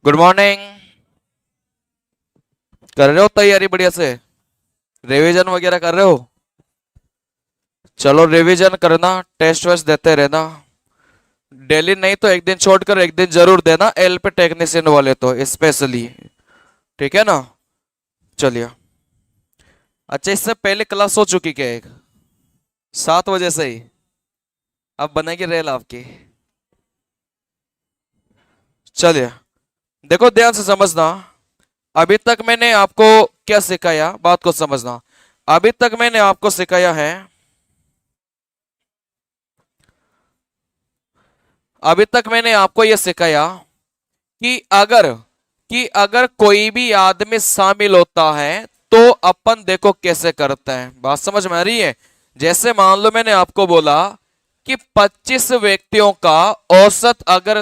Good morning. कर रहे हो तैयारी बढ़िया से? रिवीजन वगैरह कर रहे हो? चलो रिवीजन करना, टेस्ट वेस्ट देते रहना। डेली नहीं तो एक दिन छोड़कर एक दिन जरूर देना, एल पे टेक्नीशियन वाले तो स्पेशली। ठीक है ना? चलिए। अच्छा, इससे पहले क्लास हो चुकी क्या एक? 7 बजे से ही? अब बनेगी रेल आपकी। चलिए, देखो ध्यान से समझना। अभी तक मैंने आपको क्या सिखाया, बात को समझना। अभी तक मैंने आपको सिखाया है, अभी तक मैंने आपको यह सिखाया कि अगर कोई भी आदमी शामिल होता है तो अपन देखो कैसे करते हैं। बात समझ में आ रही है? जैसे मान लो मैंने आपको बोला कि 25 व्यक्तियों का औसत अगर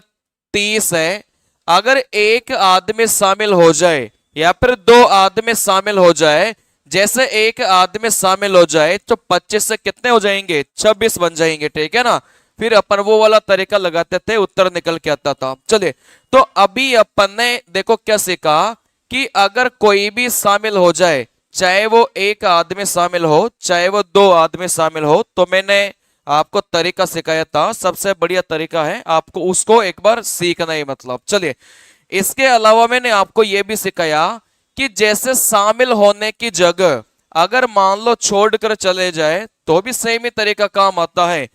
30 है, अगर एक आदमी शामिल हो जाए या फिर 2 आदमी शामिल हो जाए, जैसे एक आदमी शामिल हो जाए तो 25 से कितने हो जाएंगे? 26 बन जाएंगे। ठीक है ना? फिर अपन वो वाला तरीका लगाते थे, उत्तर निकल के आता था। चलिए, तो अभी अपन ने देखो क्या सीखा कि अगर कोई भी शामिल हो जाए, चाहे वो एक आदमी शामिल हो चाहे वो 2 आदमी शामिल हो, तो मैंने आपको तरीका सिखाया था। सबसे बढ़िया तरीका है, आपको उसको एक बार सीखना ही मतलब। चलिए, इसके अलावा मैंने आपको यह भी सिखाया कि जैसे शामिल होने की जगह अगर मान लो छोड़कर चले जाए तो भी सेम ही तरीका काम आता है।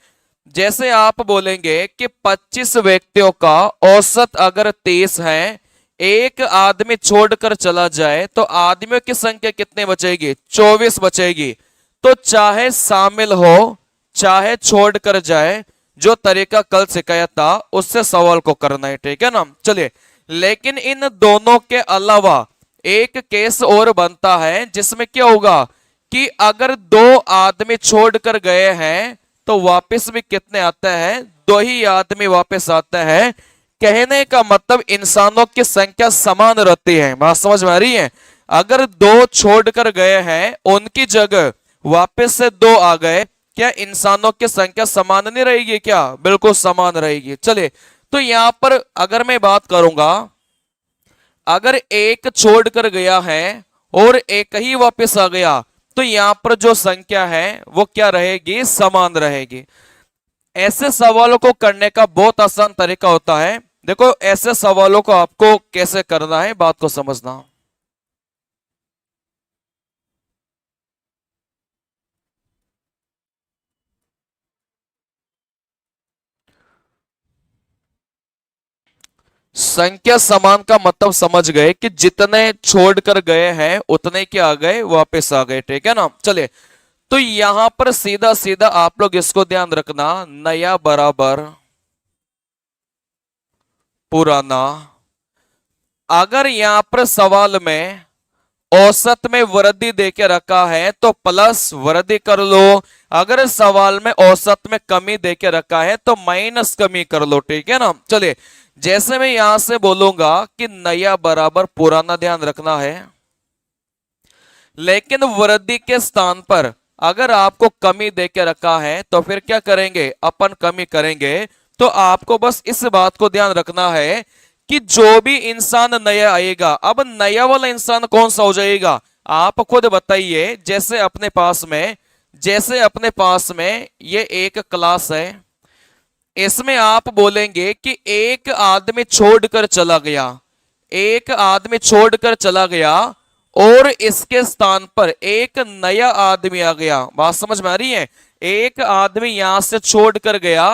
जैसे आप बोलेंगे कि 25 व्यक्तियों का औसत अगर 30 है, एक आदमी छोड़कर चला जाए तो आदमियों की संख्या कितनी बचेगी? 24 बचेगी। तो चाहे शामिल हो चाहे छोड़कर जाए, जो तरीका कल सिखाया था उससे सवाल को करना है। ठीक है ना? चलिए, लेकिन इन दोनों के अलावा एक केस और बनता है जिसमें क्या होगा कि अगर 2 आदमी छोड़कर गए हैं तो वापस भी कितने आते हैं? 2 ही आदमी वापस आते हैं। कहने का मतलब इंसानों की संख्या समान रहती है। बात समझ में आ रही है? अगर 2 छोड़कर गए हैं, उनकी जगह वापस से 2 आ गए, क्या इंसानों की संख्या समान नहीं रहेगी? क्या बिल्कुल समान रहेगी। चलिए, तो यहां पर अगर मैं बात करूंगा, अगर एक छोड़कर गया है और एक ही वापस आ गया, तो यहां पर जो संख्या है वो क्या रहेगी? समान रहेगी। ऐसे सवालों को करने का बहुत आसान तरीका होता है। देखो, ऐसे सवालों को आपको कैसे करना है, बात को समझना। संख्या समान का मतलब समझ गए कि जितने छोड़कर गए हैं उतने क्या आ गए? वापस आ गए। ठीक है ना? चलिए, तो यहां पर सीधा सीधा आप लोग इसको ध्यान रखना, नया बराबर पुराना। अगर यहां पर सवाल में औसत में वृद्धि देके रखा है तो प्लस वृद्धि कर लो। अगर सवाल में औसत में कमी देके रखा है तो माइनस कमी कर लो। ठीक है ना? चलिए, जैसे मैं यहां से बोलूंगा कि नया बराबर पुराना, ध्यान रखना है, लेकिन वृद्धि के स्थान पर अगर आपको कमी देके रखा है तो फिर क्या करेंगे? अपन कमी करेंगे। तो आपको बस इस बात को ध्यान रखना है कि जो भी इंसान नया आएगा, अब नया वाला इंसान कौन सा हो जाएगा? आप खुद बताइए। जैसे अपने पास में ये एक क्लास है, इसमें आप बोलेंगे कि एक आदमी छोड़कर चला गया, एक आदमी छोड़कर चला गया और इसके स्थान पर एक नया आदमी आ गया। बात समझ में आ रही है? एक आदमी यहां से छोड़कर गया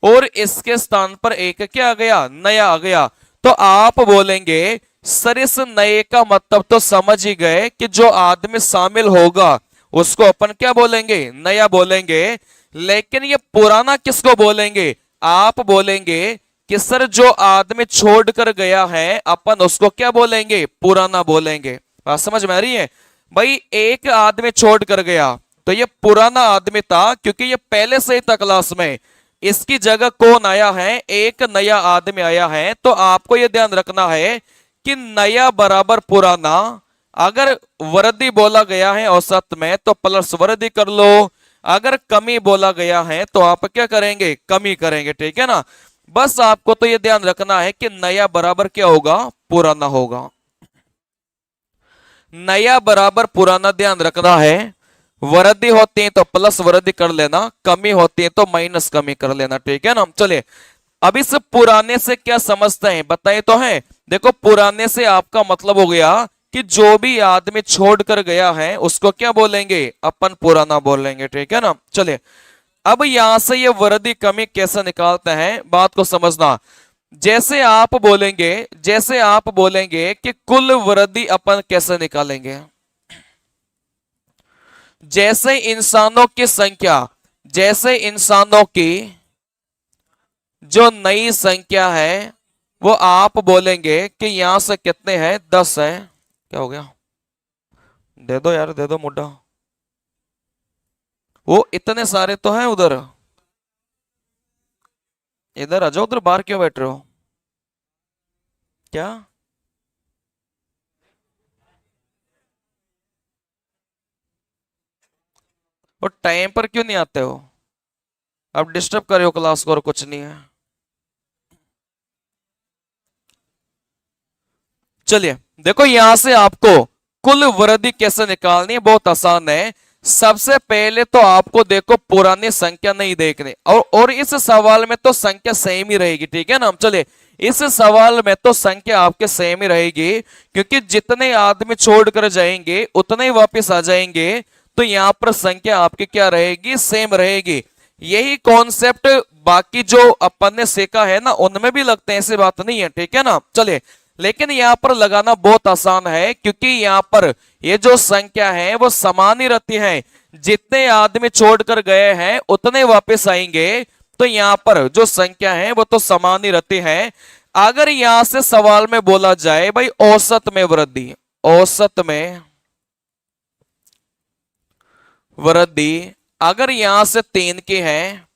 और इसके स्थान पर एक क्या आ गया? नया आ गया। तो आप बोलेंगे, सर इस नए का मतलब तो समझ ही गए कि जो आदमी शामिल होगा उसको अपन क्या बोलेंगे? नया बोलेंगे। लेकिन ये पुराना किसको बोलेंगे? आप बोलेंगे कि सर जो आदमी छोड़कर गया है अपन उसको क्या बोलेंगे? पुराना बोलेंगे। बात समझ में आ रही है? भाई, एक आदमी छोड़ कर गया तो ये पुराना आदमी था क्योंकि ये पहले से ही था क्लास में। इसकी जगह कौन आया है? एक नया आदमी आया है। तो आपको यह ध्यान रखना है कि नया बराबर पुराना। अगर वृद्धि बोला गया है औसत में तो प्लस वृद्धि कर लो, अगर कमी बोला गया है तो आप क्या करेंगे? कमी करेंगे। ठीक है ना? बस आपको तो ये ध्यान रखना है कि नया बराबर क्या होगा, पुराना होगा। नया बराबर पुराना ध्यान रखना है। वृद्धि होती है तो प्लस वृद्धि कर लेना, कमी होती है तो माइनस कमी कर लेना, ठीक है ना। चलिए अब इस पुराने से क्या समझते हैं बताए तो है। देखो पुराने से आपका मतलब हो गया कि जो भी आदमी छोड़कर गया है उसको क्या बोलेंगे, अपन पुराना बोलेंगे, ठीक है ना। चलिए अब यहां से ये वृद्धि कमी कैसे निकालते हैं बात को समझना। जैसे आप बोलेंगे कि कुल वृद्धि अपन कैसे निकालेंगे। जैसे इंसानों की संख्या, जैसे इंसानों की जो नई संख्या है वो आप बोलेंगे कि यहां से कितने हैं, 10 है। क्या हो गया, दे दो यार, दे दो मुड्ढा। वो इतने सारे तो हैं उधर, इधर आ जाओ, उधर बाहर क्यों बैठ रहे हो, क्या। और टाइम पर क्यों नहीं आते हो, अब डिस्टर्ब कर रहे हो क्लास को और कुछ नहीं है। चलिए देखो यहां से आपको कुल वृद्धि कैसे निकालनी है, बहुत आसान है। सबसे पहले तो आपको देखो पुरानी संख्या नहीं देखने, और इस सवाल में तो संख्या सेम ही रहेगी, ठीक है ना। चलिए इस सवाल में तो संख्या आपके सेम ही रहेगी, क्योंकि जितने आदमी छोड़कर जाएंगे उतने ही वापस आ जाएंगे, तो यहां पर संख्या आपकी क्या रहेगी, सेम रहेगी। यही कॉन्सेप्ट बाकी जो अपन ने सीखा है ना उनमें भी लगते हैं, ऐसी बात नहीं है, ठीक है ना। चलिए लेकिन यहां पर लगाना बहुत आसान है, क्योंकि यहां पर ये जो संख्या है वो समान ही रहती है। जितने आदमी छोड़कर गए हैं उतने वापस आएंगे, तो यहां पर जो संख्या है वो तो समान ही रहती है। अगर यहां से सवाल में बोला जाए भाई औसत में वृद्धि, औसत में वृद्धि अगर यहां से 3 की है,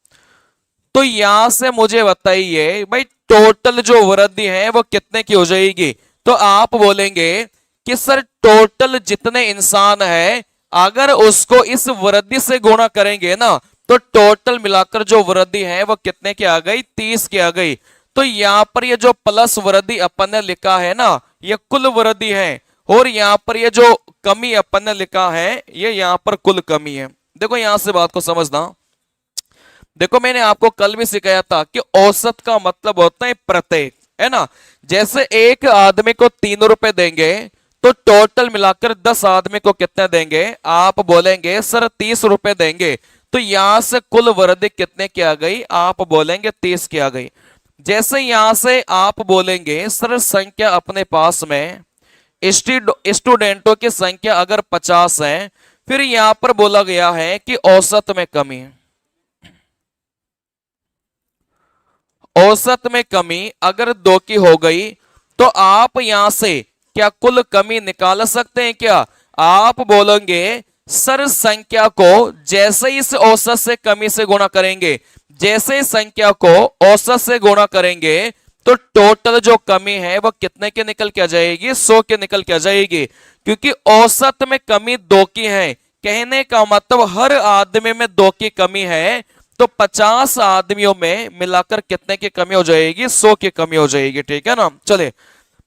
तो यहां से मुझे बताइए भाई टोटल जो वृद्धि है वो कितने की हो जाएगी। तो आप बोलेंगे कि सर टोटल जितने इंसान है अगर उसको इस वृद्धि से गुणा करेंगे ना, तो टोटल मिलाकर जो वृद्धि है वो कितने की आ गई, 30 की आ गई। तो यहां पर ये जो प्लस वृद्धि अपन ने लिखा है ना ये कुल वृद्धि है, और यहां पर ये जो कमी अपन ने लिखा है ये यहां पर कुल कमी है। देखो यहां से बात को समझना। देखो मैंने आपको कल भी सिखाया था कि औसत का मतलब होता है प्रत्येक, है ना। जैसे एक आदमी को 3 रुपए देंगे तो टोटल मिलाकर 10 आदमी को कितने देंगे, आप बोलेंगे सर 30 रुपए देंगे। तो यहां से कुल वृद्धि कितने की आ गई, आप बोलेंगे 30 की आ गई। जैसे यहां से आप बोलेंगे सर संख्या अपने पास में स्टूडेंटों की संख्या अगर 50 है, फिर यहां पर बोला गया है कि औसत में कमी, औसत में कमी अगर 2 की हो गई, तो आप यहां से क्या कुल कमी निकाल सकते हैं क्या। आप बोलेंगे सर संख्या को जैसे इस औसत से कमी से गुणा करेंगे, जैसे संख्या को औसत से गुणा करेंगे, तो टोटल जो कमी है वो कितने के निकल के आ जाएगी, 100 के निकल के आ जाएगी। क्योंकि औसत में कमी 2 की है, कहने का मतलब हर आदमी में 2 की कमी है, तो 50 आदमियों में मिलाकर कितने की कमी हो जाएगी, 100 की कमी हो जाएगी, ठीक है ना। चलिए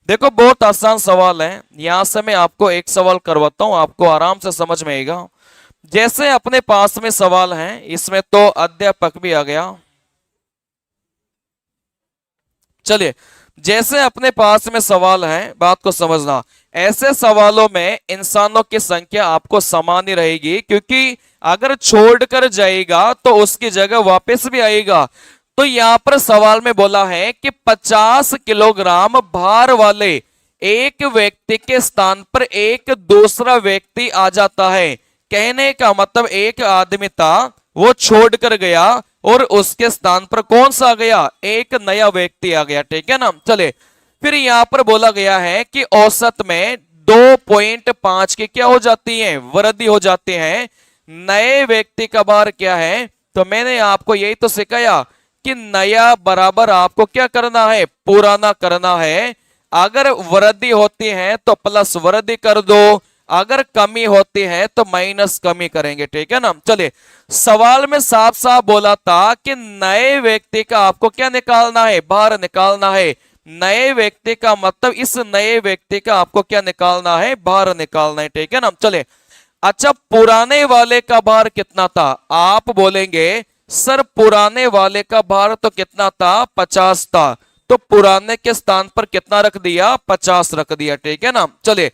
देखो बहुत आसान सवाल है, यहां से मैं आपको एक सवाल करवाता हूं, आपको आराम से समझ में आएगा। जैसे अपने पास में सवाल है, इसमें तो अध्यापक भी आ गया। चलिए जैसे अपने पास में सवाल है, बात को समझना। ऐसे सवालों में इंसानों की संख्या आपको समान ही रहेगी, क्योंकि अगर छोड़कर जाएगा तो उसकी जगह वापस भी आएगा। तो यहां पर सवाल में बोला है कि 50 किलोग्राम भार वाले एक व्यक्ति के स्थान पर एक दूसरा व्यक्ति आ जाता है। कहने का मतलब एक आदमी था वो छोड़कर गया और उसके स्थान पर कौन सा आ गया, एक नया व्यक्ति आ गया, ठीक है ना। चले फिर यहां पर बोला गया है कि औसत में 2.5 की क्या हो जाती है, वृद्धि हो जाती है। नए व्यक्ति का भार क्या है, तो मैंने आपको यही तो सिखाया कि नया बराबर आपको क्या करना है, पुराना करना है। अगर वृद्धि होती है तो प्लस वृद्धि कर दो, अगर कमी होती है तो माइनस कमी करेंगे, ठीक है ना। चलिए, सवाल में साफ साफ बोला था कि नए व्यक्ति का आपको क्या निकालना है, बाहर निकालना है। नए व्यक्ति का मतलब इस नए व्यक्ति का आपको क्या निकालना है, बाहर निकालना है, ठीक है ना। चले, अच्छा पुराने वाले का भार कितना था, आप बोलेंगे सर पुराने वाले का भार तो कितना था, 50 था, तो पुराने के स्थान पर कितना रख दिया, 50 रख दिया, ठीक है ना। चलिए,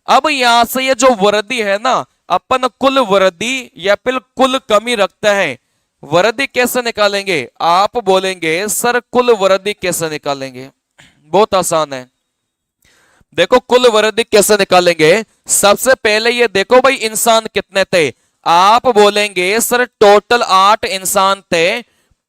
अब यहां से ये जो वृद्धि है ना, अपन कुल वृद्धि या फिर कुल कमी रखते हैं। वृद्धि कैसे निकालेंगे, आप बोलेंगे सर कुल वृद्धि कैसे निकालेंगे, बहुत आसान है। देखो कुल वृद्धि कैसे निकालेंगे, सबसे पहले ये देखो भाई इंसान कितने थे, आप बोलेंगे सर टोटल 8 इंसान थे,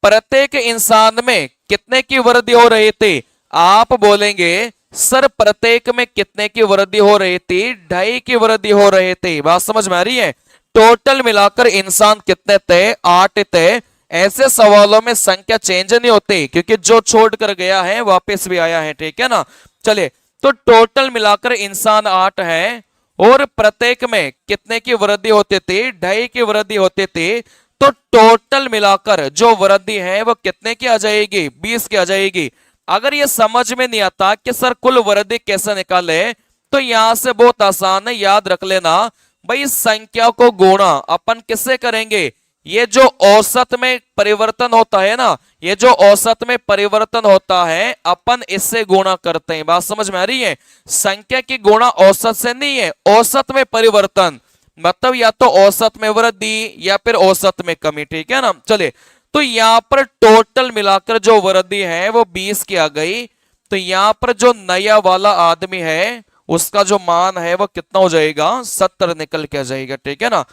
प्रत्येक इंसान में कितने की वृद्धि हो रही थी, आप बोलेंगे सर प्रत्येक में कितने की वृद्धि हो रही थी, 2.5 की वृद्धि हो रही थी। बात समझ में आ रही है। टोटल मिलाकर इंसान कितने थे, 8 थे। ऐसे सवालों में संख्या चेंज नहीं होती, क्योंकि जो छोड़कर गया है वापस भी आया है, ठीक है ना। चलिए, तो टोटल मिलाकर इंसान 8 है और प्रत्येक में कितने की वृद्धि होती थी, 2.5 की वृद्धि होती थी। तो टोटल मिलाकर जो वृद्धि है वो कितने की आ जाएगी, 20 की आ जाएगी। अगर ये समझ में नहीं आता कि सर कुल वृद्धि कैसे निकाले, तो यहां से बहुत आसान है, याद रख लेना भाई इस संख्या को गुणा अपन किससे करेंगे, ये जो औसत में परिवर्तन होता है ना, ये जो औसत में परिवर्तन होता है अपन इससे गुणा करते हैं। बात समझ में आ रही है। संख्या की गुणा औसत से नहीं है, औसत में परिवर्तन मतलब या तो औसत में वृद्धि या फिर औसत में कमी, ठीक है ना। चलिए, तो यहां पर टोटल मिलाकर जो वृद्धि है वो 20 की आ गई। तो यहां पर जो नया वाला आदमी है उसका जो मान है वो कितना हो जाएगा, 70 निकल के आ जाएगा, ठीक है ना।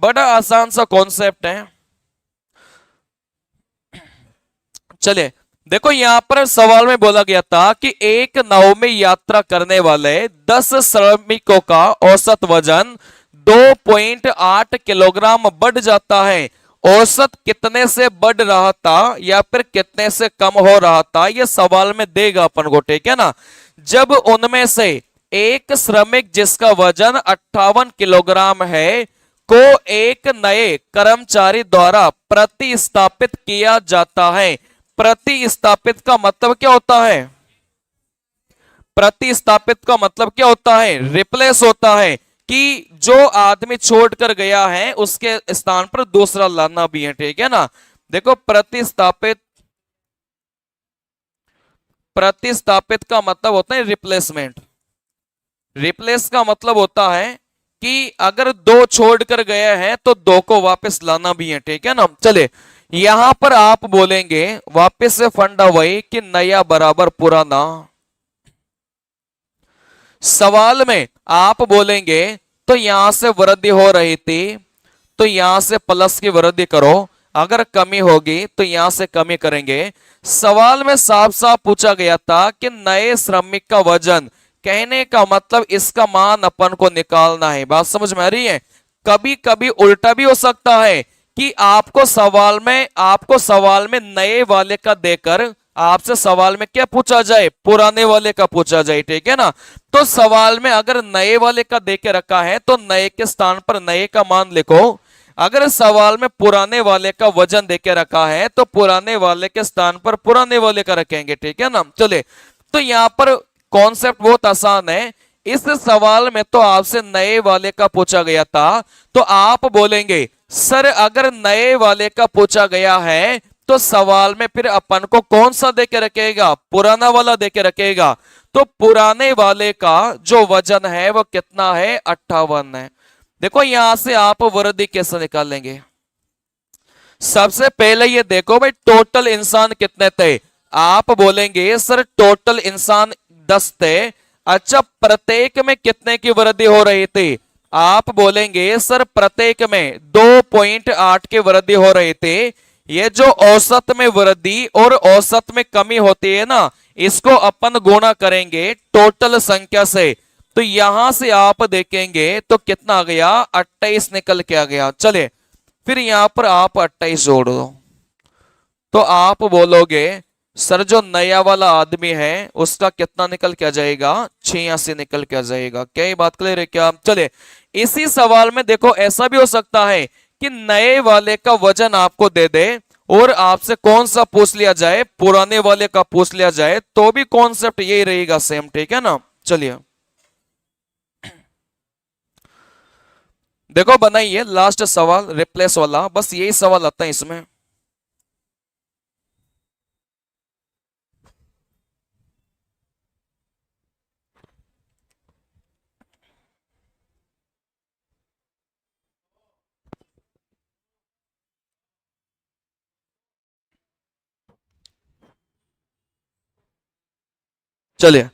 बड़ा आसान सा कॉन्सेप्ट है। चलिए, देखो यहां पर सवाल में बोला गया था कि एक नाव में यात्रा करने वाले 10 श्रमिकों का औसत वजन 2.8 किलोग्राम बढ़ जाता है। औसत कितने से बढ़ रहा था या फिर कितने से कम हो रहा था, यह सवाल में देगा अपन को, ठीक है ना। जब उनमें से एक श्रमिक जिसका वजन 58 किलोग्राम है को एक नए कर्मचारी द्वारा प्रतिस्थापित किया जाता है। प्रतिस्थापित का मतलब क्या होता है, प्रतिस्थापित का मतलब क्या होता है, रिप्लेस होता है कि जो आदमी छोड़कर गया है उसके स्थान पर दूसरा लाना भी है, ठीक है ना। देखो प्रतिस्थापित, प्रतिस्थापित का मतलब होता है रिप्लेसमेंट। रिप्लेस का मतलब होता है कि अगर 2 छोड़कर गए हैं तो 2 को वापस लाना भी है, ठीक है ना। चले, यहां पर आप बोलेंगे वापस से फंडा वही कि नया बराबर पुराना। सवाल में आप बोलेंगे तो यहां से वृद्धि हो रही थी तो यहां से प्लस की वृद्धि करो, अगर कमी होगी तो यहां से कमी करेंगे। सवाल में साफ साफ पूछा गया था कि नए श्रमिक का वजन, कहने का मतलब इसका मान अपन को निकालना है। बात समझ में आ रही है। कभी कभी उल्टा भी हो सकता है कि आपको सवाल में नए वाले का देकर आपसे सवाल में क्या पूछा जाए, पुराने वाले का पूछा जाए, ठीक है ना। तो सवाल में अगर नए वाले का देके रखा है तो नए के स्थान पर नए का मान लिखो। अगर सवाल में पुराने वाले का वजन देके रखा है तो पुराने वाले के स्थान पर पुराने वाले का रखेंगे, ठीक है ना। चले, तो यहां पर कॉन्सेप्ट बहुत आसान है। इस सवाल में तो आपसे नए वाले का पूछा गया था, तो आप बोलेंगे सर अगर नए वाले का पूछा गया है तो सवाल में फिर अपन को कौन सा देके रखेगा, पुराना वाला देके रखेगा। तो पुराने वाले का जो वजन है वो कितना है, 58 है। देखो यहां से आप वृद्धि कैसे निकालेंगे, सबसे पहले ये देखो भाई टोटल इंसान कितने थे, आप बोलेंगे सर टोटल इंसान 10 थे। अच्छा प्रत्येक में कितने की वृद्धि हो रही थी, आप बोलेंगे सर प्रत्येक में 2.8 की वृद्धि हो रही थी। ये जो औसत में वृद्धि और औसत में कमी होती है ना, इसको अपन गुणा करेंगे टोटल संख्या से। तो यहां से आप देखेंगे तो कितना आ गया, 28 निकल के आ गया। चले, फिर यहां पर आप 28 जोड़ दो तो आप बोलोगे सर जो नया वाला आदमी है उसका कितना निकल के आ जाएगा, 86 निकल के आ जाएगा। क्या ये बात क्लियर है क्या? चले, इसी सवाल में देखो ऐसा भी हो सकता है कि नए वाले का वजन आपको दे दे और आपसे कौन सा पूछ लिया जाए, पुराने वाले का पूछ लिया जाए, तो भी कॉन्सेप्ट यही रहेगा सेम, ठीक है ना। चलिए देखो बनाइए लास्ट सवाल रिप्लेस वाला, बस यही सवाल आता है इसमें। चलिए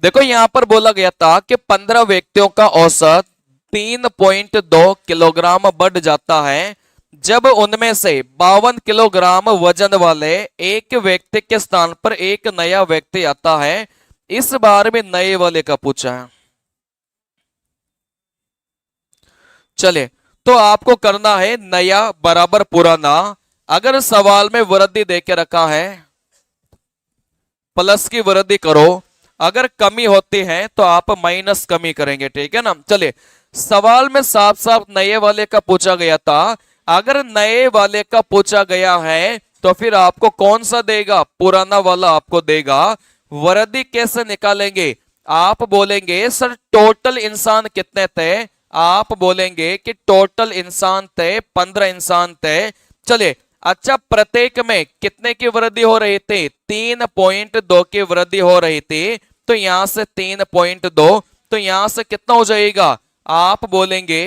देखो यहां पर बोला गया था कि 15 व्यक्तियों का औसत 3.2 किलोग्राम बढ़ जाता है जब उनमें से 52 किलोग्राम वजन वाले एक व्यक्ति के स्थान पर एक नया व्यक्ति आता है। इस बार भी नए वाले का पूछा है। चले तो आपको करना है नया बराबर पुराना। अगर सवाल में वृद्धि देके रखा है प्लस की वृद्धि करो, अगर कमी होती है तो आप माइनस कमी करेंगे, ठीक है ना। चलिए सवाल में साफ साफ नए वाले का पूछा गया था। अगर नए वाले का पूछा गया है तो फिर आपको कौन सा देगा, पुराना वाला आपको देगा। वृद्धि कैसे निकालेंगे, आप बोलेंगे सर टोटल इंसान कितने थे, आप बोलेंगे कि टोटल इंसान थे 15 इंसान थे। चलिए अच्छा प्रत्येक में कितने की वृद्धि हो रही थी, 3.2 की वृद्धि हो रही थी। तो यहां से 3.2, तो यहां से कितना हो जाएगा, आप बोलेंगे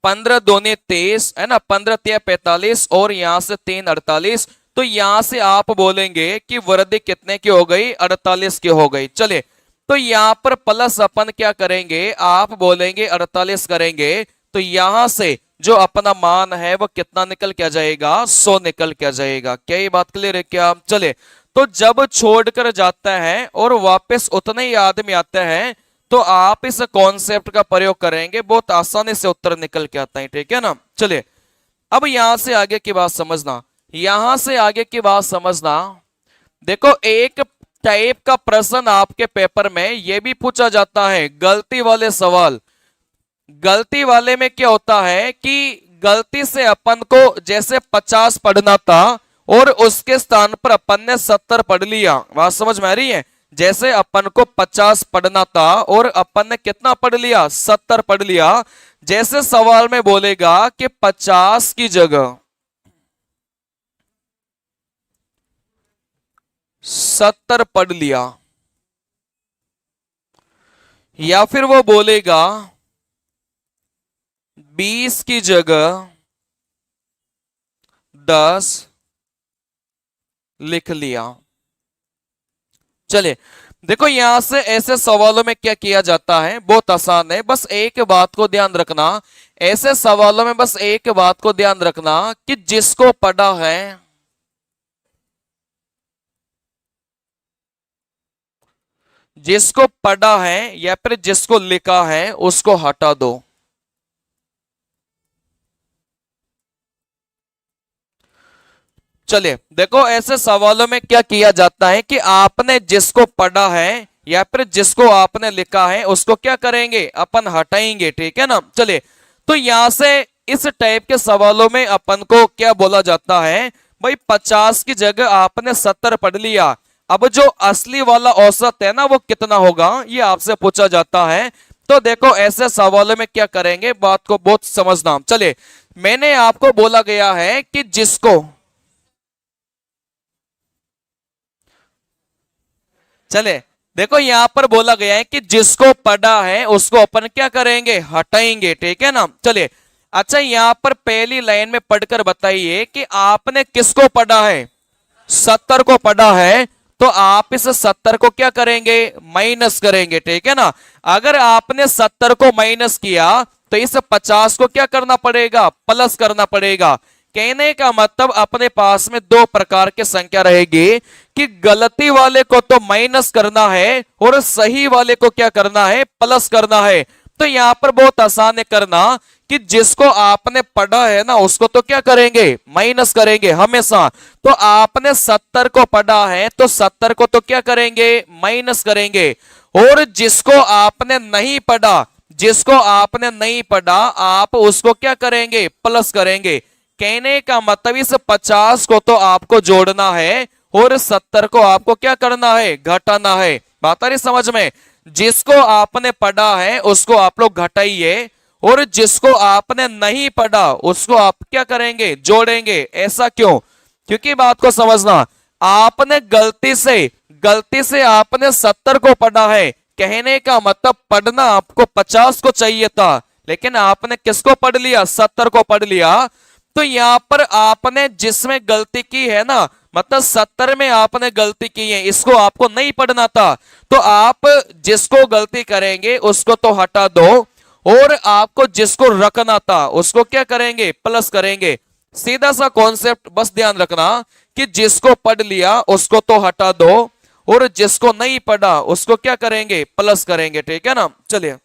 15 दूनी 30 है ना, 15 तिया 45 और यहां से 3 48। तो यहां से आप बोलेंगे कि वृद्धि कितने की हो गई, 48 की हो गई। चलिए तो यहां पर प्लस अपन क्या करेंगे, आप बोलेंगे 48 करेंगे, तो यहां से जो अपना मान है वो कितना निकल के आ जाएगा, 100 निकल के आ जाएगा। क्या ये बात क्लियर है क्या? चले तो जब छोड़कर जाता है और वापस उतने ही आदमी आते हैं तो आप इस कॉन्सेप्ट का प्रयोग करेंगे, बहुत आसानी से उत्तर निकल के आता है, ठीक है ना। चलिए अब यहां से आगे की बात समझना, यहां से आगे की बात समझना। देखो एक टाइप का प्रश्न आपके पेपर में यह भी पूछा जाता है, गलती वाले सवाल। गलती वाले में क्या होता है कि गलती से अपन को जैसे 50 पढ़ना था और उसके स्थान पर अपन ने 70 पढ़ लिया। बात समझ में आ रही है? जैसे अपन को 50 पढ़ना था और अपन ने कितना पढ़ लिया, 70 पढ़ लिया। जैसे सवाल में बोलेगा कि 50 की जगह 70 पढ़ लिया, या फिर वो बोलेगा 20 की जगह 10 लिख लिया। चलिए देखो यहां से ऐसे सवालों में क्या किया जाता है, बहुत आसान है। बस एक बात को ध्यान रखना, ऐसे सवालों में बस एक बात को ध्यान रखना कि जिसको पढ़ा है जिसको पढ़ा है या फिर जिसको लिखा है उसको हटा दो। चलिए देखो ऐसे सवालों में क्या किया जाता है कि आपने जिसको पढ़ा है या फिर जिसको आपने लिखा है उसको क्या करेंगे, अपन हटाएंगे, ठीक है ना। चलिए तो यहां से इस टाइप के सवालों में अपन को क्या बोला जाता है, भाई 50 की जगह आपने 70 पढ़ लिया, अब जो असली वाला औसत है ना वो कितना होगा, ये आपसे पूछा जाता है। तो देखो ऐसे सवालों में क्या करेंगे, बात को बहुत समझना। चलिए मैंने आपको बोला गया है कि जिसको, चले देखो यहां पर बोला गया है कि जिसको पढ़ा है उसको अपन क्या करेंगे, हटाएंगे, ठीक है ना। चलिए अच्छा यहां पर पहली लाइन में पढ़कर बताइए कि आपने किसको पढ़ा है, 70 को पढ़ा है, तो आप इस 70 को क्या करेंगे, माइनस करेंगे, ठीक है ना। अगर आपने 70 को माइनस किया तो इस 50 को क्या करना पड़ेगा, प्लस करना पड़ेगा। कहने का मतलब अपने पास में दो प्रकार की संख्या रहेगी कि गलती वाले को तो माइनस करना है और सही वाले को क्या करना है, प्लस करना है। तो तो यहां पर बहुत आसान है करना कि जिसको आपने पढ़ा है ना उसको तो क्या करेंगे, माइनस करेंगे हमेशा। तो आपने 70 को पढ़ा है तो 70 को तो क्या करेंगे, माइनस करेंगे। और जिसको आपने नहीं पढ़ा, जिसको आपने नहीं पढ़ा आप उसको क्या करेंगे, प्लस करेंगे। कहने का मतलब इस 50 को तो आपको जोड़ना है और 70 को आपको क्या करना है, घटाना है। बात आ रही समझ में। जिसको आपने पढ़ा है उसको आप लोग घटाइए और जिसको आपने नहीं पढ़ा उसको आप क्या करेंगे, जोड़ेंगे। ऐसा क्यों, क्योंकि बात को समझना, आपने गलती से आपने 70 को पढ़ा है। कहने का मतलब पढ़ना आपको 50 को चाहिए था, लेकिन आपने किसको पढ़ लिया, 70 को पढ़ लिया। तो यहां पर आपने जिसमें गलती की है ना, मतलब 70 में आपने गलती की है, इसको आपको नहीं पढ़ना था। तो आप जिसको गलती करेंगे उसको तो हटा दो और आपको जिसको रखना था उसको क्या करेंगे, प्लस करेंगे। सीधा सा कॉन्सेप्ट, बस ध्यान रखना कि जिसको पढ़ लिया उसको तो हटा दो और जिसको नहीं पढ़ा उसको क्या करेंगे, प्लस करेंगे। ठीक है ना। चलिए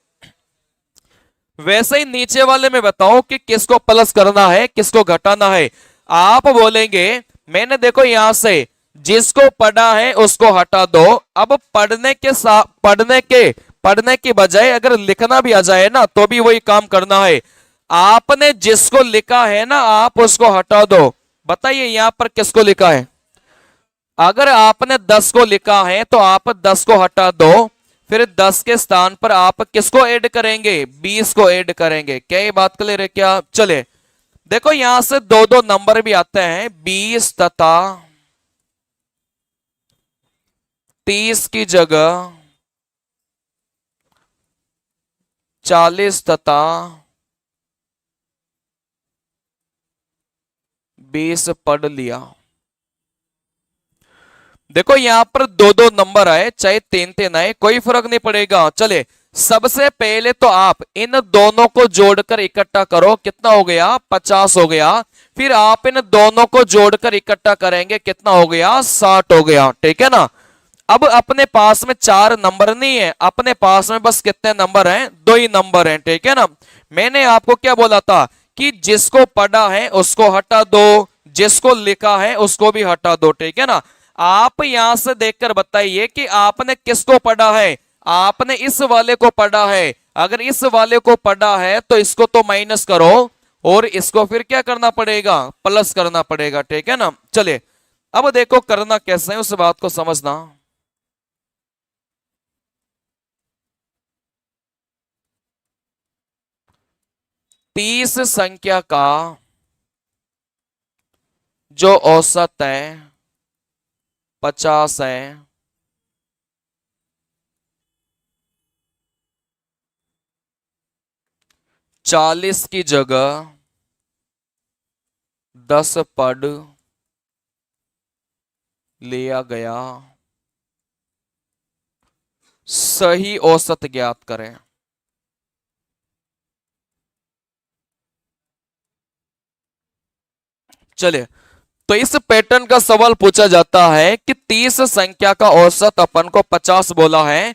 वैसे ही नीचे वाले में बताओ कि किसको प्लस करना है, किसको घटाना है। आप बोलेंगे मैंने देखो यहां से जिसको पढ़ा है उसको हटा दो। अब पढ़ने की बजाय अगर लिखना भी आ जाए ना तो भी वही काम करना है। आपने जिसको लिखा है ना आप उसको हटा दो। बताइए यहां पर किसको लिखा है। अगर आपने 10 को लिखा है तो आप 10 को हटा दो, फिर 10 के स्थान पर आप किसको ऐड करेंगे, 20 को ऐड करेंगे। क्या ये बात क्लियर है क्या। चले देखो यहां से दो दो नंबर भी आते हैं, 20 तथा 30 की जगह 40 तथा 20 पढ़ लिया। देखो यहां पर दो दो नंबर आए, चाहे तीन तीन आए, कोई फर्क नहीं पड़ेगा। चले सबसे पहले तो आप इन दोनों को जोड़कर इकट्ठा करो, कितना हो गया, 50 हो गया। फिर आप इन दोनों को जोड़कर इकट्ठा करेंगे, कितना हो गया, 60 हो गया। ठीक है ना। अब अपने पास में 4 नंबर नहीं है, अपने पास में बस कितने नंबर हैं, 2 ही नंबर हैं। ठीक है ना। मैंने आपको क्या बोला था कि जिसको पढ़ा है उसको हटा दो, जिसको लिखा है उसको भी हटा दो। ठीक है ना। आप यहां से देखकर बताइए कि आपने किसको पढ़ा है। आपने इस वाले को पढ़ा है, अगर इस वाले को पढ़ा है तो इसको तो माइनस करो और इसको फिर क्या करना पड़ेगा, प्लस करना पड़ेगा। ठीक है ना। चलिए अब देखो करना कैसे है उस बात को समझना। 30 संख्या का जो औसत है 50 है, चालीस की जगह 10 पढ़ लिया गया। सही औसत ज्ञात करें। चलिए तो इस पैटर्न का सवाल पूछा जाता है कि 30 संख्या का औसत अपन को 50 बोला है,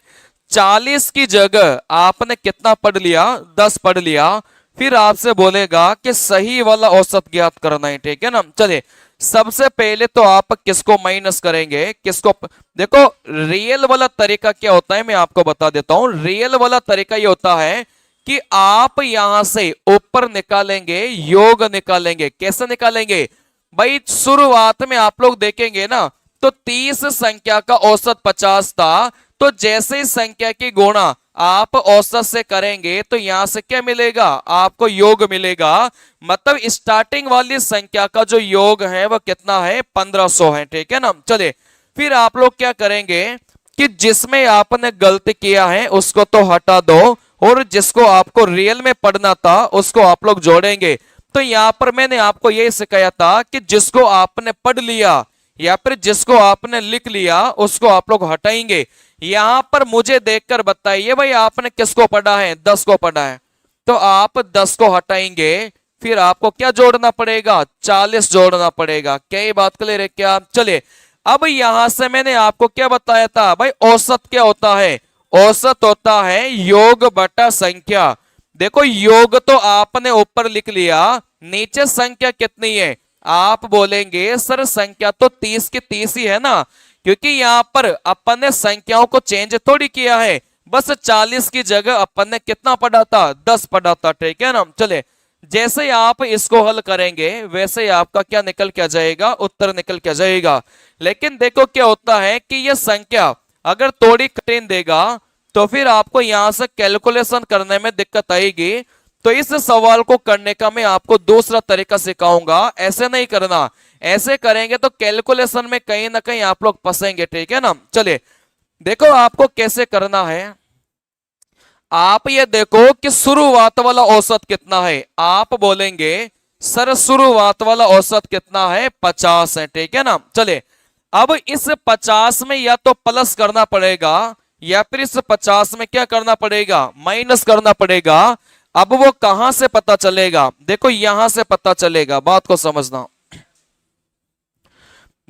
40 की जगह आपने कितना पढ़ लिया, 10 पढ़ लिया। फिर आपसे बोलेगा कि सही वाला औसत ज्ञात करना है। ठीक है ना। चलिए सबसे पहले तो आप किसको माइनस करेंगे, किसको। देखो रियल वाला तरीका क्या होता है मैं आपको बता देता हूं। रियल वाला तरीका ये होता है कि आप यहां से ऊपर निकालेंगे, योग निकालेंगे। कैसे निकालेंगे भाई, शुरुआत में आप लोग देखेंगे ना तो 30 संख्या का औसत 50 था, तो जैसे ही संख्या की गुणा आप औसत से करेंगे तो यहां से क्या मिलेगा, आपको योग मिलेगा। मतलब स्टार्टिंग वाली संख्या का जो योग है वो कितना है, 1500 है। ठीक है ना। चलिए फिर आप लोग क्या करेंगे कि जिसमें आपने गलती किया है उसको तो हटा दो और जिसको आपको रियल में पढ़ना था उसको आप लोग जोड़ेंगे। तो यहां पर मैंने आपको यही सिखाया था कि जिसको आपने पढ़ लिया या फिर जिसको आपने लिख लिया उसको आप लोग हटाएंगे। यहां पर मुझे देखकर बताइए भाई आपने किसको पढ़ा है, 10 को पढ़ा है, तो आप 10 को हटाएंगे, फिर आपको क्या जोड़ना पड़ेगा, 40 जोड़ना पड़ेगा। क्या ये बात क्लियर है क्या। चलिए अब यहां से मैंने आपको क्या बताया था भाई, औसत क्या होता है। औसत होता है योग बटा संख्या। देखो योग तो आपने ऊपर लिख लिया, नीचे संख्या कितनी है? आप बोलेंगे सर संख्या तो 30 की 30 ही है ना, क्योंकि यहां पर अपन ने संख्याओं को चेंज थोड़ी किया है, बस 40 की जगह अपन ने कितना पढ़ा था? 10 पढ़ा था, ठीक है ना। चले, जैसे ही आप इसको हल करेंगे वैसे ही आपका क्या निकल के आ जाएगा? उत्तर निकल के आ जाएगा। लेकिन देखो क्या होता है कि यह संख्या अगर थोड़ी कठिन देगा तो फिर आपको यहां से कैलकुलेशन करने में दिक्कत आएगी। तो इस सवाल को करने का मैं आपको दूसरा तरीका सिखाऊंगा, ऐसे नहीं करना। ऐसे करेंगे तो कैलकुलेशन में कहीं ना कहीं आप लोग फंसेंगे, ठीक है ना। चलिए देखो आपको कैसे करना है। आप ये देखो कि शुरुआत वाला औसत कितना है। आप बोलेंगे सर शुरुआत वाला औसत कितना है? 50 है, ठीक है ना। चले, अब इस 50 में या तो प्लस करना पड़ेगा या फिर इस 50 में क्या करना पड़ेगा? माइनस करना पड़ेगा। अब वो कहां से पता चलेगा? देखो यहां से पता चलेगा, बात को समझना।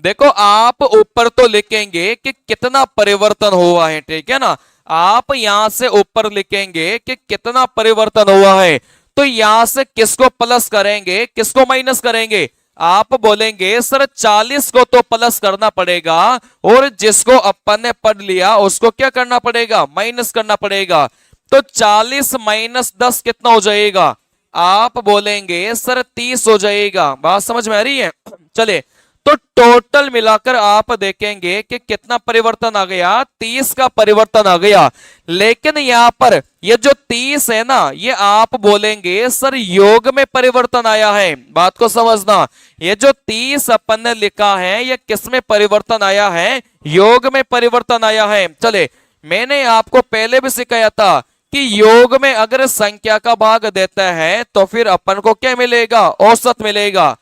देखो आप ऊपर तो लिखेंगे कि कितना परिवर्तन हुआ है, ठीक है ना। आप यहां से ऊपर लिखेंगे कि कितना परिवर्तन हुआ है, तो यहां से किसको प्लस करेंगे, किसको माइनस करेंगे? आप बोलेंगे सर 40 को तो प्लस करना पड़ेगा और जिसको अपन ने पढ़ लिया उसको क्या करना पड़ेगा? माइनस करना पड़ेगा। तो 40 माइनस 10 कितना हो जाएगा? आप बोलेंगे सर 30 हो जाएगा। बात समझ में आ रही है? चले, तो टोटल मिलाकर आप देखेंगे कि कितना परिवर्तन आ गया? 30 का परिवर्तन आ गया। लेकिन यहां पर ये जो 30 है ना, ये आप बोलेंगे सर योग में परिवर्तन आया है। बात को समझना, ये जो 30 अपन ने लिखा है ये किस में परिवर्तन आया है? योग में परिवर्तन आया है। चले, मैंने आपको पहले भी सिखाया था कि योग में अगर संख्या का भाग देता है तो फिर अपन को क्या मिलेगा? औसत मिलेगा।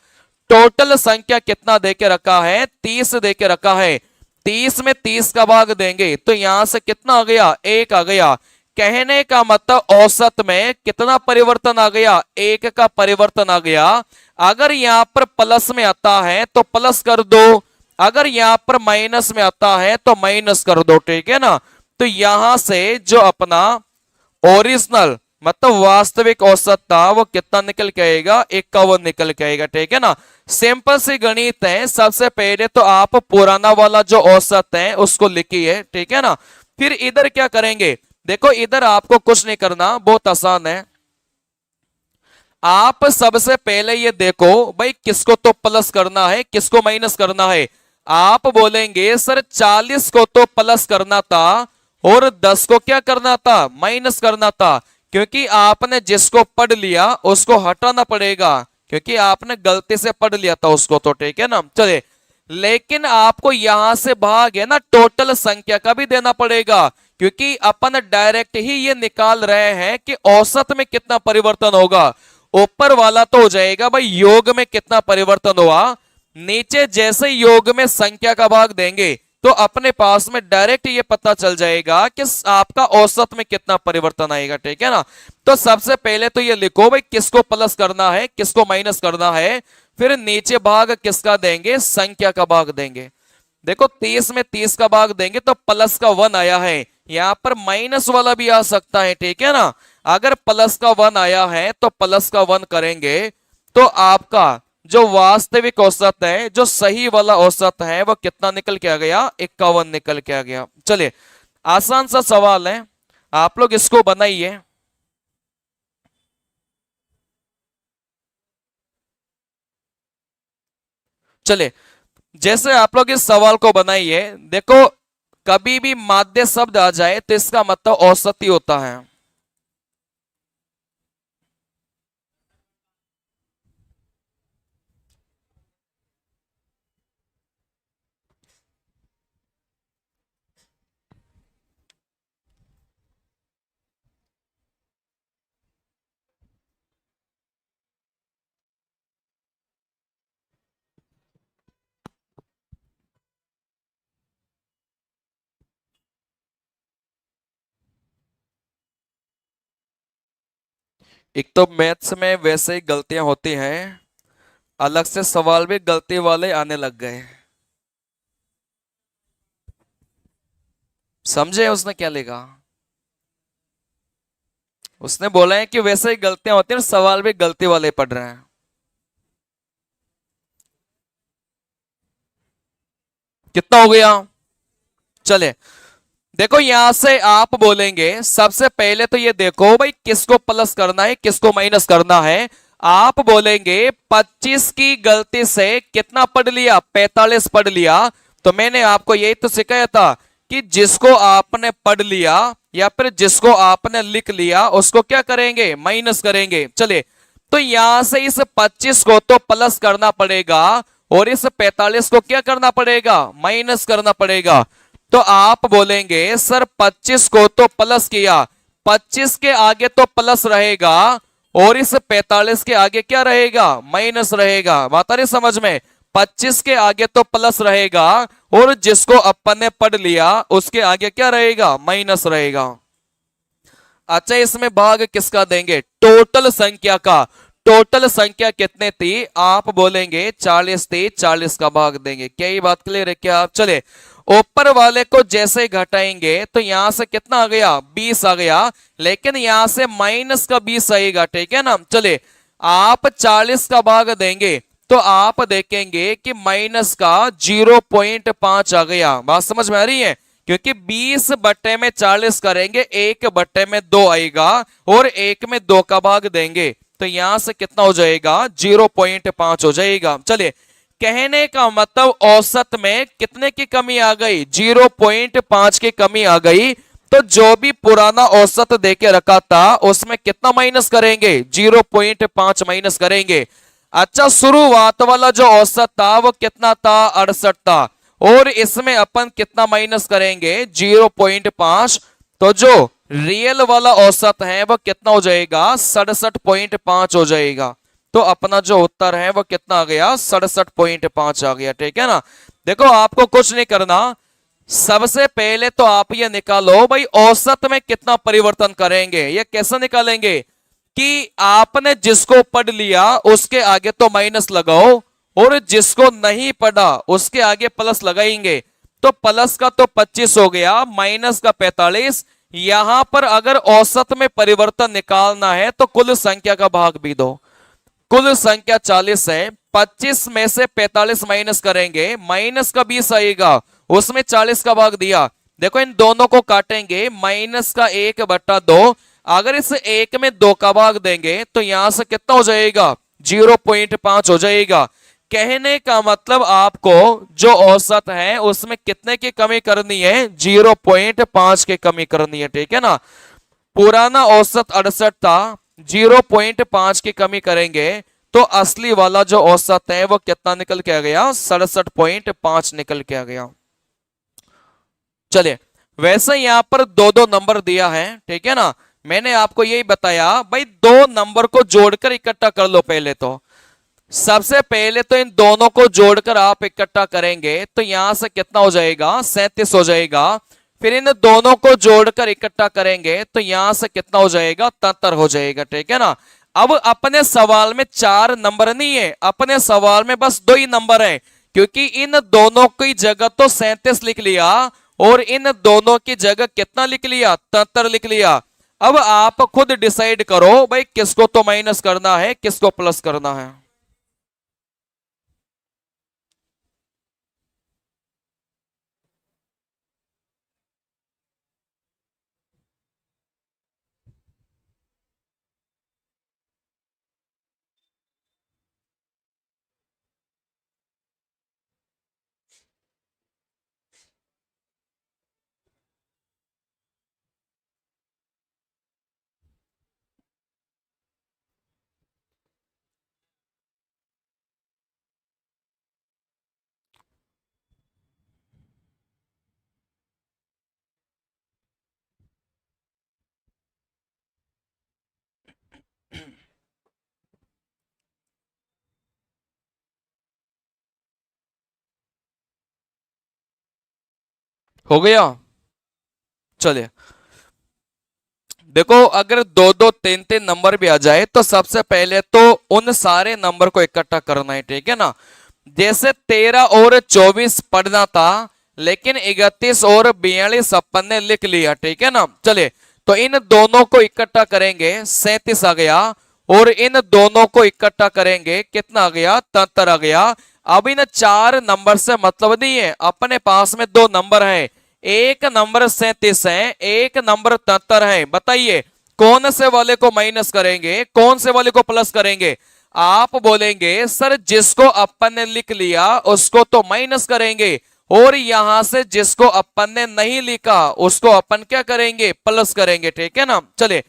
टोटल संख्या कितना देके रखा है? 30 देके रखा है। 30 में 30 का भाग देंगे तो यहां से कितना आ गया? 1 आ गया। कहने का मतलब औसत में कितना परिवर्तन आ गया? 1 का परिवर्तन आ गया। अगर यहां पर प्लस में आता है तो प्लस कर दो, अगर यहां पर माइनस में आता है तो माइनस कर दो, ठीक है ना। तो यहां से जो अपना ओरिजिनल मतलब वास्तविक औसत था वो कितना निकल के आएगा? 51 निकल के आएगा, ठीक है ना। सिंपल सी गणित है। सबसे पहले तो आप पुराना वाला जो औसत है उसको लिखिए, ठीक है ना। फिर इधर क्या करेंगे? देखो इधर आपको कुछ नहीं करना, बहुत आसान है। आप सबसे पहले ये देखो भाई किसको तो प्लस करना है, किसको माइनस करना है। आप बोलेंगे सर 40 को तो प्लस करना था और 10 को क्या करना था? माइनस करना था। क्योंकि आपने जिसको पढ़ लिया उसको हटाना पड़ेगा, क्योंकि आपने गलती से पढ़ लिया था उसको, तो ठीक है ना। चले, लेकिन आपको यहां से भाग है ना टोटल संख्या का भी देना पड़ेगा, क्योंकि अपन डायरेक्ट ही ये निकाल रहे हैं कि औसत में कितना परिवर्तन होगा। ऊपर वाला तो हो जाएगा भाई योग में कितना परिवर्तन हुआ, नीचे जैसे योग में संख्या का भाग देंगे तो अपने पास में डायरेक्ट ये पता चल जाएगा कि आपका औसत में कितना परिवर्तन आएगा, ठीक है ना। तो सबसे पहले तो ये लिखो भाई किसको प्लस करना है, किसको माइनस करना है। फिर नीचे भाग किसका देंगे? संख्या का भाग देंगे। देखो 30 में 30 का भाग देंगे तो प्लस का 1 आया है, यहां पर माइनस वाला भी आ सकता है, ठीक है ना। अगर प्लस का 1 आया है तो प्लस का 1 करेंगे तो आपका जो वास्तविक औसत है, जो सही वाला औसत है, वो कितना निकल के आ गया? 51 निकल के आ गया। चलिए आसान सा सवाल है, आप लोग इसको बनाइए। चलिए जैसे आप लोग इस सवाल को बनाइए, देखो कभी भी माध्य शब्द आ जाए तो इसका मतलब औसत ही होता है। एक तो मैथ्स में वैसे ही गलतियां होती हैं, अलग से सवाल भी गलती वाले आने लग गए। समझे उसने क्या लिखा? उसने बोला है कि वैसे ही गलतियां होती हैं, सवाल भी गलती वाले पढ़ रहे हैं। कितना हो गया? चले, देखो यहां से आप बोलेंगे, सबसे पहले तो ये देखो भाई किसको प्लस करना है किसको माइनस करना है। आप बोलेंगे 25 की गलती से कितना पढ़ लिया, 45 पढ़ लिया। तो मैंने आपको यही तो सिखाया था कि जिसको आपने पढ़ लिया या फिर जिसको आपने लिख लिया उसको क्या करेंगे, माइनस करेंगे। चले, तो यहां से इस 25 को तो प्लस करना पड़ेगा और इस 45 को क्या करना पड़ेगा, माइनस करना पड़ेगा। तो आप बोलेंगे सर 25 को तो प्लस किया, 25 के आगे तो प्लस रहेगा और इस 45 के आगे क्या रहेगा, माइनस रहेगा। बात आ रही समझ में? 25 के आगे तो प्लस रहेगा और जिसको अपन ने पढ़ लिया उसके आगे क्या रहेगा, माइनस रहेगा। अच्छा, इसमें भाग किसका देंगे, टोटल संख्या का। टोटल संख्या कितने थी, आप बोलेंगे 40 थी, 40 का भाग देंगे। क्या ये बात क्लियर है क्या? चले, ऊपर वाले को जैसे घटाएंगे तो यहां से कितना आ गया, 20 आ गया, लेकिन यहां से माइनस का 20 आएगा, ठीक है ना। चले, आप 40 का भाग देंगे तो आप देखेंगे कि माइनस का 0.5 आ गया। बात समझ में आ रही है? क्योंकि 20 बट्टे में 40 करेंगे, एक बट्टे में 2 आएगा और एक में 2 का भाग देंगे तो यहां से कितना हो जाएगा, 0.5 हो जाएगा। चलिए, कहने का मतलब औसत में कितने की कमी आ गई, 0.5 की कमी आ गई। तो जो भी पुराना औसत देके रखा था उसमें कितना माइनस करेंगे, 0.5 माइनस करेंगे। अच्छा, शुरुआत वाला जो औसत था वो कितना था, 68 था, और इसमें अपन कितना माइनस करेंगे, 0.5। तो जो रियल वाला औसत है वो कितना हो जाएगा, 67.5 हो जाएगा। तो अपना जो उत्तर है वो कितना आ गया, 67.5 आ गया, ठीक है ना। देखो आपको कुछ नहीं करना, सबसे पहले तो आप ये निकालो भाई औसत में कितना परिवर्तन करेंगे। ये कैसे निकालेंगे कि आपने जिसको पढ़ लिया उसके आगे तो माइनस लगाओ और जिसको नहीं पढ़ा उसके आगे प्लस लगाएंगे। तो प्लस का तो 25 हो गया, माइनस का 45। यहां पर अगर औसत में परिवर्तन निकालना है तो कुल संख्या का भाग भी दो। कुल संख्या 40 है, 25 में से 45 माइनस करेंगे, माइनस का 20 आएगा, उसमें 40 का भाग दिया। देखो इन दोनों को काटेंगे, माइनस का 1/2। अगर इस एक में 2 का भाग देंगे तो यहां से कितना हो जाएगा, 0.5 हो जाएगा। कहने का मतलब आपको जो औसत है उसमें कितने की कमी करनी है, 0.5 की कमी करनी है, ठीक है ना। पुराना औसत 68 था, 0.5 की कमी करेंगे तो असली वाला जो औसत है वो कितना निकल के आ गया, 67.5 निकल के आ गया। चलिए, वैसे यहां पर दो दो नंबर दिया है, ठीक है ना। मैंने आपको यही बताया भाई दो नंबर को जोड़कर इकट्ठा कर लो। पहले तो सबसे पहले तो इन दोनों को जोड़कर आप इकट्ठा करेंगे तो यहां से कितना हो जाएगा, 37 हो जाएगा। फिर इन दोनों को जोड़कर इकट्ठा करेंगे तो यहां से कितना हो जाएगा, 73 हो जाएगा, ठीक है ना। अब अपने सवाल में 4 नंबर नहीं है, अपने सवाल में बस 2 ही नंबर है, क्योंकि इन दोनों की जगह तो 37 लिख लिया और इन दोनों की जगह कितना लिख लिया, 73 लिख लिया। अब आप खुद डिसाइड करो भाई किसको तो माइनस करना है किसको प्लस करना है। हो गया। चलिए, देखो अगर दो दो तीन तीन नंबर भी आ जाए तो सबसे पहले तो उन सारे नंबर को इकट्ठा करना है, ठीक है ना। जैसे 13 और 24 पढ़ना था लेकिन 31 और 42 अपन ने लिख लिया, ठीक है ना। चलिए, तो इन दोनों को इकट्ठा करेंगे 37 आ गया, और इन दोनों को इकट्ठा करेंगे कितना आ गया 73 आ गया। अब इन चार नंबर से मतलब नहीं है, अपने पास में दो नंबर है, एक नंबर 37 है, एक नंबर 73 है। बताइए कौन से वाले को माइनस करेंगे, कौन से वाले को प्लस करेंगे? आप बोलेंगे सर जिसको अपन ने लिख लिया उसको तो माइनस करेंगे, और यहां से जिसको अपन ने नहीं लिखा उसको अपन क्या करेंगे, प्लस करेंगे। ठीक है ना। चले,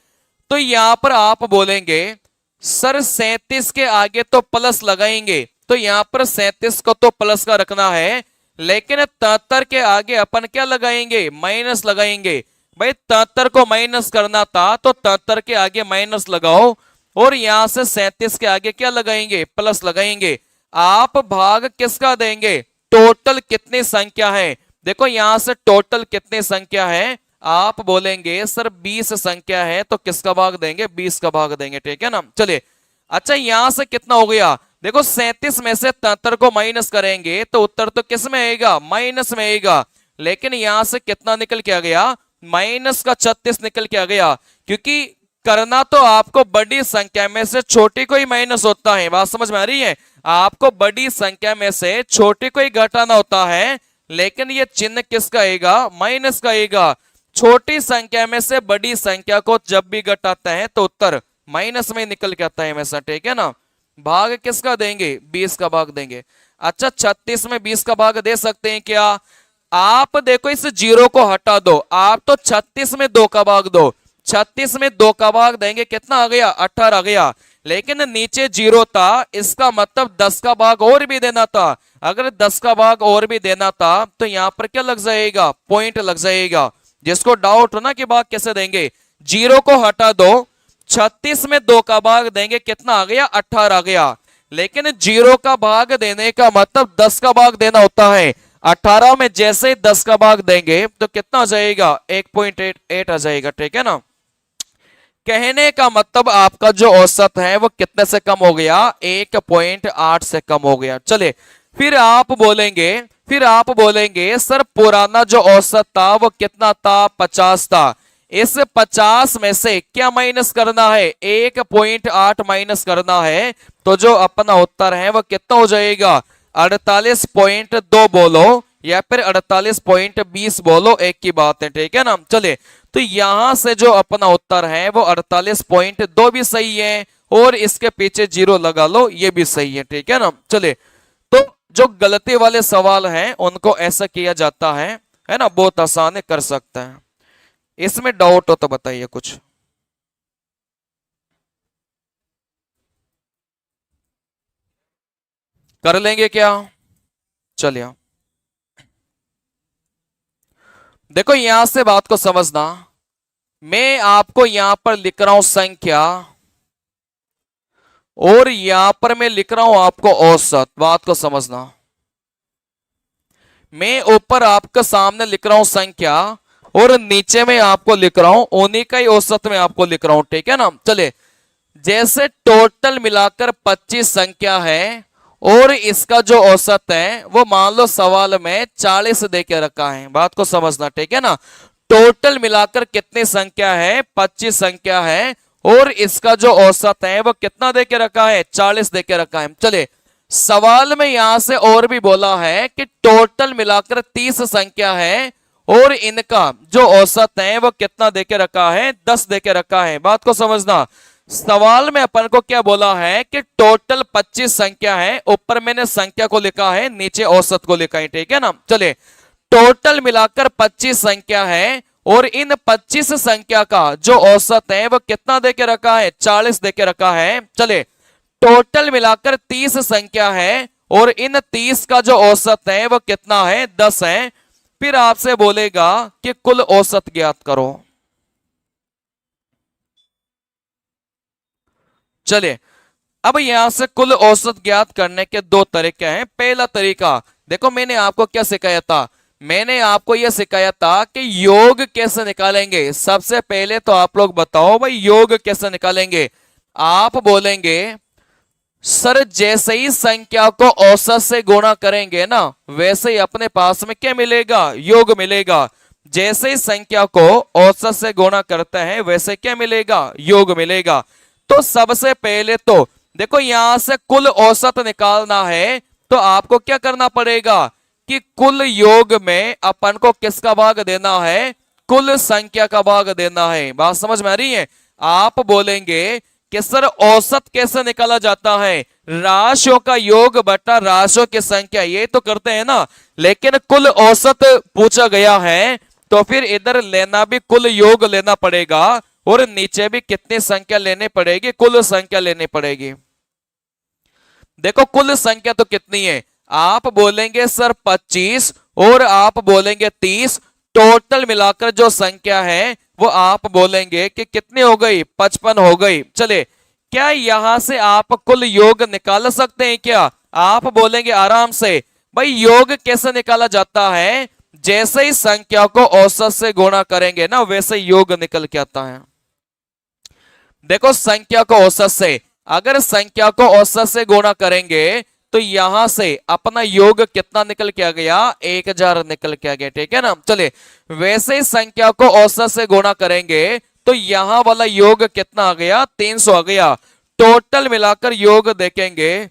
तो यहां पर आप बोलेंगे सर 37 के आगे तो प्लस लगाएंगे, तो यहां पर 37 को तो प्लस का रखना है, लेकिन 73 के आगे अपन क्या लगाएंगे, माइनस लगाएंगे। भाई 73 को माइनस करना था तो 73 के आगे माइनस लगाओ, और यहां से 37 के आगे क्या लगाएंगे, प्लस लगाएंगे। आप भाग किसका देंगे, टोटल कितनी संख्या है। देखो यहां से टोटल कितनी संख्या है, आप बोलेंगे सर 20 संख्या है, तो किसका भाग देंगे, 20 का भाग देंगे। ठीक है ना। चलिए, अच्छा यहां से कितना हो गया, देखो 37 में से 73 को माइनस करेंगे तो उत्तर तो किस में आएगा, माइनस में आएगा। लेकिन यहां से कितना निकल के आ गया, माइनस का 36 निकल के आ गया, क्योंकि करना तो आपको बड़ी संख्या में से छोटी को ही माइनस होता है। बात समझ में आ रही है? आपको बड़ी संख्या में से छोटी को ही घटाना होता है, लेकिन ये चिन्ह किसका आएगा, माइनस का आएगा। छोटी संख्या में से बड़ी संख्या को जब भी घटाते हैं तो उत्तर माइनस में निकल के आता है हमेशा। ठीक है ना। भाग किसका देंगे, 20 का भाग देंगे। अच्छा 36 में 20 का भाग दे सकते हैं क्या? आप देखो इस जीरो को हटा दो, आप तो 36 में 2 का भाग दो, 36 में 2 का भाग देंगे कितना आ गया, 18 आ गया। लेकिन नीचे जीरो था, इसका मतलब 10 का भाग और भी देना था। अगर 10 का भाग और भी देना था तो यहां पर क्या लग जाएगा, पॉइंट लग जाएगा। जिसको डाउट हो ना कि भाग कैसे देंगे, जीरो को हटा दो, 36 में 2 का भाग देंगे कितना आ गया, 18 आ गया। लेकिन जीरो का भाग देने का मतलब 10 का भाग देना होता है। 18 में जैसे ही 10 का भाग देंगे तो कितना आ जाएगा, 1.88 आ जाएगा। ठीक है ना। कहने का मतलब आपका जो औसत है वो कितने से कम हो गया, 1.8 से कम हो गया। चले, फिर आप बोलेंगे सर पुराना जो औसत था वो कितना था, 50 था। इस 50 में से क्या माइनस करना है, 1.8 माइनस करना है, तो जो अपना उत्तर है वो कितना हो जाएगा, 48.2 बोलो या फिर 48.20 बोलो, एक की बात है। ठीक है ना। चले, तो यहां से जो अपना उत्तर है वो 48.2 भी सही है, और इसके पीछे जीरो लगा लो, ये भी सही है। ठीक है ना। चले, तो जो गलती वाले सवाल हैं उनको ऐसा किया जाता है ना, बहुत आसान है, कर सकते हैं। इसमें डाउट हो तो बताइए कुछ। कर लेंगे क्या? चलिए, देखो यहां से बात को समझना, मैं आपको यहां पर लिख रहा हूं संख्या, और यहां पर मैं लिख रहा हूं आपको औसत। बात को समझना, मैं ऊपर आपके सामने लिख रहा हूं संख्या, और नीचे में आपको लिख रहा हूं उन्हीं का ही औसत में आपको लिख रहा हूं। ठीक है ना। चले, जैसे टोटल मिलाकर 25 संख्या है, और इसका जो औसत है वो मान लो सवाल में 40 दे के रखा है। बात को समझना। ठीक है ना। टोटल मिलाकर कितनी संख्या है, 25 संख्या है, और इसका जो औसत है वो कितना दे के रखा है, 40 दे के रखा है। चले, सवाल में यहां से और भी बोला है कि टोटल मिलाकर 30 संख्या है, और इनका जो औसत है वो कितना दे के रखा है, 10 दे के रखा है। बात को समझना, सवाल में अपन को क्या बोला है कि टोटल 25 संख्या है, ऊपर मैंने संख्या को लिखा है, नीचे औसत को लिखा है। ठीक है ना। चले, टोटल मिलाकर 25 संख्या है, और इन 25 संख्या का जो औसत है वो कितना दे के रखा है, 40 दे के रखा है। चले, टोटल मिलाकर 30 संख्या है, और इन 30 का जो औसत है वो कितना है, 10 है। फिर आपसे बोलेगा कि कुल औसत ज्ञात करो। चलिए, अब यहां से कुल औसत ज्ञात करने के दो तरीके हैं। पहला तरीका, देखो मैंने आपको क्या सिखाया था, मैंने आपको यह सिखाया था कि योग कैसे निकालेंगे। सबसे पहले तो आप लोग बताओ भाई योग कैसे निकालेंगे। आप बोलेंगे सर जैसे ही संख्या को औसत से गुणा करेंगे ना, वैसे ही अपने पास में क्या मिलेगा, योग मिलेगा। जैसे ही संख्या को औसत से गुणा करते हैं वैसे क्या मिलेगा, योग मिलेगा। तो सबसे पहले तो देखो यहां से कुल औसत निकालना है तो आपको क्या करना पड़ेगा कि कुल योग में अपन को किसका भाग देना है, कुल संख्या का भाग देना है। बात समझ में आ रही है। आप बोलेंगे कि सर औसत कैसे निकाला जाता है, राशियों का योग बटा राशियों की संख्या, ये तो करते हैं ना, लेकिन कुल औसत पूछा गया है तो फिर इधर लेना भी कुल योग लेना पड़ेगा और नीचे भी कितनी संख्या लेनी पड़ेगी, कुल संख्या लेनी पड़ेगी। देखो कुल संख्या तो कितनी है, आप बोलेंगे सर 25 और आप बोलेंगे 30, टोटल मिलाकर जो संख्या है वो आप बोलेंगे कि कितनी हो गई, 55 हो गई। चले, क्या यहां से आप कुल योग निकाल सकते हैं क्या, आप बोलेंगे आराम से। भाई योग कैसे निकाला जाता है, जैसे ही संख्या को औसत से गुणा करेंगे ना वैसे योग निकल के आता है। देखो संख्या को औसत से, अगर संख्या को औसत से गुणा करेंगे तो यहां से अपना योग कितना निकल के आ गया, 1000 निकल के आ गया, ठीक है ना। चले, वैसे ही संख्या को औसत से गुणा करेंगे तो यहां वाला योग कितना आ गया, 300 आ गया। टोटल मिलाकर योग देखेंगे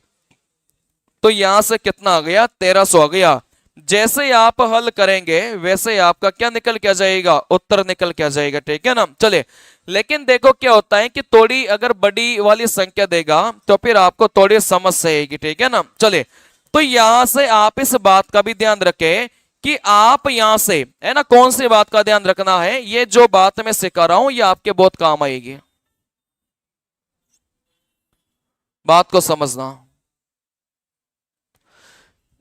तो यहां से कितना आ गया, 1300 आ गया। जैसे ही आप हल करेंगे वैसे ही आपका क्या निकल के आ जाएगा, उत्तर निकल के आ जाएगा, ठीक है ना। चले, लेकिन देखो क्या होता है कि थोड़ी अगर बड़ी वाली संख्या देगा तो फिर आपको थोड़ी समस्या आएगी, ठीक है ना। चले, तो यहां से आप इस बात का भी ध्यान रखें कि आप यहां से है ना, कौन सी बात का ध्यान रखना है, ये जो बात मैं सिखा रहा हूं ये आपके बहुत काम आएगी, बात को समझना।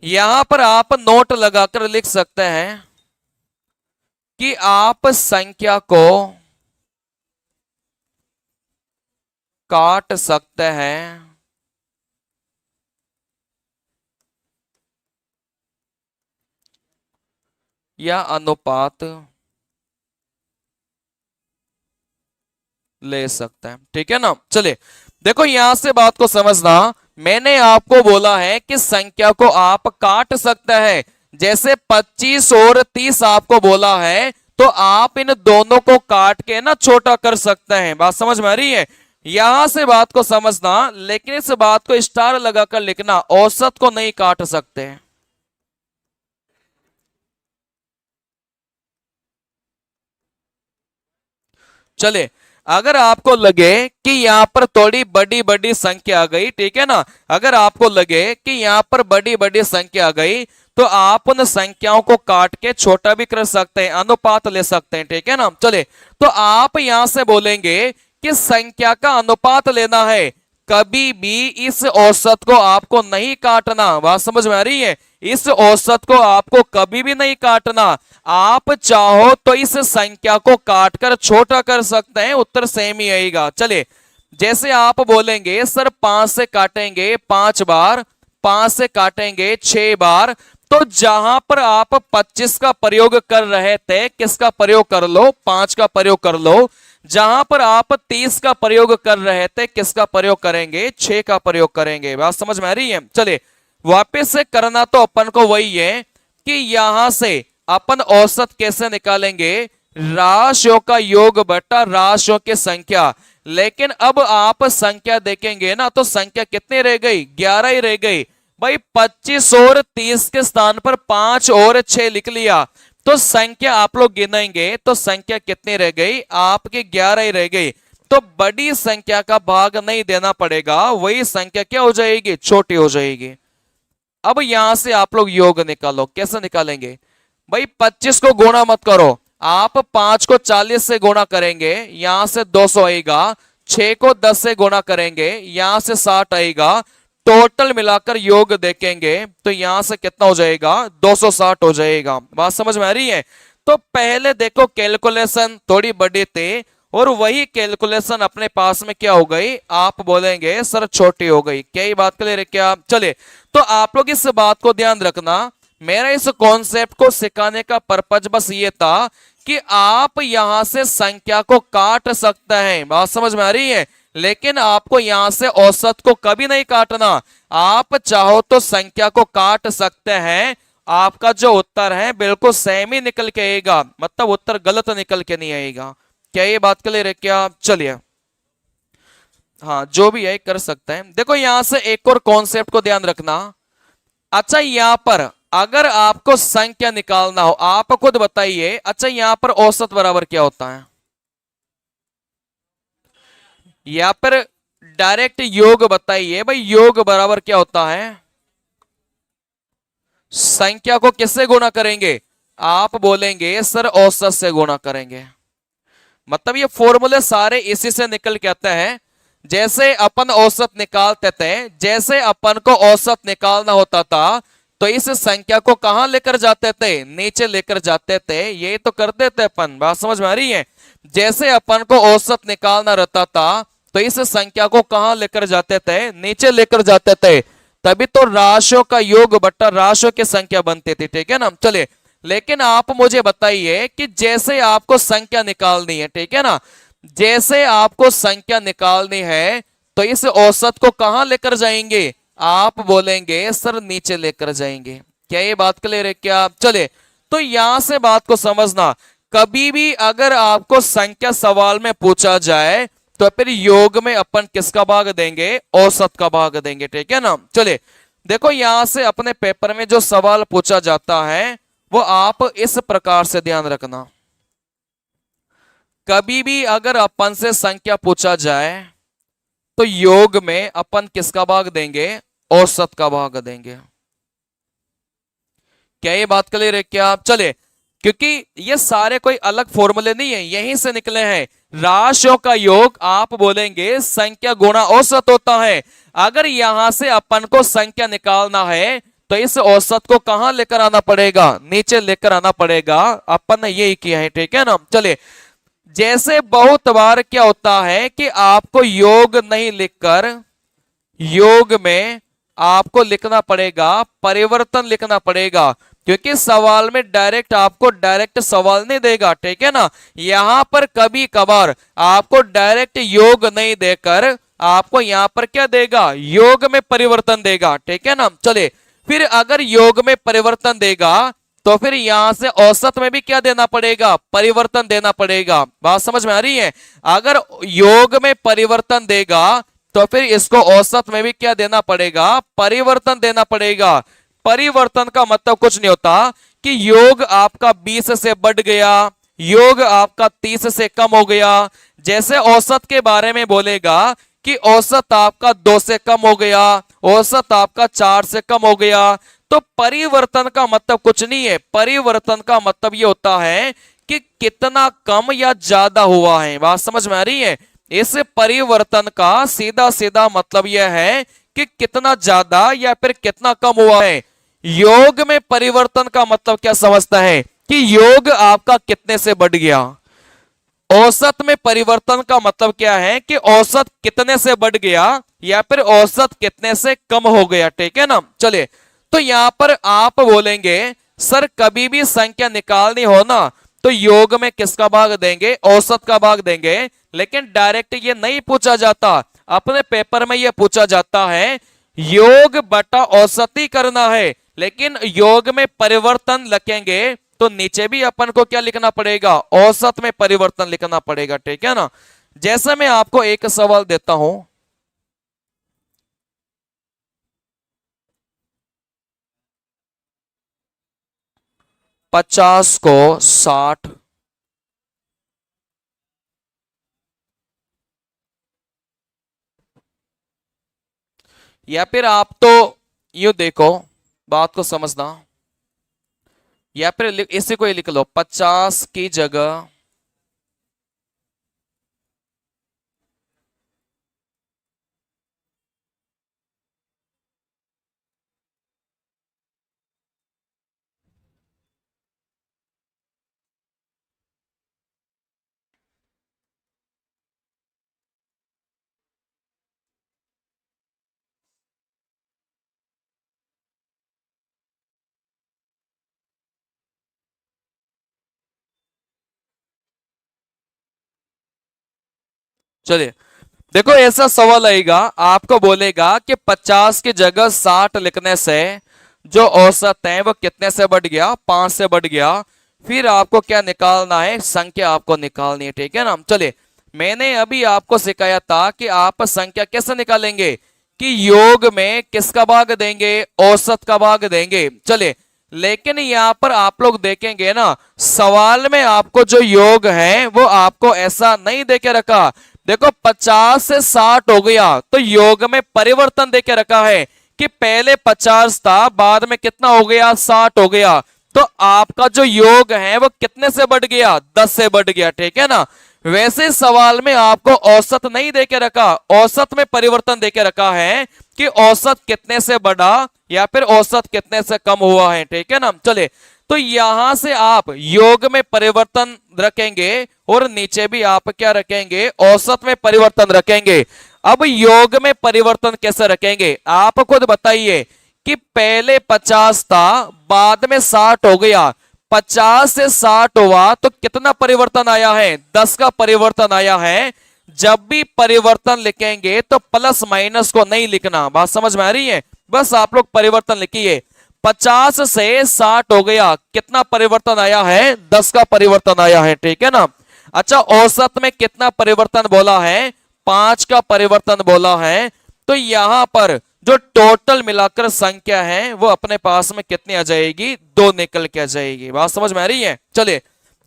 यहां पर आप नोट लगाकर लिख सकते हैं कि आप संख्या को काट सकते हैं या अनुपात ले सकते हैं, ठीक है ना। चलिए देखो यहां से बात को समझना, मैंने आपको बोला है कि संख्या को आप काट सकते हैं, जैसे 25 और 30 आपको बोला है तो आप इन दोनों को काट के ना छोटा कर सकते हैं। बात समझ में आ रही है। यहां से बात को समझना, लेकिन इस बात को स्टार लगाकर लिखना, औसत को नहीं काट सकते। चले, अगर आपको लगे कि यहां पर थोड़ी बड़ी बड़ी संख्या आ गई, ठीक है ना, अगर आपको लगे कि यहां पर बड़ी बड़ी संख्या आ गई तो आप उन संख्याओं को काट के छोटा भी कर सकते हैं, अनुपात ले सकते हैं, ठीक है ना। चले, तो आप यहां से बोलेंगे कि संख्या का अनुपात लेना है, कभी भी इस औसत को आपको नहीं काटना। बात समझ में आ रही है। इस औसत को आपको कभी भी नहीं काटना। आप चाहो तो इस संख्या को काटकर छोटा कर सकते हैं, उत्तर सेम ही आएगा। चले, जैसे आप बोलेंगे सर 5 से काटेंगे 5 बार, 5 से काटेंगे 6 बार, तो जहां पर आप 25 का प्रयोग कर रहे थे, किसका प्रयोग कर लो, 5 का प्रयोग कर लो। जहां पर आप 30 का प्रयोग कर रहे थे, किसका प्रयोग करेंगे, 6 का प्रयोग करेंगे। बात समझ में आ रही है। चले, वापस से करना तो अपन को वही है कि यहां से अपन औसत कैसे निकालेंगे, राशियों का योग बटा राशियों की संख्या। लेकिन अब आप संख्या देखेंगे ना तो संख्या कितनी रह गई, 11 ही रह गई। भाई 25 और 30 के स्थान पर 5 और 6 लिख लिया तो संख्या आप लोग गिनेंगे तो संख्या कितनी रह गई, आपकी 11 ही रह गई। तो बड़ी संख्या का भाग नहीं देना पड़ेगा, वही संख्या क्या हो जाएगी, छोटी हो जाएगी। अब यहां से आप लोग योग निकालो, कैसे निकालेंगे भाई, 25 को गुणा मत करो, आप 5 को 40 से गुणा करेंगे, यहां से 200 आएगा। 6 को 10 से गुणा करेंगे, यहां से 60 आएगा। टोटल मिलाकर योग देखेंगे तो यहां से कितना हो जाएगा, 260 हो जाएगा। बात समझ में आ रही है। तो पहले देखो कैलकुलेशन थोड़ी बड़ी थी और वही कैलकुलेशन अपने पास में क्या हो गई, आप बोलेंगे सर छोटी हो गई। क्या ये बात क्लियर है क्या। चले, तो आप लोग इस बात को ध्यान रखना, मेरा इस कॉन्सेप्ट को सिखाने का पर्पज बस ये था कि आप यहां से संख्या को काट सकते हैं। बात समझ में आ रही है। लेकिन आपको यहां से औसत को कभी नहीं काटना। आप चाहो तो संख्या को काट सकते हैं, आपका जो उत्तर है बिल्कुल सेम ही निकल के आएगा, मतलब उत्तर गलत निकल के नहीं आएगा। क्या ये बात क्लियर है क्या? चलिए, हाँ जो भी है कर सकते हैं। देखो यहां से एक और कॉन्सेप्ट को ध्यान रखना। अच्छा यहां पर अगर आपको संख्या निकालना हो, आप खुद बताइए, अच्छा यहां पर औसत बराबर क्या होता है? यहां पर डायरेक्ट योग बताइए भाई, योग बराबर क्या होता है? संख्या को किससे गुणा करेंगे? आप बोलेंगे सर औसत से गुणा करेंगे। मतलब ये फॉर्मूले सारे इसी से निकल के आते हैं। जैसे अपन औसत निकालते थे, जैसे अपन को औसत निकालना होता था तो इस संख्या को कहां लेकर जाते थे? नीचे लेकर जाते थे। ये तो करते थे अपन, बात समझ में आ रही है? जैसे अपन को औसत निकालना रहता था तो इस संख्या को कहां लेकर जाते थे? नीचे लेकर जाते थे। तभी तो राशियों का योग बट्टा राशियों की संख्या बनती थी, ठीक है ना? चलिए, लेकिन आप मुझे बताइए कि जैसे आपको संख्या निकालनी है, ठीक है ना, जैसे आपको संख्या निकालनी है तो इस औसत को कहां लेकर जाएंगे? आप बोलेंगे सर नीचे लेकर जाएंगे। क्या ये बात क्लियर है क्या? चले, तो यहां से बात को समझना, कभी भी अगर आपको संख्या सवाल में पूछा जाए तो फिर योग में अपन किसका भाग देंगे? औसत का भाग देंगे, ठीक है ना? चले, देखो यहां से अपने पेपर में जो सवाल पूछा जाता है वो आप इस प्रकार से ध्यान रखना। कभी भी अगर अपन से संख्या पूछा जाए तो योग में अपन किसका भाग देंगे? औसत का भाग देंगे। क्या ये बात क्लियर है क्या? चले, क्योंकि ये सारे कोई अलग फॉर्मूले नहीं है, यहीं से निकले हैं। राशियों का योग आप बोलेंगे संख्या गुणा औसत होता है। अगर यहां से अपन को संख्या निकालना है तो इस औसत को कहां लेकर आना पड़ेगा? नीचे लेकर आना पड़ेगा। अपन ने यही किया है, ठीक है ना? चलिए, जैसे बहुत बार क्या होता है कि आपको योग नहीं लिखकर योग में आपको लिखना पड़ेगा परिवर्तन लिखना पड़ेगा, क्योंकि सवाल में डायरेक्ट आपको डायरेक्ट सवाल नहीं देगा, ठीक है ना? यहां पर कभी कभार आपको डायरेक्ट योग नहीं देकर आपको यहां पर क्या देगा? योग में परिवर्तन देगा, ठीक है ना? चले, फिर अगर योग में परिवर्तन देगा तो फिर यहां से औसत में भी क्या देना पड़ेगा? परिवर्तन देना पड़ेगा। बात समझ में आ रही है? अगर योग में परिवर्तन देगा तो फिर इसको औसत में भी क्या देना पड़ेगा? परिवर्तन देना पड़ेगा। परिवर्तन का मतलब कुछ नहीं होता कि योग आपका 20 से बढ़ गया, योग आपका 30 से कम हो गया। जैसे औसत के बारे में बोलेगा कि औसत आपका 2 से कम हो गया, औसत आपका 4 से कम हो गया। तो परिवर्तन का मतलब कुछ नहीं है। परिवर्तन का मतलब ये होता है कि कितना कम या ज्यादा हुआ है। बात समझ में आ रही है? इस परिवर्तन का सीधा सीधा मतलब यह है कि कितना ज्यादा या फिर कितना कम हुआ है। योग में परिवर्तन का मतलब क्या समझता है कि योग आपका कितने से बढ़ गया। औसत में परिवर्तन का मतलब क्या है कि औसत कितने से बढ़ गया या फिर औसत कितने से कम हो गया, ठीक है ना? चलिए, तो यहां पर आप बोलेंगे सर कभी भी संख्या निकालनी हो ना तो योग में किसका भाग देंगे? औसत का भाग देंगे। लेकिन डायरेक्ट ये नहीं पूछा जाता, अपने पेपर में ये पूछा जाता है योग बटा औसत ही करना है, लेकिन योग में परिवर्तन लिखेंगे तो नीचे भी अपन को क्या लिखना पड़ेगा? औसत में परिवर्तन लिखना पड़ेगा, ठीक है ना? जैसे मैं आपको एक सवाल देता हूं, 50 को 60, या फिर आप तो यूं देखो, बात को समझना, या फिर इसी को ही लिख लो 50 की जगह चलिए, देखो ऐसा सवाल आएगा, आपको बोलेगा कि 50 की जगह 60 लिखने से जो औसत है वो कितने से बढ़ गया, 5 से बढ़ गया। फिर आपको क्या निकालना है, संख्या आपको निकालनी है, ठीक है ना। चलिए, मैंने अभी आपको सिखाया था कि आप संख्या कैसे निकालेंगे, कि योग में किसका भाग देंगे, औसत का भाग देंगे। चलिए, लेकिन यहां पर आप लोग देखेंगे ना, सवाल में आपको जो योग है वो आपको ऐसा नहीं देके रखा। देखो 50 से 60 हो गया तो योग में परिवर्तन देके रखा है कि पहले 50 था, बाद में कितना हो गया, 60 हो गया। तो आपका जो योग है वो कितने से बढ़ गया, 10 से बढ़ गया, ठीक है ना। वैसे सवाल में आपको औसत नहीं देके रखा, औसत में परिवर्तन देके रखा है कि औसत कितने से बढ़ा या फिर औसत कितने से कम हुआ है, ठीक है ना। चले, तो यहां से आप योग में परिवर्तन रखेंगे और नीचे भी आप क्या रखेंगे, औसत में परिवर्तन रखेंगे। अब योग में परिवर्तन कैसे रखेंगे, आप खुद बताइए कि पहले 50 था, बाद में 60 हो गया, 50 से 60 हुआ तो कितना परिवर्तन आया है, 10 का परिवर्तन आया है। जब भी परिवर्तन लिखेंगे तो प्लस माइनस को नहीं लिखना, बात समझ में आ रही है। बस आप लोग परिवर्तन लिखिए, 50 से 60 हो गया, कितना परिवर्तन आया है, 10 का परिवर्तन आया है, ठीक है ना। अच्छा, औसत में कितना परिवर्तन बोला है, 5 का परिवर्तन बोला है। तो यहां पर जो टोटल मिलाकर संख्या है वो अपने पास में कितनी आ जाएगी, 2 निकल के आ जाएगी। बात समझ में आ रही है। चलिए,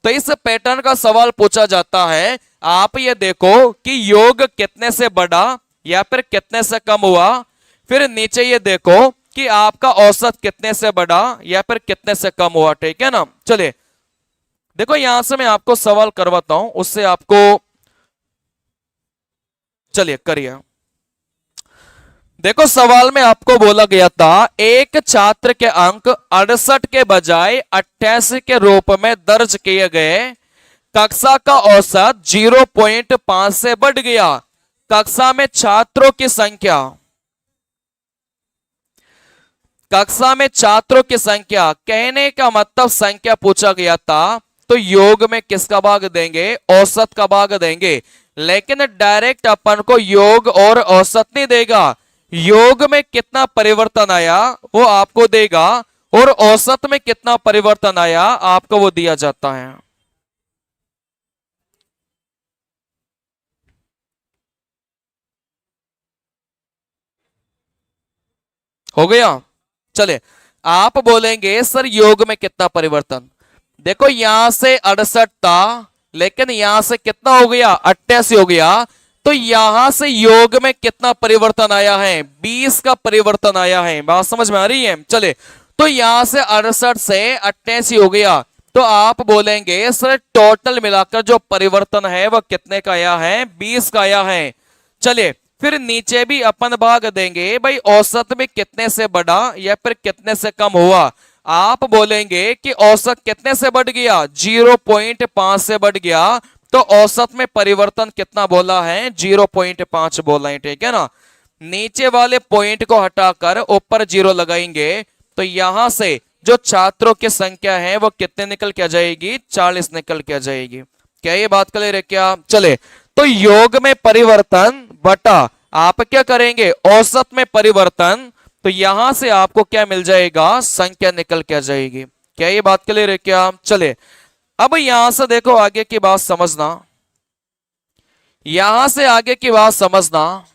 तो इस पैटर्न का सवाल पूछा जाता है, आप ये देखो कि योग कितने से बढ़ा या फिर कितने से कम हुआ। फिर नीचे ये देखो कि आपका औसत कितने से बढ़ा या फिर कितने से कम हुआ, ठीक है ना। चलिए, देखो यहां से मैं आपको सवाल करवाता हूं, उससे आपको, चलिए करिए। देखो सवाल में आपको बोला गया था, एक छात्र के अंक 68 के बजाय 88 के रूप में दर्ज किए गए, कक्षा का औसत 0.5 से बढ़ गया, कक्षा में छात्रों की संख्या, कक्षा में छात्रों की संख्या, कहने का मतलब संख्या पूछा गया था तो योग में किसका भाग देंगे, औसत का भाग देंगे। लेकिन डायरेक्ट अपन को योग और औसत नहीं देगा, योग में कितना परिवर्तन आया वो आपको देगा और औसत में कितना परिवर्तन आया आपको वो दिया जाता है। हो गया। चले, आप बोलेंगे सर योग में कितना परिवर्तन, देखो यहां से 68 था लेकिन यहां से कितना हो गया, 88 हो गया। तो यहां से योग में कितना परिवर्तन आया है, 20 का परिवर्तन आया है। बात समझ में आ रही है। चले, तो यहां से 68 से 88 हो गया, तो आप बोलेंगे सर टोटल मिलाकर जो परिवर्तन है वह कितने का आया है, 20 का आया है। चलिए, फिर नीचे भी अपन भाग देंगे भाई औसत में कितने से बढ़ा या फिर कितने से कम हुआ। आप बोलेंगे कि औसत कितने से बढ़ गया, 0.5 से बढ़ गया, तो औसत में परिवर्तन कितना बोला है, 0.5 बोला है, ठीक है ना। नीचे वाले पॉइंट को हटाकर ऊपर 0 लगाएंगे तो यहां से जो छात्रों की संख्या है वो कितने निकल के आ जाएगी, 40 निकल के आ जाएगी। क्या ये बात क्लियर है क्या। चले, तो योग में परिवर्तन बटा आप क्या करेंगे, औसत में परिवर्तन, तो यहां से आपको क्या मिल जाएगा, संख्या निकल के आ जाएगी। क्या ये बात क्लियर है क्या। चले, अब यहां से देखो आगे की बात समझना, यहां से आगे की बात समझना,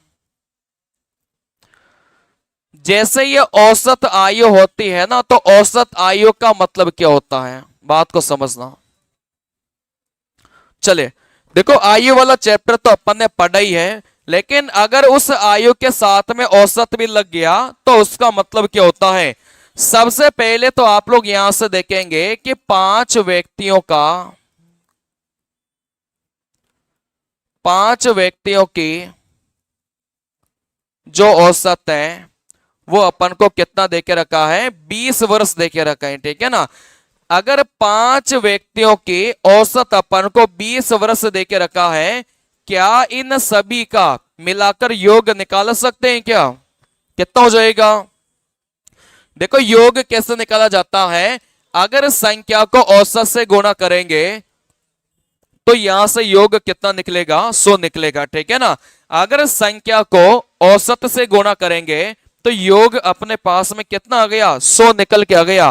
जैसे ये औसत आयु होती है ना, तो औसत आयु का मतलब क्या होता है, बात को समझना। चले, देखो आयु वाला चैप्टर तो अपन ने पढ़ा ही है, लेकिन अगर उस आयु के साथ में औसत भी लग गया तो उसका मतलब क्या होता है। सबसे पहले तो आप लोग यहां से देखेंगे कि 5 व्यक्तियों का, 5 व्यक्तियों की जो औसत है वो अपन को कितना देके रखा है, 20 वर्ष देके रखा है, ठीक है ना। अगर 5 व्यक्तियों की औसत अपन को 20 वर्ष देके रखा है, क्या इन सभी का मिलाकर योग निकाल सकते हैं क्या, कितना हो जाएगा। देखो योग कैसे निकाला जाता है, अगर संख्या को औसत से गुणा करेंगे तो यहां से योग कितना निकलेगा, 100 निकलेगा, ठीक है ना। अगर संख्या को औसत से गुणा करेंगे तो योग अपने पास में कितना आ गया, 100 निकल के आ गया।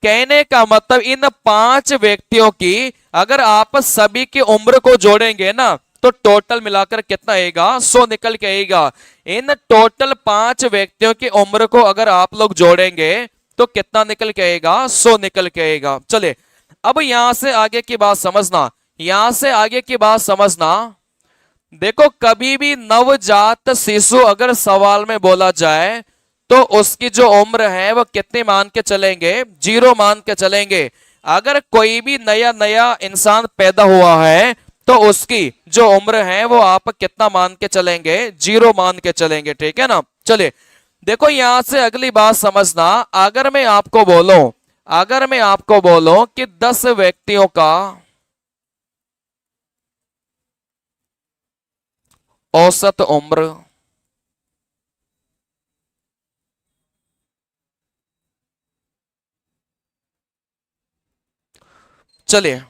कहने का मतलब इन 5 व्यक्तियों की अगर आप सभी की उम्र को जोड़ेंगे ना तो टोटल मिलाकर कितना आएगा, 100 निकल के आएगा। इन टोटल 5 व्यक्तियों की उम्र को अगर आप लोग जोड़ेंगे तो कितना निकल के आएगा, 100 निकल के आएगा। चले अब यहां से आगे की बात समझना, यहां से आगे की बात समझना। देखो कभी भी नवजात शिशु अगर सवाल में बोला जाए तो उसकी जो उम्र है वो कितनी मान के चलेंगे, 0 मान के चलेंगे। अगर कोई भी नया नया इंसान पैदा हुआ है तो उसकी जो उम्र है वो आप कितना मान के चलेंगे, 0 मान के चलेंगे, ठीक है ना। चलिए देखो यहां से अगली बात समझना। अगर मैं आपको बोलूं, अगर मैं आपको बोलूं कि 10 व्यक्तियों का औसत उम्र, चलिए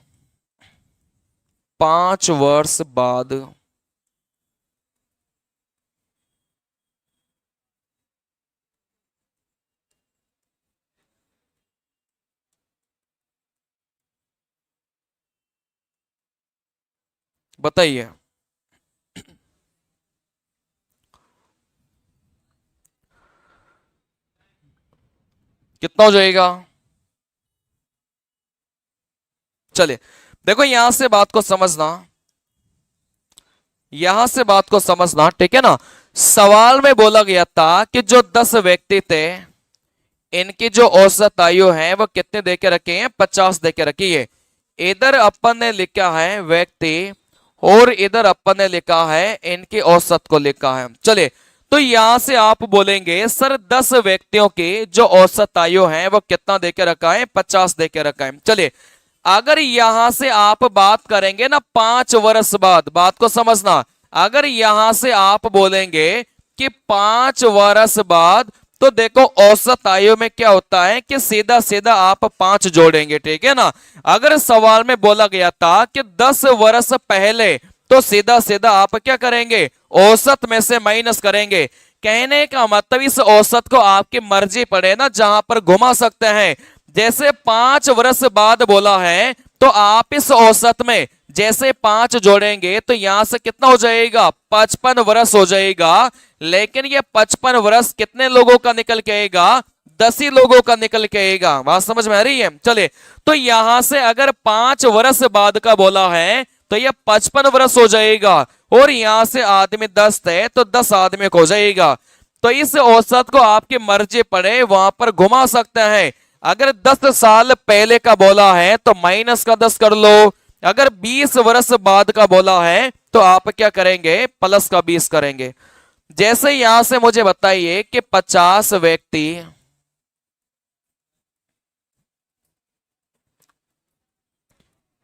5 वर्ष बाद बताइए कितना हो जाएगा। चलिए देखो यहां से बात को समझना, यहां से बात को समझना, ठीक है ना। सवाल में बोला गया था कि जो 10 व्यक्ति थे इनकी जो औसत आयु है वो कितने देके रखे हैं, 50 देके रखी है। इधर अपन ने लिखा है व्यक्ति और इधर अपन ने लिखा है इनकी औसत को लिखा है। चलिए तो यहां से आप बोलेंगे सर 10 व्यक्तियों की जो औसत आयु है वो कितना देके रखा है, 50 देके रखा है। चलिए अगर यहां से आप बात करेंगे ना 5 वर्ष बाद, बात को समझना, अगर यहां से आप बोलेंगे कि 5 वर्ष बाद तो देखो औसत आयु में क्या होता है कि सीधा सीधा आप 5 जोड़ेंगे, ठीक है ना। अगर सवाल में बोला गया था कि 10 वर्ष पहले तो सीधा सीधा आप क्या करेंगे, औसत में से माइनस करेंगे। कहने का मतलब इस औसत को आपकी मर्जी पड़े ना जहां पर घुमा सकते हैं। जैसे 5 वर्ष बाद बोला है तो आप इस औसत में जैसे 5 जोड़ेंगे तो यहां से कितना हो जाएगा, 55 वर्ष हो जाएगा। लेकिन ये 55 वर्ष कितने लोगों का निकल के आएगा, 10 ही लोगों का निकल के आएगा। बात समझ में आ रही है। चले तो यहां से अगर 5 वर्ष बाद का बोला है तो ये 55 वर्ष हो जाएगा और यहां से आदमी 10 है तो 10 आदमी हो जाएगा। तो इस औसत को आपकी मर्जी पड़े वहां पर घुमा सकते हैं। अगर 10 साल पहले का बोला है तो माइनस का 10 कर लो, अगर 20 वर्ष बाद का बोला है तो आप क्या करेंगे, प्लस का 20 करेंगे। जैसे यहां से मुझे बताइए कि 50 व्यक्ति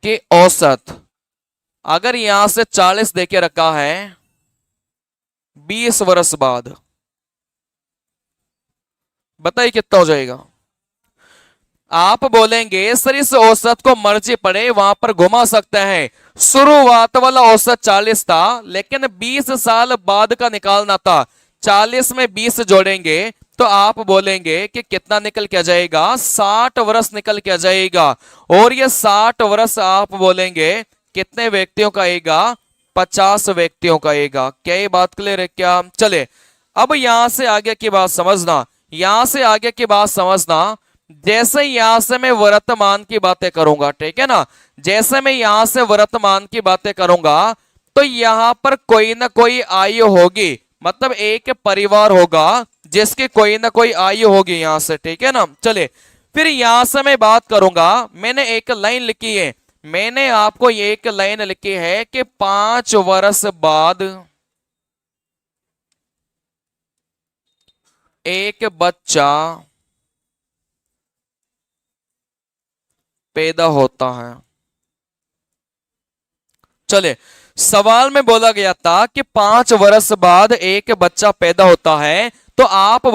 के औसत अगर यहां से 40 देके रखा है 20 वर्ष बाद, बताइए कितना हो जाएगा। आप बोलेंगे सर इस औसत को मर्जी पड़े वहां पर घुमा सकते हैं। शुरुआत वाला औसत 40 था लेकिन 20 साल बाद का निकालना था, 40 में 20 जोड़ेंगे तो आप बोलेंगे कि कितना निकल के आ जाएगा, 60 वर्ष निकल के आ जाएगा। और ये 60 वर्ष आप बोलेंगे कितने व्यक्तियों का आएगा, 50 व्यक्तियों का आएगा। क्या ये बात क्लियर है क्या। चले अब यहां से आगे की बात समझना, यहां से आगे की बात समझना। जैसे यहां से मैं वर्तमान की बातें करूंगा, ठीक है ना, जैसे मैं यहां से वर्तमान की बातें करूंगा तो यहां पर कोई ना कोई आयु होगी, मतलब एक परिवार होगा जिसकी कोई ना कोई आयु होगी यहां से, ठीक है ना। चले फिर यहां से मैं बात करूंगा, मैंने एक लाइन लिखी है, मैंने आपको ये एक लाइन लिखी है कि 5 वर्ष बाद एक बच्चा पैदा होता है। चले सवाल में बोला गया था कि 5 वर्ष बाद एक बच्चा पैदा होता है तो आप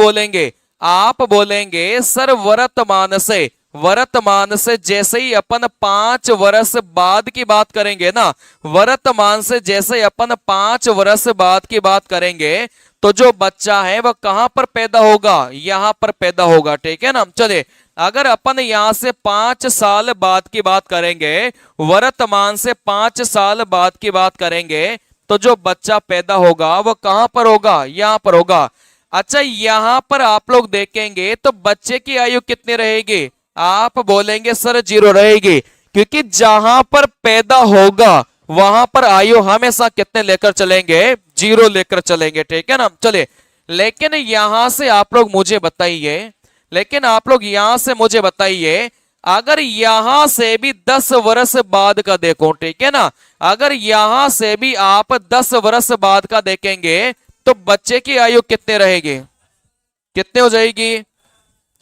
बोलेंगे सर वर्तमान से वर्तमान से जैसे ही अपन 5 वर्ष बाद की बात करेंगे ना, वर्तमान से जैसे ही अपन 5 वर्ष बाद की बात करेंगे, तो जो बच्चा है वह कहां पर पैदा होगा, यहां पर पैदा होगा। ठीक है ना। चलिए, अगर अपन यहां से 5 साल बाद की बात करेंगे, वर्तमान से 5 साल बाद की बात करेंगे, तो जो बच्चा पैदा होगा वह कहां पर होगा, यहां पर होगा। अच्छा, यहां पर आप लोग देखेंगे तो बच्चे की आयु कितनी रहेगी, आप बोलेंगे सर 0 रहेगी, क्योंकि जहां पर पैदा होगा वहां पर आयु हमेशा कितने लेकर चलेंगे, 0 लेकर चलेंगे। ठीक है ना। चलिए, लेकिन यहां से आप लोग मुझे बताइए, लेकिन आप लोग यहां से मुझे बताइए, अगर यहां से भी 10 वर्ष बाद का देखो, ठीक है ना, अगर यहां से भी आप 10 वर्ष बाद का देखेंगे तो बच्चे की आयु कितने रहेगी, कितने हो जाएगी।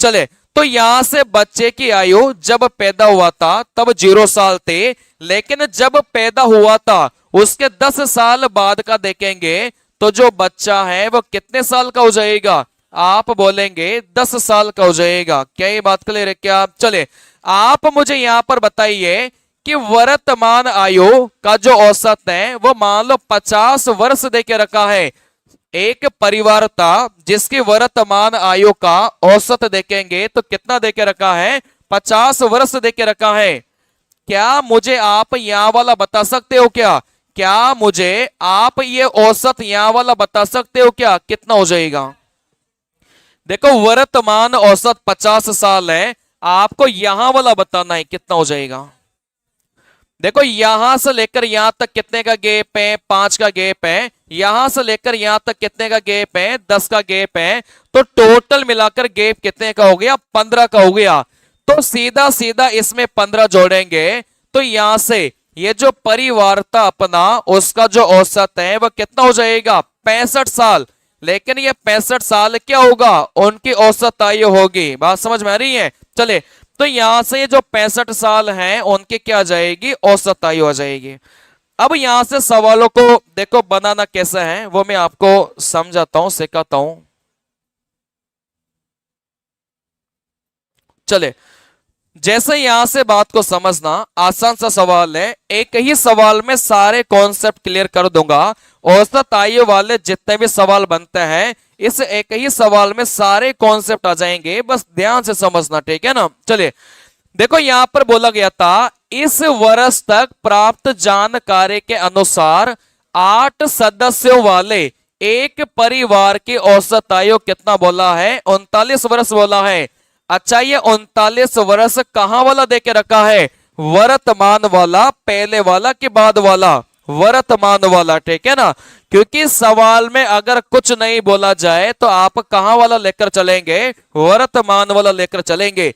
चले, तो यहां से बच्चे की आयु जब पैदा हुआ था तब 0 साल थे, लेकिन जब पैदा हुआ था उसके 10 साल बाद का देखेंगे तो जो बच्चा है वो कितने साल का हो जाएगा, आप बोलेंगे 10 साल का हो जाएगा। क्या ये बात क्लियर है क्या। चले, आप मुझे यहां पर बताइए कि वर्तमान आयु का जो औसत है वो मान लो 50 वर्ष देके रखा है। एक परिवार था जिसकी वर्तमान आयु का औसत देखेंगे तो कितना देके रखा है, 50 वर्ष देके रखा है। क्या मुझे आप यहां वाला बता सकते हो क्या, क्या मुझे आप ये औसत यहां वाला बता सकते हो क्या, कितना हो जाएगा। देखो, वर्तमान औसत 50 साल है, आपको यहां वाला बताना है कितना हो जाएगा। देखो, यहां से लेकर यहां तक कितने का गैप है, 5 का गैप है। यहां से लेकर यहां तक कितने का गैप है, 10 का गैप है। तो टोटल मिलाकर गैप कितने का हो गया, 15 का हो गया। तो सीधा सीधा इसमें 15 जोड़ेंगे तो यहां से ये जो परिवार था अपना, उसका जो औसत है वह कितना हो जाएगा, 65 साल। लेकिन ये 65 साल क्या होगा, उनकी औसत आयु होगी। बात समझ में आ रही है। चले, तो यहां से ये जो 65 साल हैं उनकी क्या आ जाएगी, औसत आयु आ जाएगी। अब यहां से सवालों को देखो बनाना कैसा है वो मैं आपको समझाता हूं, सिखाता हूं। चले, जैसे यहां से बात को समझना, आसान सा सवाल है, एक ही सवाल में सारे कॉन्सेप्ट क्लियर कर दूंगा। औसत आयु वाले जितने भी सवाल बनते हैं, इस एक ही सवाल में सारे कॉन्सेप्ट आ जाएंगे, बस ध्यान से समझना। ठीक है ना। चलिए, देखो यहां पर बोला गया था इस वर्ष तक प्राप्त जानकारी के अनुसार 8 सदस्यों वाले एक परिवार की औसत आयु कितना बोला है, 39 वर्ष बोला है। अच्छा, ये 39 वर्ष कहां वाला देके रखा है, वर्तमान वाला, पहले वाला कि बाद वाला, वर्तमान वाला। ठीक है ना, क्योंकि सवाल में अगर कुछ नहीं बोला जाए तो आप कहां वाला लेकर चलेंगे, वर्तमान वाला लेकर चलेंगे।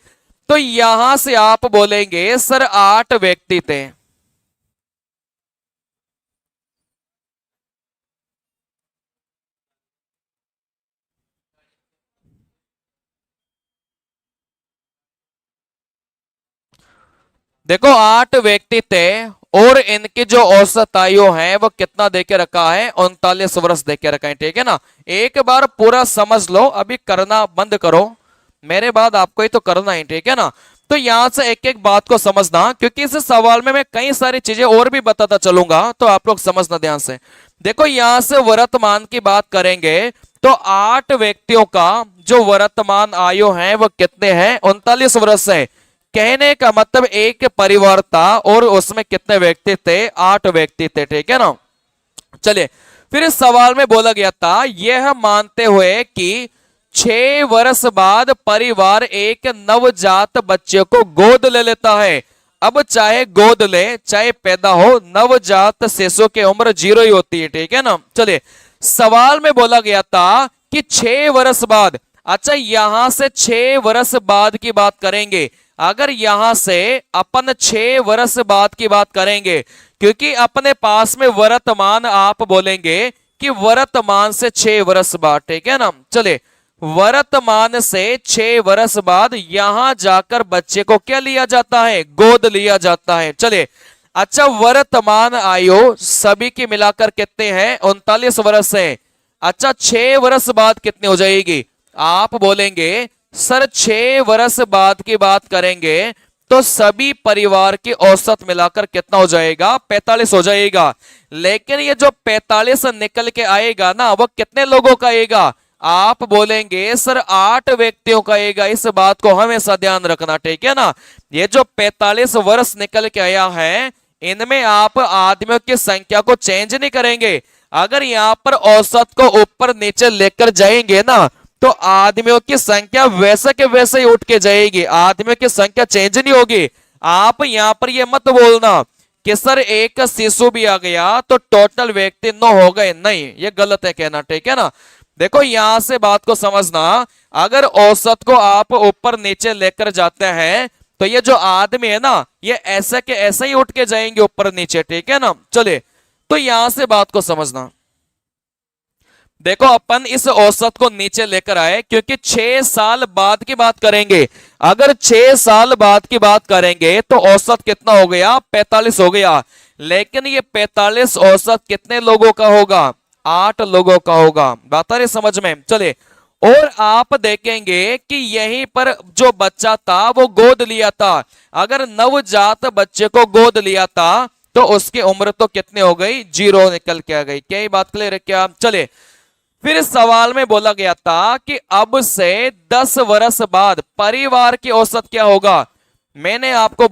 तो यहां से आप बोलेंगे सर 8 व्यक्ति थे। देखो, 8 व्यक्ति थे और इनकी जो औसत आयु है वो कितना देके रखा है, 39 वर्ष देके रखा है। ठीक है ना। एक बार पूरा समझ लो, अभी करना बंद करो, मेरे बाद आपको ही तो करना है। ठीक है ना। तो यहां से एक एक बात को समझना, क्योंकि इस सवाल में मैं कई सारी चीजें और भी बताता चलूंगा, तो आप लोग समझना ध्यान से। देखो, यहां से वर्तमान की बात करेंगे तो 8 व्यक्तियों का जो वर्तमान आयु है वो कितने हैं, 39 वर्ष है। कहने का मतलब एक परिवार था और उसमें कितने व्यक्ति थे, 8 व्यक्ति थे। ठीक है ना। चलिए, फिर इस सवाल में बोला गया था यह मानते हुए कि 6 वर्ष बाद परिवार एक नवजात बच्चे को गोद ले लेता है। अब चाहे गोद ले चाहे पैदा हो, नवजात शिशु की उम्र 0 ही होती है। ठीक है ना। चलिए, सवाल में बोला गया था कि 6 वर्ष बाद, अच्छा यहां से 6 वर्ष बाद की बात करेंगे। अगर यहां से अपन 6 वर्ष बाद की बात करेंगे, क्योंकि अपने पास में वर्तमान, आप बोलेंगे कि वर्तमान से 6 वर्ष बाद। ठीक है ना। चले, वर्तमान से 6 वर्ष बाद यहां जाकर बच्चे को क्या लिया जाता है, गोद लिया जाता है। चले, अच्छा वर्तमान आयु सभी की मिलाकर कितने हैं, 39 वर्ष है। अच्छा, 6 वर्ष बाद कितनी हो जाएगी, आप बोलेंगे सर 6 वर्ष बाद की बात करेंगे तो सभी परिवार की औसत मिलाकर कितना हो जाएगा? 45 हो जाएगा। लेकिन ये जो 45 निकल के आएगा ना, वो कितने लोगों का आएगा? आप बोलेंगे सर 8 व्यक्तियों का आएगा। इस बात को हमेशा ध्यान रखना, ठीक है ना। ये जो 45 वर्ष निकल के आया है, इनमें आप आदमियों की संख्या को चेंज नहीं करेंगे। अगर यहां पर औसत को ऊपर नीचे लेकर जाएंगे ना, तो आदमियों की संख्या वैसे के वैसे ही उठ के जाएगी, आदमियों की संख्या चेंज नहीं होगी। आप यहां पर ये मत बोलना कि सर एक शिशु भी आ गया तो टोटल व्यक्ति 9 हो गए, नहीं, ये गलत है कहना, ठीक है ना। देखो यहां से बात को समझना, अगर औसत को आप ऊपर नीचे लेकर जाते हैं तो ये जो आदमी है ना, ये ऐसे के ऐसे ही उठ के जाएंगे ऊपर नीचे, ठीक है ना। चले, तो यहां से बात को समझना। देखो अपन इस औसत को नीचे लेकर आए क्योंकि 6 साल बाद की बात करेंगे। अगर 6 साल बाद की बात करेंगे तो औसत कितना हो गया? 45 हो गया। लेकिन ये 45 औसत कितने लोगों का होगा? 8 लोगों का होगा। बात आ रही समझ में? चले, और आप देखेंगे कि यहीं पर जो बच्चा था वो गोद लिया था। अगर नवजात बच्चे को गोद लिया था तो उसकी उम्र तो कितनी हो गई? 0 निकल के आ गई। क्या ये बात क्लियर है क्या? चले, फिर सवाल में बोला गया था कि अब से 10 वर्ष बाद परिवार की औसत क्या होगा? मैंने आपको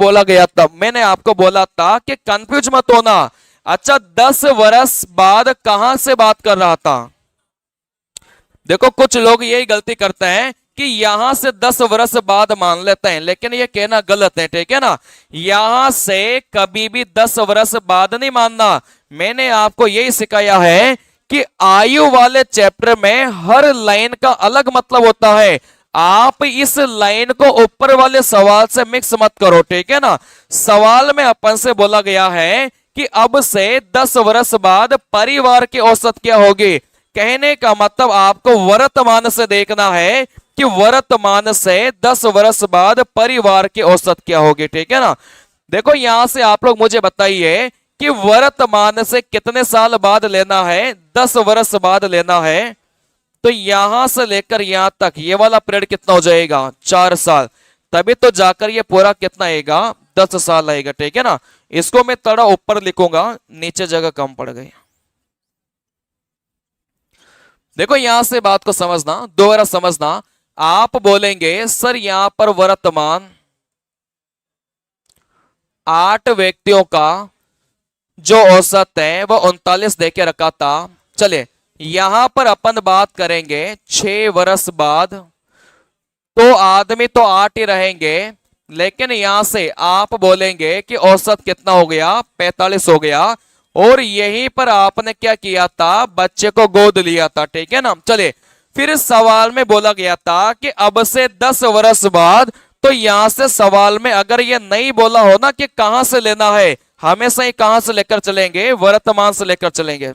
बोला था कि कंफ्यूज मत होना। अच्छा, 10 वर्ष बाद कहां से बात कर रहा था? देखो कुछ लोग यही गलती करते हैं कि यहां से 10 वर्ष बाद मान लेते हैं, लेकिन ये कहना गलत है, ठीक है ना। यहां से कभी भी 10 वर्ष बाद नहीं मानना। मैंने आपको यही सिखाया है कि आयु वाले चैप्टर में हर लाइन का अलग मतलब होता है। आप इस लाइन को ऊपर वाले सवाल से मिक्स मत करो, ठीक है ना। सवाल में अपन से बोला गया है कि अब से 10 वर्ष बाद परिवार की औसत क्या होगी। कहने का मतलब आपको वर्तमान से देखना है कि वर्तमान से 10 वर्ष बाद परिवार की औसत क्या होगी, ठीक है ना। देखो यहां से आप लोग मुझे बताइए कि वर्तमान से कितने साल बाद लेना है? 10 वर्ष बाद लेना है। तो यहां से लेकर यहां तक ये वाला पीरियड कितना हो जाएगा? 4 साल। तभी तो जाकर ये पूरा कितना आएगा? 10 साल आएगा, ठीक है ना। इसको मैं थोड़ा ऊपर लिखूंगा, नीचे जगह कम पड़ गई। देखो यहां से बात को समझना, दोबारा समझना। आप बोलेंगे सर यहां पर वर्तमान 8 व्यक्तियों का जो औसत है वो 39 देके रखा था। चले, यहां पर अपन बात करेंगे 6 वर्ष बाद, तो आदमी तो 8 ही रहेंगे। लेकिन यहां से आप बोलेंगे कि औसत कितना हो गया? 45 हो गया। और यहीं पर आपने क्या किया था? बच्चे को गोद लिया था, ठीक है ना। चले, फिर सवाल में बोला गया था कि अब से 10 वर्ष बाद, तो यहां से सवाल में अगर ये नहीं बोला हो ना कि कहां से लेना है, हमेशा ही कहां से लेकर चलेंगे? वर्तमान से लेकर चलेंगे।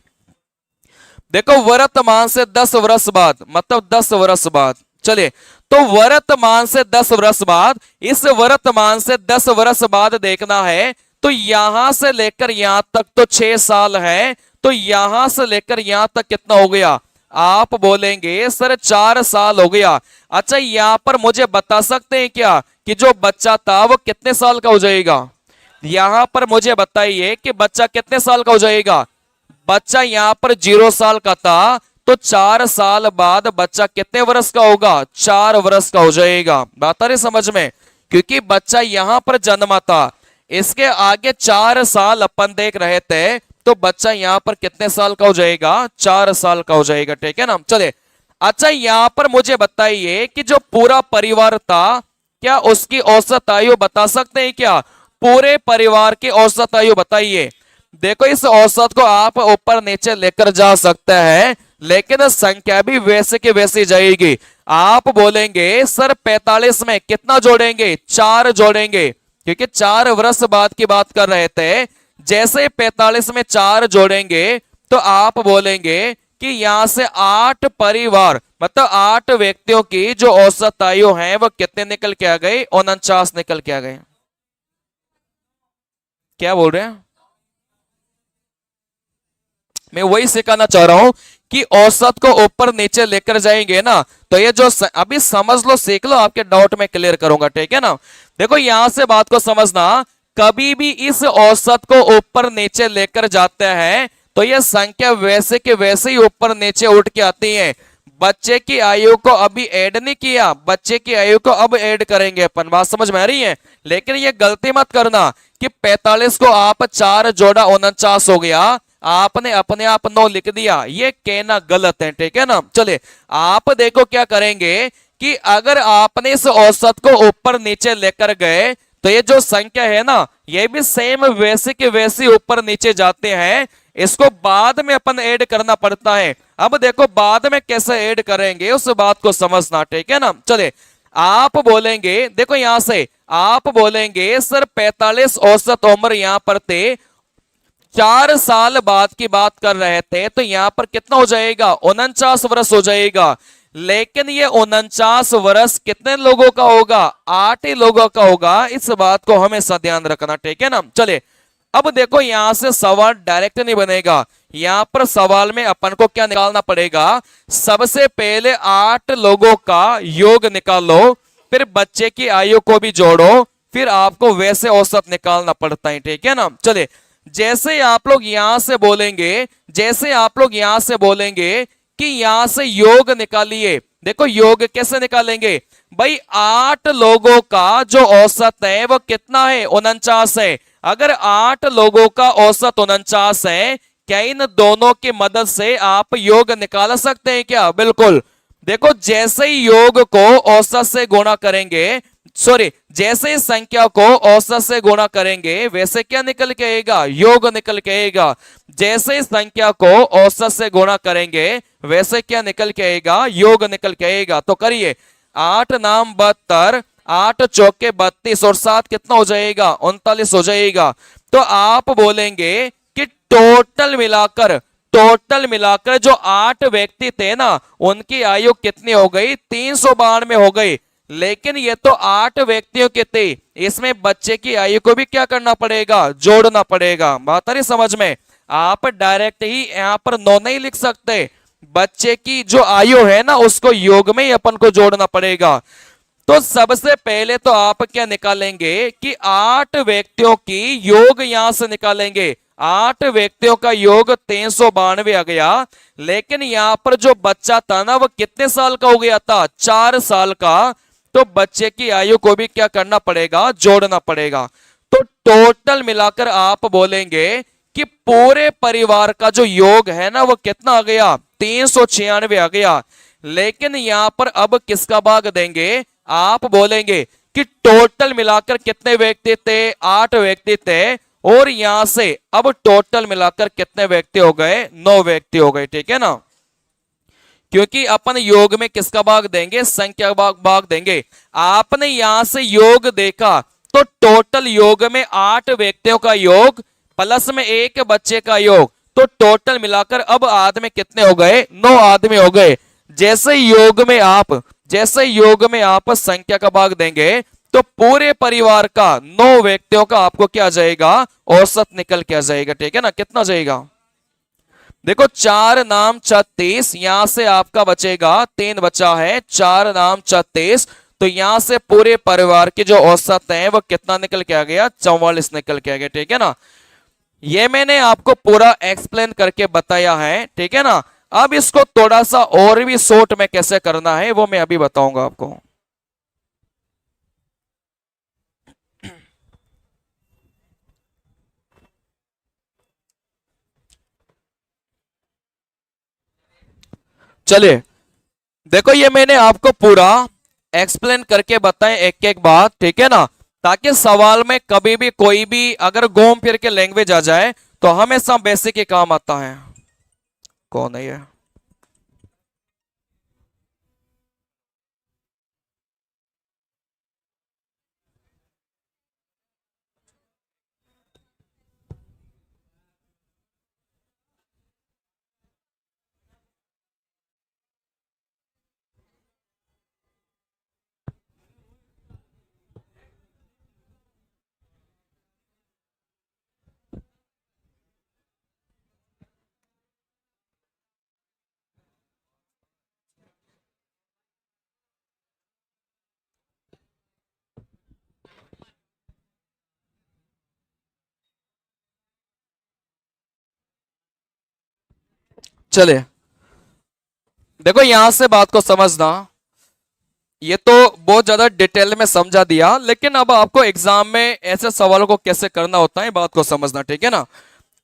देखो वर्तमान से 10 वर्ष बाद मतलब 10 वर्ष बाद। चले, तो वर्तमान से 10 वर्ष बाद, इस वर्तमान से 10 वर्ष बाद देखना है तो यहां से लेकर यहां तक तो 6 साल है। तो यहां से लेकर यहां तक कितना हो गया? आप बोलेंगे सर 4 साल हो गया। अच्छा, यहां पर मुझे बता सकते हैं क्या कि जो बच्चा था वो कितने साल का हो जाएगा? यहां पर मुझे बताइए कि बच्चा कितने साल का हो जाएगा? बच्चा यहां पर 0 साल का था, तो 4 साल बाद बच्चा कितने वर्ष का होगा? 4 वर्ष का हो जाएगा। बात आ रही समझ में? क्योंकि बच्चा यहां पर जन्मा था, इसके आगे 4 साल अपन देख रहे थे, तो बच्चा यहां पर कितने साल का हो जाएगा? 4 साल का हो जाएगा, ठीक है ना। चले, अच्छा यहां पर मुझे बताइए कि जो पूरा परिवार था, क्या उसकी औसत आयु बता सकते हैं क्या? पूरे परिवार की औसत आयु बताइए। देखो इस औसत को आप ऊपर नीचे लेकर जा सकते हैं, लेकिन संख्या भी वैसे की वैसी जाएगी। आप बोलेंगे सर 45 में कितना जोड़ेंगे? 4 जोड़ेंगे, क्योंकि 4 वर्ष बाद की बात कर रहे थे। जैसे 45 में 4 जोड़ेंगे तो आप बोलेंगे कि यहां से 8 परिवार मतलब 8 व्यक्तियों की जो औसत आयु है वो कितने निकल के आ गई? 49 निकल के आ गए। क्या बोल रहे हैं? मैं वही सिखाना चाह रहा हूं कि औसत को ऊपर नीचे लेकर जाएंगे ना, तो ये जो अभी समझ लो, सीख लो, आपके डाउट में क्लियर करूंगा, ठीक है ना। देखो यहां से बात को समझना, कभी भी इस औसत को ऊपर नीचे लेकर जाते हैं तो ये संख्या वैसे के वैसे ही ऊपर नीचे उठ के आती है। बच्चे की आयु को अभी ऐड नहीं किया, बच्चे की आयु को अब ऐड करेंगे अपन, बात समझ में आ रही है। लेकिन ये गलती मत करना कि 45 को आप 4 जोड़ा 49 हो गया, आपने अपने आप 9 लिख दिया, ये कहना गलत है, ठीक है ना। चले आप देखो क्या करेंगे कि अगर आपने इस औसत को ऊपर नीचे लेकर गए तो ये जो संख्या है ना, ये भी सेम वैसे के वैसे ऊपर नीचे जाते हैं। इसको बाद में अपन ऐड करना पड़ता है। अब देखो बाद में कैसे ऐड करेंगे उस बात को समझना, ठीक है ना। चले आप बोलेंगे, देखो यहां से आप बोलेंगे सर 45 औसत उम्र यहां पर थे, 4 साल बाद की बात कर रहे थे, तो यहां पर कितना हो जाएगा, 49 वर्ष हो जाएगा। लेकिन ये 49 वर्ष कितने लोगों का होगा, 8 ही लोगों का होगा। इस बात को हमेशा ध्यान रखना, ठीक है ना। चले अब देखो यहां से सवाल डायरेक्ट नहीं बनेगा, यहां पर सवाल में अपन को क्या निकालना पड़ेगा, सबसे पहले 8 लोगों का योग निकालो, फिर बच्चे की आयु को भी जोड़ो, फिर आपको वैसे औसत निकालना पड़ता है, ठीक है ना। चले जैसे आप लोग यहां से बोलेंगे, जैसे आप लोग यहां से बोलेंगे कि यहां से योग निकालिए, देखो योग कैसे निकालेंगे भाई, 8 लोगों का जो औसत है वो कितना है, 49 है। अगर 8 लोगों का औसत 49 है, क्या इन दोनों की मदद से आप योग निकाल सकते हैं क्या, बिल्कुल। देखो जैसे ही योग को औसत से गुणा करेंगे, सॉरी जैसे ही संख्या को औसत से गुणा करेंगे, वैसे क्या निकल के आएगा, योग निकल के आएगा। जैसे ही संख्या को औसत से गुणा करेंगे, वैसे क्या निकल के आएगा, योग निकल के आएगा। तो करिए 8 नाम 72, 8 चौके 32 और 7 कितना हो जाएगा, 39 हो जाएगा। तो आप बोलेंगे कि टोटल मिलाकर जो 8 व्यक्ति थे ना, उनकी आयु कितनी हो गई, 392 हो गई। लेकिन ये तो 8 व्यक्तियों के थे, इसमें बच्चे की आयु को भी क्या करना पड़ेगा, जोड़ना पड़ेगा। बात आ रही समझ में, आप डायरेक्ट ही यहां पर 9 नहीं लिख सकते, बच्चे की जो आयु है ना उसको योग में ही अपन को जोड़ना पड़ेगा। तो सबसे पहले तो आप क्या निकालेंगे कि 8 व्यक्तियों की योग यहां से निकालेंगे, 8 व्यक्तियों का योग 392 आ गया। लेकिन यहां पर जो बच्चा था ना वो कितने साल का हो गया था, 4 साल का। तो बच्चे की आयु को भी क्या करना पड़ेगा, जोड़ना पड़ेगा। तो टोटल मिलाकर आप बोलेंगे कि पूरे परिवार का जो योग है ना वो कितना आ गया, 396 आ गया। लेकिन यहां पर अब किसका भाग देंगे, आप बोलेंगे कि टोटल मिलाकर कितने व्यक्ति थे, 8 व्यक्ति थे, और यहां से अब टोटल मिलाकर कितने व्यक्ति हो गए, 9 व्यक्ति हो गए, ठीक है ना। क्योंकि अपन योग में किसका भाग देंगे, संख्या भाग देंगे। आपने यहां से योग देखा तो टोटल योग में 8 व्यक्तियों का योग प्लस में एक बच्चे का योग, तो टोटल मिलाकर अब आदमी कितने हो गए, 9 आदमी हो गए। जैसे योग में आप संख्या का भाग देंगे तो पूरे परिवार का 9 व्यक्तियों का आपको क्या आ जाएगा, औसत निकल के आ जाएगा, ठीक है ना। कितना जाएगा, देखो 4 नाम 36, यहां से आपका बचेगा 3 बचा है, 4 नाम 36। तो यहां से पूरे परिवार की जो औसत है वो कितना निकल के आ गया, 44 निकल के आ गया, ठीक है ना। ये मैंने आपको पूरा एक्सप्लेन करके बताया है, ठीक है ना। अब इसको थोड़ा सा और भी शॉर्ट में कैसे करना है वो मैं अभी बताऊंगा आपको। चलिए देखो ये मैंने आपको पूरा एक्सप्लेन करके बताया एक एक बात, ठीक है ना, ताकि सवाल में कभी भी कोई भी अगर घूम फिर के लैंग्वेज आ जाए तो हमेशा बेसिक के काम आता है। कौन है ये, चलिए देखो यहां से बात को समझना, ये तो बहुत ज्यादा डिटेल में समझा दिया, लेकिन अब आपको एग्जाम में ऐसे सवालों को कैसे करना होता है बात को समझना, ठीक है ना।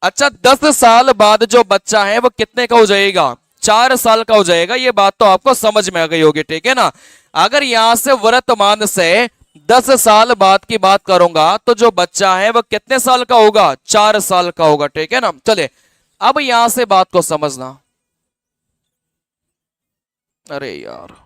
अच्छा 10 साल बाद जो बच्चा है वो कितने का हो जाएगा, 4 साल का हो जाएगा, ये बात तो आपको समझ में आ गई होगी, ठीक है ना। अगर यहां से वर्तमान से 10 साल बाद की बात करूंगा तो जो बच्चा है वो कितने साल का होगा, 4 साल का होगा, ठीक है ना। चले अब यहां से बात को समझना, अरे यार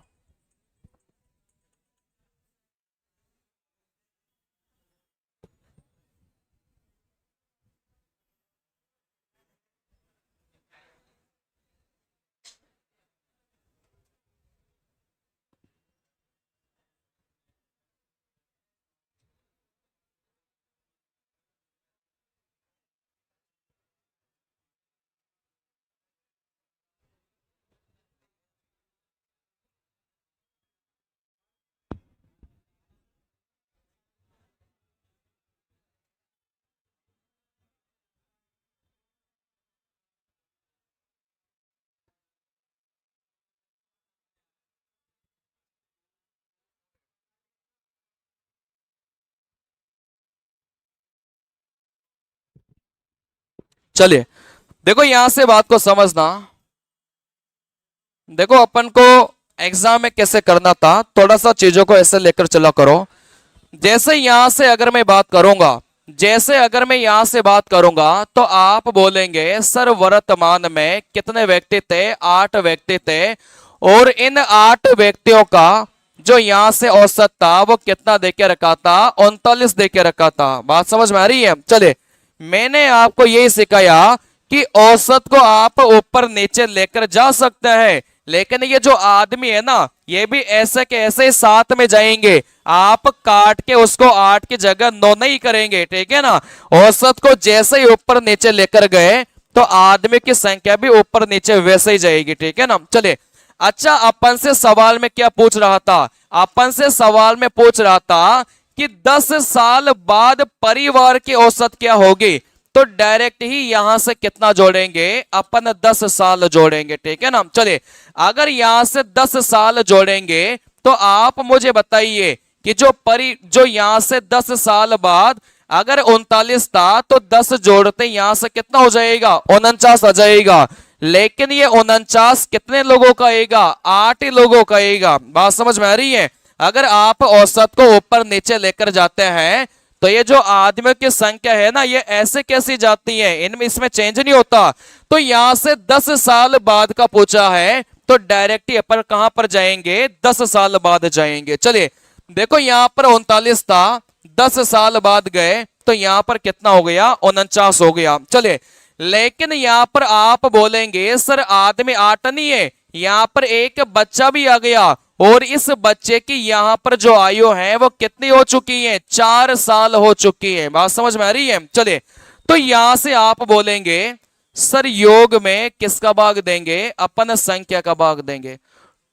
चलिए देखो यहां से बात को समझना, देखो अपन को एग्जाम में कैसे करना था, थोड़ा सा चीजों को ऐसे लेकर चला करो। जैसे यहां से अगर मैं बात करूंगा, जैसे अगर मैं यहां से बात करूंगा तो आप बोलेंगे सर वर्तमान में कितने व्यक्ति थे, 8 व्यक्ति थे, और इन 8 व्यक्तियों का जो यहां से औसत था वो कितना देके रखा था, 39 देके रखा था। बात समझ में आ रही है। चले मैंने आपको यही सिखाया कि औसत को आप ऊपर नीचे लेकर जा सकते हैं, लेकिन ये जो आदमी है ना ये भी ऐसे के ऐसे ही साथ में जाएंगे, आप काट के उसको 8 की जगह 9 नहीं करेंगे, ठीक है ना। औसत को जैसे ही ऊपर नीचे लेकर गए तो आदमी की संख्या भी ऊपर नीचे वैसे ही जाएगी, ठीक है ना। चलिए अच्छा अपन से सवाल में क्या पूछ रहा था, अपन से सवाल में पूछ रहा था कि 10 साल बाद परिवार की औसत क्या होगी, तो डायरेक्ट ही यहां से कितना जोड़ेंगे, अपन 10 साल जोड़ेंगे, ठीक है ना। चलिए अगर यहां से 10 साल जोड़ेंगे तो आप मुझे बताइए कि जो यहां से 10 साल बाद अगर 39 था तो 10 जोड़ते यहां से कितना हो जाएगा, 49 आ जाएगा। लेकिन ये 49 कितने लोगों का आएगा, 8 ही लोगों का आएगा। बात समझ में आ रही है। अगर आप औसत को ऊपर नीचे लेकर जाते हैं तो ये जो आदमियों की संख्या है ना ये ऐसे कैसी जाती है, इनमें इसमें चेंज नहीं होता। तो यहां से 10 साल बाद का पूछा है तो डायरेक्टली अपन कहां पर जाएंगे, 10 साल बाद जाएंगे। चलिए देखो यहां पर 39 था, 10 साल बाद गए तो यहां पर कितना हो गया, 49 हो गया। चलिए लेकिन यहां पर आप बोलेंगे सर आदमी 8 नहीं है, यहां पर एक बच्चा भी आ गया, और इस बच्चे की यहां पर जो आयु है वो कितनी हो चुकी है, 4 साल हो चुकी है। बात समझ में आ रही है। चलिए तो यहां से आप बोलेंगे सर योग में किसका भाग देंगे, अपन संख्या का भाग देंगे।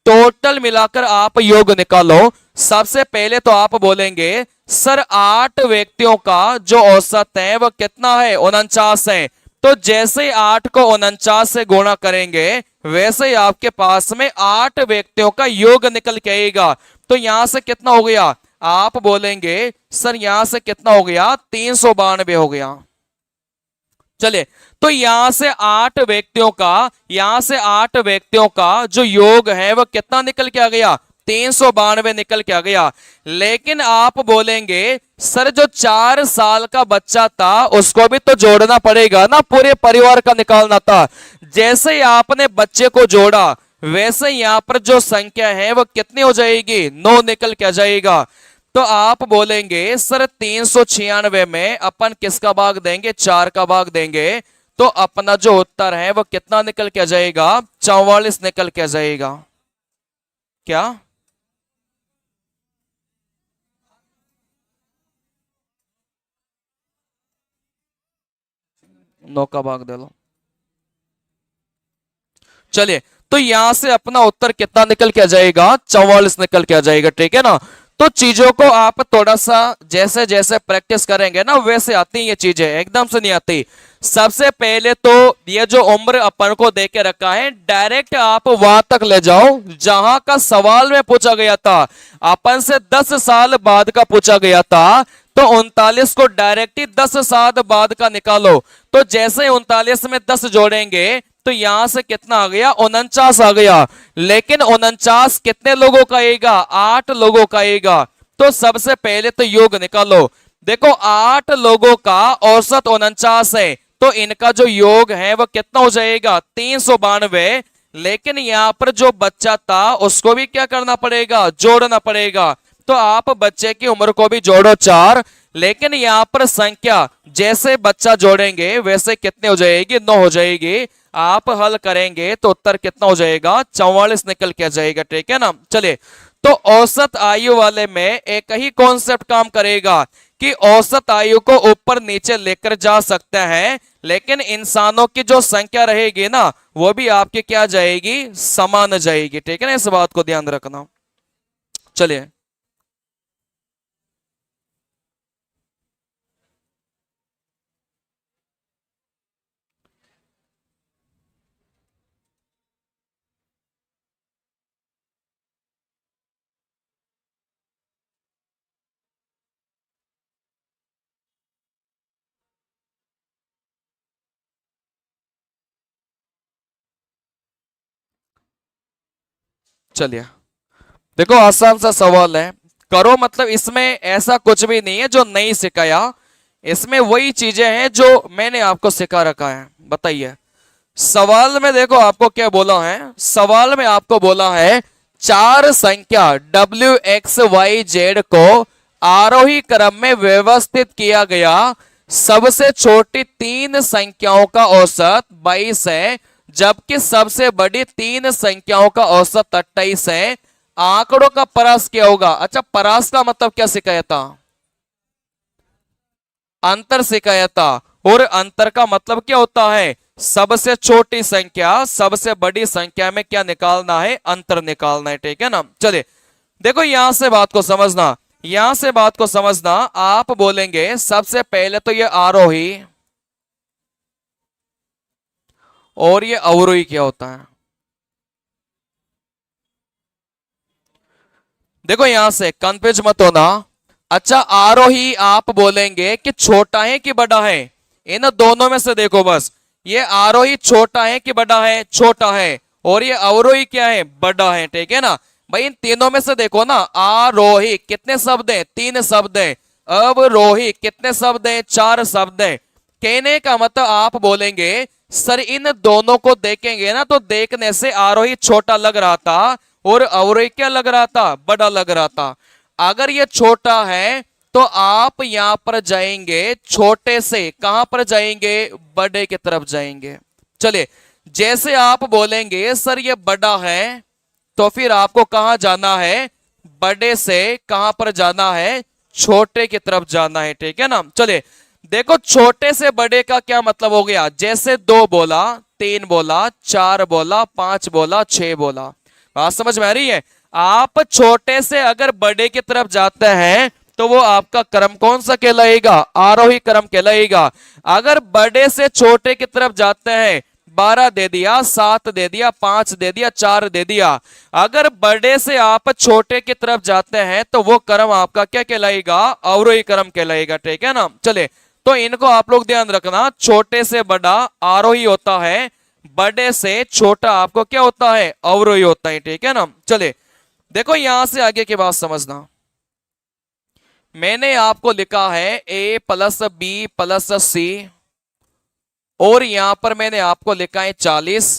टोटल मिलाकर आप योग निकालो। सबसे पहले तो आप बोलेंगे सर 8 व्यक्तियों का जो औसत है वो कितना है, 49 है। तो जैसे 8 को 49 से गुणा करेंगे वैसे ही आपके पास में 8 व्यक्तियों का योग निकल के आएगा। तो यहां से कितना हो गया, आप बोलेंगे सर यहां से कितना हो गया, 392 हो गया। चलिए तो यहां से 8 व्यक्तियों का, यहां से 8 व्यक्तियों का जो योग है वह कितना निकल के आ गया, 392 निकल के आ गया। लेकिन आप बोलेंगे सर जो 4 साल का बच्चा था उसको भी तो जोड़ना पड़ेगा ना, पूरे परिवार का निकालना था। जैसे ही आपने बच्चे को जोड़ा वैसे यहां पर जो संख्या है वह कितनी हो जाएगी, 9 निकल के आ जाएगा। तो आप बोलेंगे सर 396 में अपन किसका भाग देंगे, 4 का भाग देंगे। तो अपना जो उत्तर है वो कितना निकल के आ जाएगा, 44 निकल के आ जाएगा। क्या 9 का भाग दे लो। चलिए तो यहां से अपना उत्तर कितना निकल के आ जाएगा, 44 निकल के आ जाएगा, ठीक है ना। तो चीजों को आप थोड़ा सा जैसे जैसे प्रैक्टिस करेंगे ना वैसे आती ये चीजें, एकदम से नहीं आती। सबसे पहले तो ये जो उम्र अपन को दे के रखा है डायरेक्ट आप वहां तक ले जाओ जहां का सवाल में पूछा गया था। अपन से 10 साल बाद का पूछा गया था, तो 39 को डायरेक्ट ही 10 साल बाद का निकालो। तो जैसे 39 में 10 जोड़ेंगे तो यहां से कितना आ गया, 49 आ गया। लेकिन 49 कितने लोगों का आएगा, 8 लोगों का आएगा। तो सबसे पहले तो योग निकालो। देखो 8 लोगों का औसत 49 है, तो इनका जो योग है वो कितना हो जाएगा, 392। लेकिन यहां पर जो बच्चा था उसको भी क्या करना पड़ेगा, जोड़ना पड़ेगा। तो आप बच्चे की उम्र को भी जोड़ो 4, लेकिन यहां पर संख्या जैसे बच्चा जोड़ेंगे वैसे कितने हो जाएगी, 9 हो जाएगी। आप हल करेंगे तो उत्तर कितना हो जाएगा, 44 निकल के जाएगा। ठीक है ना। चलिए, तो औसत आयु वाले में एक ही कॉन्सेप्ट काम करेगा कि औसत आयु को ऊपर नीचे लेकर जा सकते हैं, लेकिन इंसानों की जो संख्या रहेगी ना वो भी आपकी क्या जाएगी, समान जाएगी। ठीक है ना, इस बात को ध्यान रखना। चलिए, चलिए, देखो आसान सा सवाल है, करो मतलब इसमें ऐसा कुछ भी नहीं है जो नहीं सिखाया, इसमें वही चीजें हैं जो मैंने आपको सिखा रखा है। बताइए, सवाल में देखो आपको क्या बोला है, सवाल में आपको बोला है चार संख्या WXYZ को आरोही क्रम में व्यवस्थित किया गया, सबसे छोटी 3 संख्याओं का औसत 22 है, जबकि सबसे बड़ी 3 संख्याओं का औसत 28 है। आंकड़ों का परास क्या होगा। अच्छा, परास का मतलब क्या सिखाया था, अंतर सिखाया था। और अंतर का मतलब क्या होता है, सबसे छोटी संख्या सबसे बड़ी संख्या में क्या निकालना है, अंतर निकालना है। ठीक है ना। चलिए, देखो यहां से बात को समझना, यहां से बात को समझना। आप बोलेंगे सबसे पहले तो ये आरोही और ये अवरोही क्या होता है। देखो यहां से कंफ्यूज मत होना। अच्छा, आरोही आप बोलेंगे कि छोटा है कि बड़ा है, इन दोनों में से देखो बस। ये आरोही छोटा है कि बड़ा है, छोटा है। और ये अवरोही क्या है, बड़ा है। ठीक है ना भाई, इन तीनों में से देखो ना, आरोही कितने शब्द है, 3 शब्द है। अवरोही कितने शब्द है, 4 शब्द है। कहने का मतलब आप बोलेंगे सर इन दोनों को देखेंगे ना तो देखने से आरोही छोटा लग रहा था और अवरोही क्या लग रहा था, बड़ा लग रहा था। अगर ये छोटा है तो आप यहां पर जाएंगे छोटे से कहां पर जाएंगे, बड़े की तरफ जाएंगे। चलिए, जैसे आप बोलेंगे सर ये बड़ा है तो फिर आपको कहां जाना है, बड़े से कहां पर जाना है, छोटे की तरफ जाना है। ठीक है ना। चलिए, देखो छोटे से बड़े का क्या मतलब हो गया, जैसे 2 बोला, 3 बोला, 4 बोला, 5 बोला, 6 बोला। बात समझ में आ रही है। आप छोटे से अगर बड़े की तरफ जाते हैं तो वो आपका क्रम कौन सा कहलाएगा, आरोही क्रम कहलाएगा। अगर बड़े से छोटे की तरफ जाते हैं, 12 दे दिया, 7 दे दिया, 5 दे दिया, 4 दे दिया। अगर बड़े से आप छोटे की तरफ जाते हैं तो वो क्रम आपका क्या कहलाएगा, अवरोही क्रम कहलाएगा। ठीक है ना। चले, तो इनको आप लोग ध्यान रखना, छोटे से बड़ा आरोही होता है, बड़े से छोटा आपको क्या होता है, अवरोही होता है। ठीक है ना। चले, देखो यहां से आगे की बात समझना। मैंने आपको लिखा है A+B+C और यहां पर मैंने आपको लिखा है 40,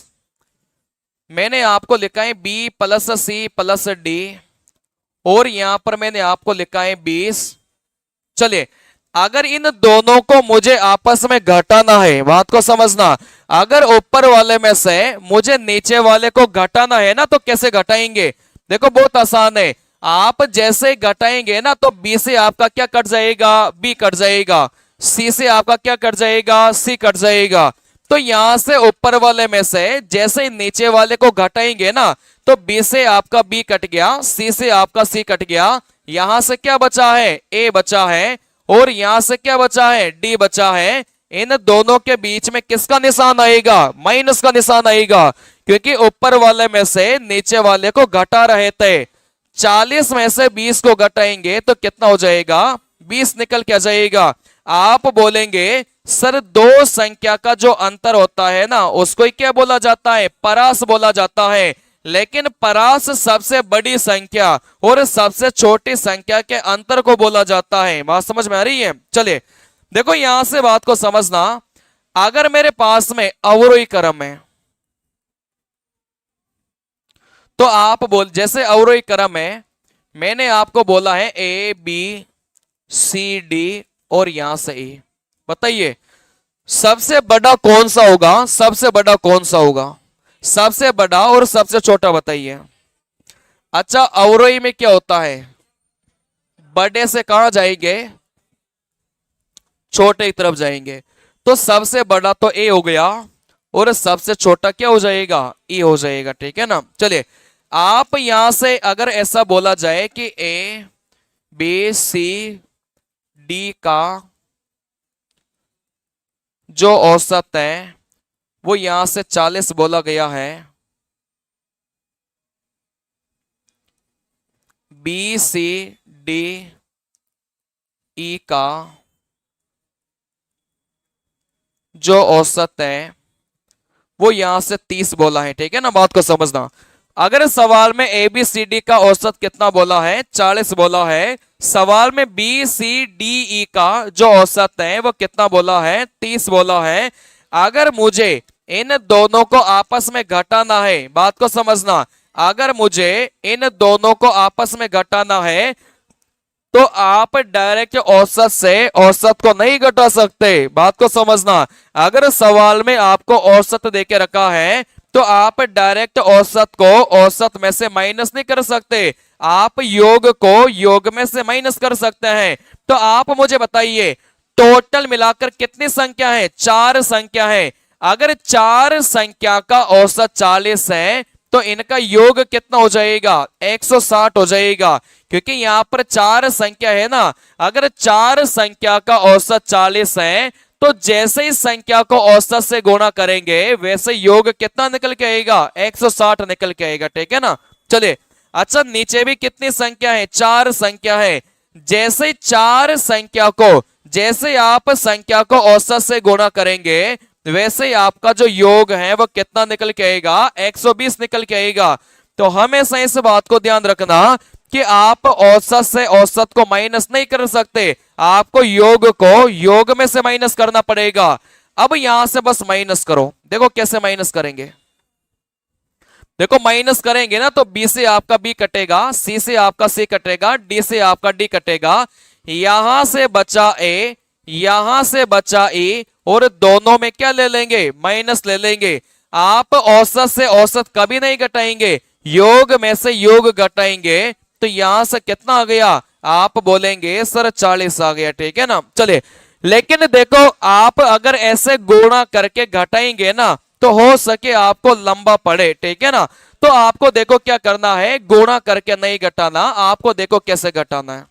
मैंने आपको लिखा है B+C+D और यहां पर मैंने आपको लिखा है 20। चलिए, अगर इन दोनों को मुझे आपस में घटाना है, बात को समझना, अगर ऊपर वाले में से मुझे नीचे वाले को घटाना है ना तो कैसे घटाएंगे, देखो बहुत आसान है। आप जैसे घटाएंगे ना तो बी से आपका क्या कट जाएगा, बी कट जाएगा, सी से आपका क्या कट जाएगा, सी कट जाएगा। तो यहां से ऊपर वाले में से जैसे ही नीचे वाले को घटाएंगे ना, तो बी से आपका बी कट गया, सी से आपका सी कट गया, यहां से क्या बचा है, ए बचा है, और यहां से क्या बचा है, डी बचा है। इन दोनों के बीच में किसका निशान आएगा, माइनस का निशान आएगा, क्योंकि ऊपर वाले में से नीचे वाले को घटा रहे थे। 40 में से 20 को घटाएंगे तो कितना हो जाएगा, 20 निकल के आ जाएगा। आप बोलेंगे सर दो संख्या का जो अंतर होता है ना, उसको ही क्या बोला जाता है, परास बोला जाता है। लेकिन परास सबसे बड़ी संख्या और सबसे छोटी संख्या के अंतर को बोला जाता है। बात समझ में आ रही है। चलिए देखो यहां से बात को समझना, अगर मेरे पास में अवरोही क्रम है, तो आप बोल, जैसे अवरोही क्रम है, मैंने आपको बोला है ए बी सी डी और यहां से ए, बताइए सबसे बड़ा कौन सा होगा, सबसे बड़ा कौन सा होगा, सबसे बड़ा और सबसे छोटा बताइए। अच्छा अवरोही में क्या होता है, बड़े से कहां जाएंगे, छोटे की तरफ जाएंगे, तो सबसे बड़ा तो ए हो गया और सबसे छोटा क्या हो जाएगा, ई हो जाएगा। ठीक है ना। चलिए आप यहां से अगर ऐसा बोला जाए कि ए बी सी डी का जो औसत है वो यहां से 40 बोला गया है, बी सी डी ई का जो औसत है वो यहां से 30 बोला है। ठीक है ना, बात को समझना। अगर सवाल में ए बी सी डी का औसत कितना बोला है, 40 बोला है, सवाल में बी सी डी ई का जो औसत है वो कितना बोला है, 30 बोला है। अगर मुझे इन दोनों को आपस में घटाना है, बात को समझना, अगर मुझे इन दोनों को आपस में घटाना है तो आप डायरेक्ट औसत से औसत को नहीं घटा सकते। बात को समझना, अगर सवाल में आपको औसत देके रखा है तो आप डायरेक्ट औसत को औसत में से माइनस नहीं कर सकते, आप योग को योग में से माइनस कर सकते हैं। तो आप मुझे बताइए टोटल मिलाकर कितनी संख्या है, 4 संख्या है। अगर 4 संख्या का औसत 40 है तो इनका योग कितना हो जाएगा, 160 हो जाएगा, क्योंकि यहां पर 4 संख्या है ना। अगर 4 संख्या का औसत 40 है तो जैसे ही संख्या को औसत से गुणा करेंगे वैसे योग कितना निकल के आएगा, 160 निकल के आएगा। ठीक है ना। चलिए अच्छा नीचे भी कितनी संख्या है, 4 संख्या है। जैसे 4 संख्या को, जैसे आप संख्या को औसत से गुणा करेंगे वैसे ही आपका जो योग है वो कितना निकल के आएगा, 120 निकल के आएगा। तो हमेशा इस बात को ध्यान रखना कि आप औसत से औसत को माइनस नहीं कर सकते, आपको योग को योग में से माइनस करना पड़ेगा। अब यहां से बस माइनस करो, देखो कैसे माइनस करेंगे। देखो माइनस करेंगे ना तो बी से आपका बी कटेगा, सी से आपका सी कटेगा, डी से आपका डी कटेगा, यहां से बचा ए, यहां से बचा ए, और दोनों में क्या ले लेंगे, माइनस ले लेंगे। आप औसत से औसत कभी नहीं घटाएंगे, योग में से योग घटाएंगे, तो यहां से कितना आ गया, आप बोलेंगे सर 40 आ गया। ठीक है ना। चलिए लेकिन देखो आप अगर ऐसे गुणा करके घटाएंगे ना तो हो सके आपको लंबा पड़े। ठीक है ना। तो आपको देखो क्या करना है, गुणा करके नहीं घटाना, आपको देखो कैसे घटाना है।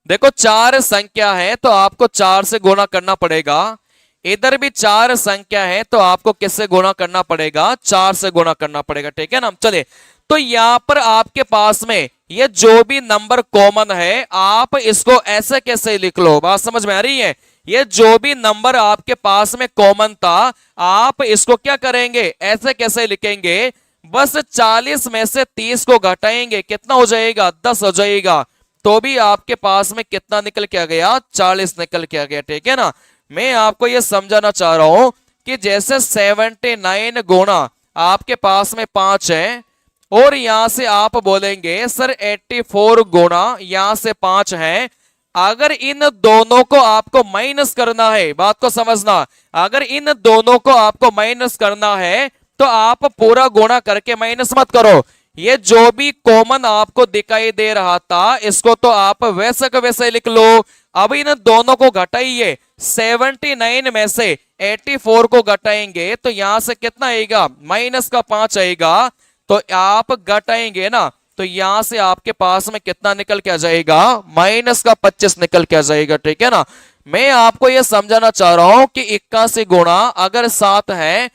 देखो 4 संख्या है तो आपको 4 से गुणा करना पड़ेगा, इधर भी 4 संख्या है तो आपको किससे गुणा करना पड़ेगा, 4 से गुणा करना पड़ेगा। ठीक है ना। चलिए तो यहां पर आपके पास में ये जो भी नंबर कॉमन है आप इसको ऐसे कैसे लिख लो, बात समझ में आ रही है। ये जो भी नंबर आपके पास में कॉमन था आप इसको क्या करेंगे, ऐसे कैसे लिखेंगे, बस 40 में से 30 को घटाएंगे, कितना हो जाएगा, 10 हो जाएगा, तो भी आपके पास में कितना निकल के आ गया, 40 निकल के आ गया। ठीक है ना। मैं आपको यह समझाना चाह रहा हूं कि जैसे 79 गुणा आपके पास में 5 है और यहां से आप बोलेंगे सर 84 गुणा यहां से 5 है, अगर इन दोनों को आपको माइनस करना है, बात को समझना, अगर इन दोनों को आपको माइनस करना है तो आप पूरा गुणा करके माइनस मत करो, ये जो भी कॉमन आपको दिखाई दे रहा था इसको तो आप वैसे का वैसे लिख लो। अब इन दोनों को घटाइए, 79 में से 84 को घटाएंगे तो यहां से कितना आएगा, माइनस का 5 आएगा। तो आप घटाएंगे ना, तो यहां से आपके पास में कितना निकल के आ जाएगा, माइनस का 25 निकल के आ जाएगा। ठीक है ना। मैं आपको यह समझाना चाह रहा हूं कि 81 गुणा अगर 7 है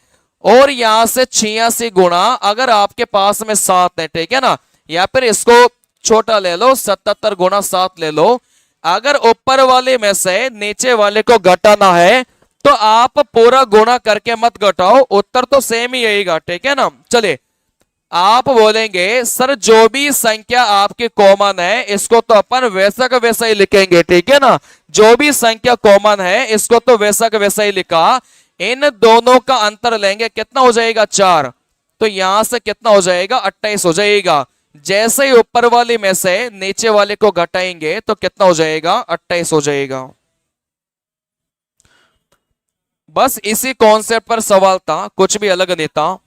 और यहां से 86 गुणा अगर आपके पास में 7 है, ठीक है ना, या फिर इसको छोटा ले लो, 77 गुणा 7 ले लो। अगर ऊपर वाले में से नीचे वाले को घटाना है तो आप पूरा गुणा करके मत घटाओ, उत्तर तो सेम ही आएगा। ठीक है ना। चलिए, आप बोलेंगे सर जो भी संख्या आपकी कॉमन है इसको तो अपन वैसा का वैसा ही लिखेंगे। ठीक है ना। जो भी संख्या कॉमन है इसको तो वैसा का वैसा ही लिखा, इन दोनों का अंतर लेंगे, कितना हो जाएगा, 4। तो यहां से कितना हो जाएगा, 28 हो जाएगा। जैसे ही ऊपर वाले में से नीचे वाले को घटाएंगे तो कितना हो जाएगा, 28 हो जाएगा। बस इसी कॉन्सेप्ट पर सवाल था, कुछ भी अलग नहीं था।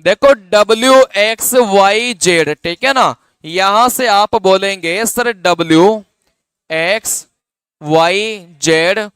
देखो W X Y Z, ठीक है ना, यहां से आप बोलेंगे sir W X Y Z।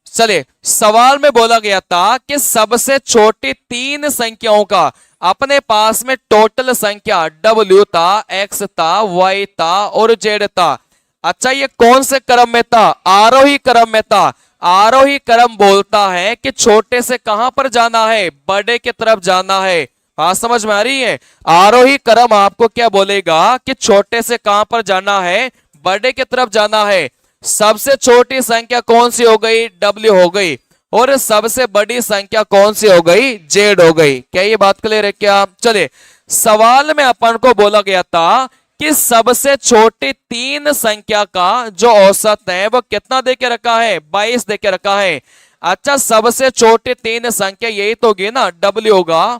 चलिए, सवाल में बोला गया था कि सबसे छोटी 3 संख्याओं का अपने पास में टोटल संख्या W था, X था, Y था और Z था। अच्छा, ये कौन से क्रम में था, आरोही क्रम में था। आरोही क्रम बोलता है कि छोटे से कहां पर जाना है, बड़े की तरफ जाना है। हाँ, समझ में आ रही है। आरोही क्रम आपको क्या बोलेगा कि छोटे से कहां पर जाना है, बड़े की तरफ जाना है। सबसे छोटी संख्या कौन सी हो गई, W हो गई, और सबसे बड़ी संख्या कौन सी हो गई, Z हो गई। क्या ये बात क्लियर है क्या। चलिए, सवाल में अपन को बोला गया था कि सबसे छोटी 3 संख्या का जो औसत है वो कितना देके रखा है, 22 देके रखा है। अच्छा, सबसे छोटी 3 संख्या यही तो होगी ना, W होगा,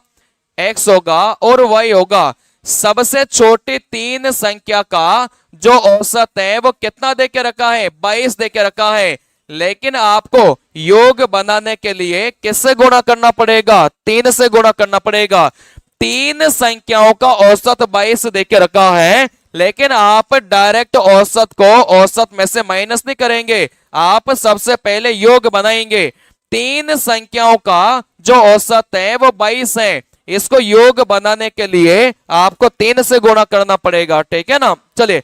X होगा और Y होगा। सबसे छोटी 3 संख्या का जो औसत है वो कितना देके रखा है, 22 देके रखा है। लेकिन आपको योग बनाने के लिए किससे गुणा करना पड़ेगा, 3 से गुणा करना पड़ेगा। 3 संख्याओं का औसत 22 देके रखा है, लेकिन आप डायरेक्ट औसत को औसत में से माइनस नहीं करेंगे, आप सबसे पहले योग बनाएंगे। 3 संख्याओं का जो औसत है वो 22 है, इसको योग बनाने के लिए आपको 3 से गुणा करना पड़ेगा। ठीक है ना। चलिए,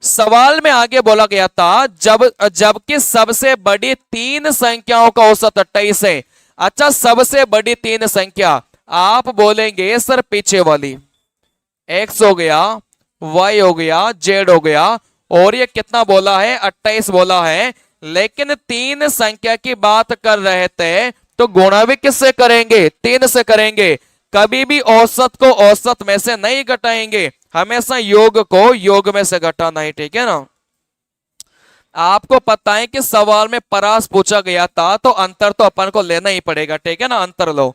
सवाल में आगे बोला गया था जबकि सबसे बड़ी 3 संख्याओं का औसत 28 है। अच्छा, सबसे बड़ी 3 संख्या आप बोलेंगे सर पीछे वाली, X हो गया, Y हो गया, Z हो गया, और ये कितना बोला है, 28 बोला है। लेकिन 3 संख्या की बात कर रहे थे तो गुणा भी किससे करेंगे, 3 से करेंगे। कभी भी औसत को औसत में से नहीं घटाएंगे, हमेशा योग को योग में से घटाना है। ठीक है ना। आपको पता है कि सवाल में परास पूछा गया था तो अंतर तो अपन को लेना ही पड़ेगा। ठीक है ना, अंतर लो।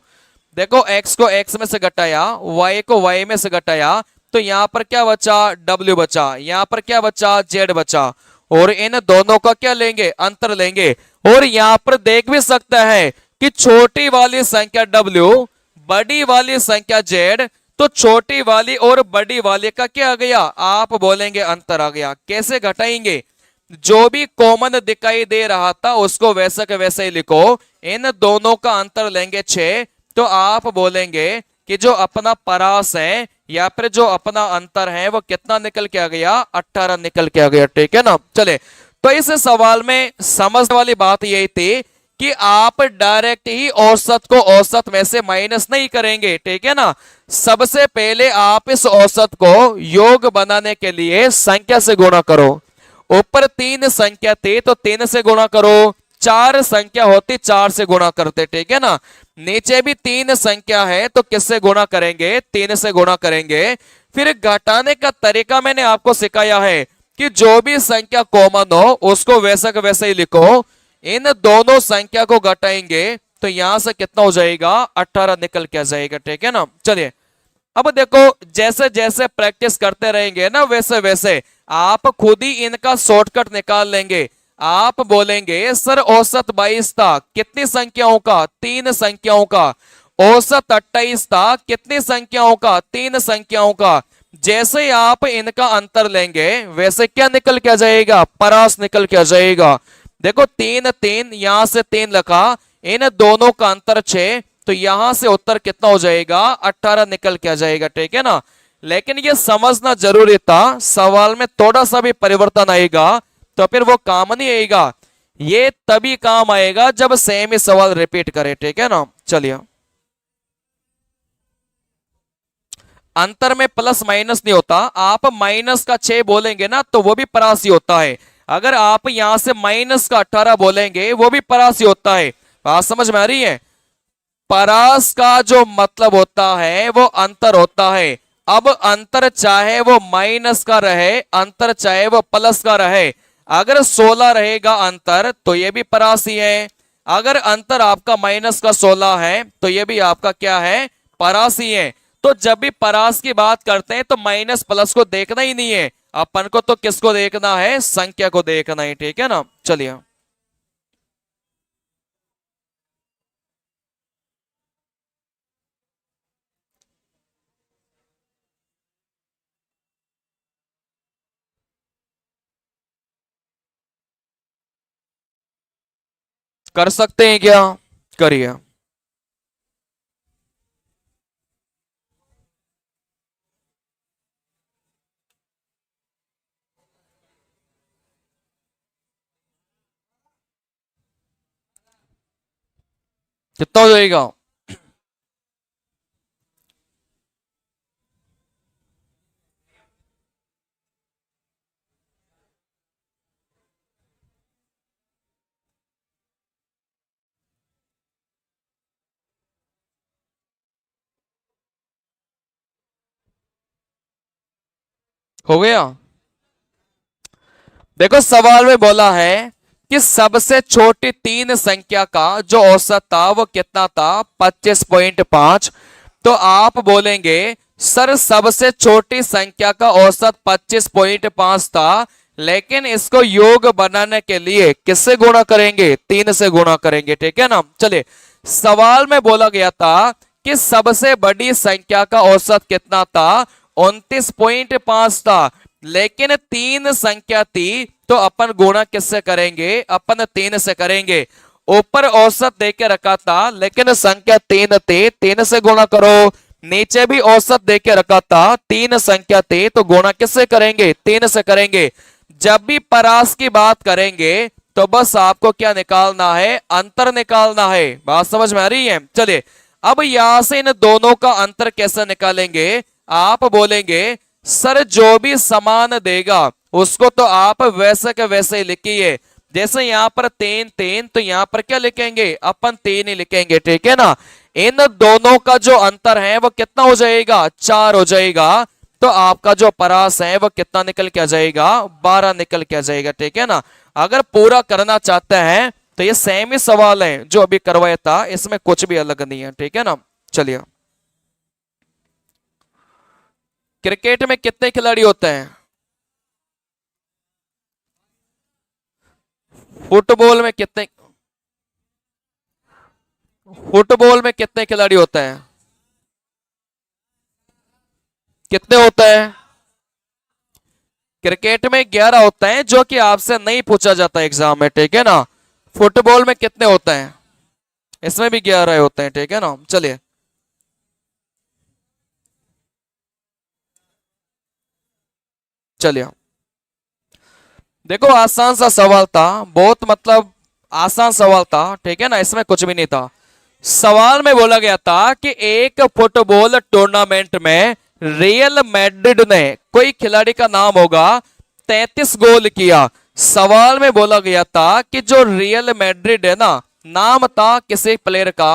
देखो, X को X में से घटाया, Y को Y में से घटाया, तो यहां पर क्या बचा, W बचा, यहां पर क्या बचा, Z बचा, और इन दोनों का क्या लेंगे, अंतर लेंगे। और यहां पर देख भी सकता है कि छोटी वाली संख्या W, बड़ी वाली संख्या Z, तो छोटी वाली और बड़ी वाली का क्या आ गया, आप बोलेंगे अंतर आ गया। कैसे घटाएंगे, जो भी कॉमन दिखाई दे रहा था उसको वैसा के वैसे ही लिखो। इन दोनों का अंतर लेंगे 6, तो आप बोलेंगे कि जो अपना परास है या फिर जो अपना अंतर है वो कितना निकल के आ गया, 18 निकल के आ गया। ठीक है ना। चले, तो इस सवाल में समझने वाली बात यही थी कि आप डायरेक्ट ही औसत को औसत में से माइनस नहीं करेंगे। ठीक है ना। सबसे पहले आप इस औसत को योग बनाने के लिए संख्या से गुणा करो। ऊपर 3 संख्या थी तो 3 से गुणा करो, 4 संख्या होती 4 से गुणा करते। ठीक है ना। नीचे भी 3 संख्या है तो किससे गुणा करेंगे, 3 से गुणा करेंगे। फिर घटाने का तरीका मैंने आपको सिखाया है कि जो भी संख्या कॉमन हो उसको वैसा का वैसा ही लिखो। इन दोनों संख्या को घटाएंगे तो यहां से कितना हो जाएगा, 18 निकल के आ जाएगा। ठीक है ना। चलिए, अब देखो, जैसे जैसे प्रैक्टिस करते रहेंगे ना वैसे वैसे आप खुद ही इनका शॉर्टकट निकाल लेंगे। आप बोलेंगे सर औसत 22 था, कितनी संख्याओं का, 3 संख्याओं का। औसत 28 था, कितनी संख्याओं का, 3 संख्याओं का। जैसे ही आप इनका अंतर लेंगे वैसे क्या निकल के आ जाएगा, परास निकल के आ जाएगा। देखो 3 3 यहां से 3 लिखा, इन दोनों का अंतर 6, तो यहां से उत्तर कितना हो जाएगा 18 निकल के आ जाएगा, ठीक है ना। लेकिन ये समझना जरूरी था, सवाल में थोड़ा सा भी परिवर्तन आएगा तो फिर वो काम नहीं आएगा। ये तभी काम आएगा जब सेम ही सवाल रिपीट करे, ठीक है ना। चलिए, अंतर में प्लस माइनस नहीं होता, आप माइनस का 6 बोलेंगे ना तो वो भी परासी होता है, अगर आप यहां से माइनस का 18 बोलेंगे वो भी परासी होता है। बात समझ में आ रही है। परास का जो मतलब होता है वो अंतर होता है। अब अंतर चाहे वो माइनस का रहे, अंतर चाहे वो प्लस का रहे, अगर 16 रहेगा अंतर तो ये भी परासी है, अगर अंतर आपका माइनस का 16 है तो ये भी आपका क्या है परासी है। तो जब भी परास की बात करते हैं तो माइनस प्लस को देखना ही नहीं है, अपन को तो किसको देखना है, संख्या को देखना है, ठीक है ना। चलिए, कर सकते हैं क्या, करिए। कितना हो जाएगा, हो गया। देखो सवाल में बोला है कि सबसे छोटी तीन संख्या का जो औसत था वो कितना था, 25.5। तो आप बोलेंगे सर सबसे छोटी संख्या का औसत 25.5 था, लेकिन इसको योग बनाने के लिए किससे गुणा करेंगे, 3 से गुणा करेंगे, ठीक है ना। चलिए, सवाल में बोला गया था कि सबसे बड़ी संख्या का औसत कितना था, 29.5 था, लेकिन 3 संख्या थी तो अपन गुणा किससे करेंगे, अपन 3 से करेंगे। ऊपर औसत देके रखा था लेकिन संख्या 3 थी, 3 से गुणा करो। नीचे भी औसत देके रखा था, 3 संख्या थी तो गुणा किससे करेंगे, 3 से करेंगे। जब भी परास की बात करेंगे तो बस आपको क्या निकालना है, अंतर निकालना है। बात समझ में आ रही है। चलिए, अब यहां से इन दोनों का अंतर कैसे निकालेंगे, आप बोलेंगे सर जो भी समान देगा उसको तो आप वैसे के वैसे ही लिखिए। जैसे यहां पर 3 3 तो यहां पर क्या लिखेंगे, अपन 3 ही लिखेंगे, ठीक है ना। इन दोनों का जो अंतर है वो कितना हो जाएगा, 4 हो जाएगा। तो आपका जो परास है वो कितना निकल के आ जाएगा, 12 निकल के आ जाएगा, ठीक है ना। अगर पूरा करना चाहते हैं तो ये सेम ही सवाल है जो अभी करवाया था, इसमें कुछ भी अलग नहीं है, ठीक है ना। चलिए, क्रिकेट में कितने खिलाड़ी होते हैं, फुटबॉल में कितने, फुटबॉल में कितने खिलाड़ी होते हैं, कितने होते हैं, क्रिकेट में 11 होते हैं, जो कि आपसे नहीं पूछा जाता एग्जाम में, ठीक है ना। फुटबॉल में कितने होते हैं, इसमें भी 11 होते हैं, ठीक है ना। चलिए, चलिए, देखो आसान सा सवाल था, बहुत मतलब आसान सवाल था, ठीक है ना, इसमें कुछ भी नहीं था। सवाल में बोला गया था कि एक फुटबॉल टूर्नामेंट में रियल मैड्रिड ने, कोई खिलाड़ी का नाम होगा, 33 गोल किया। सवाल में बोला गया था कि जो रियल मैड्रिड है ना, नाम था किसी प्लेयर का।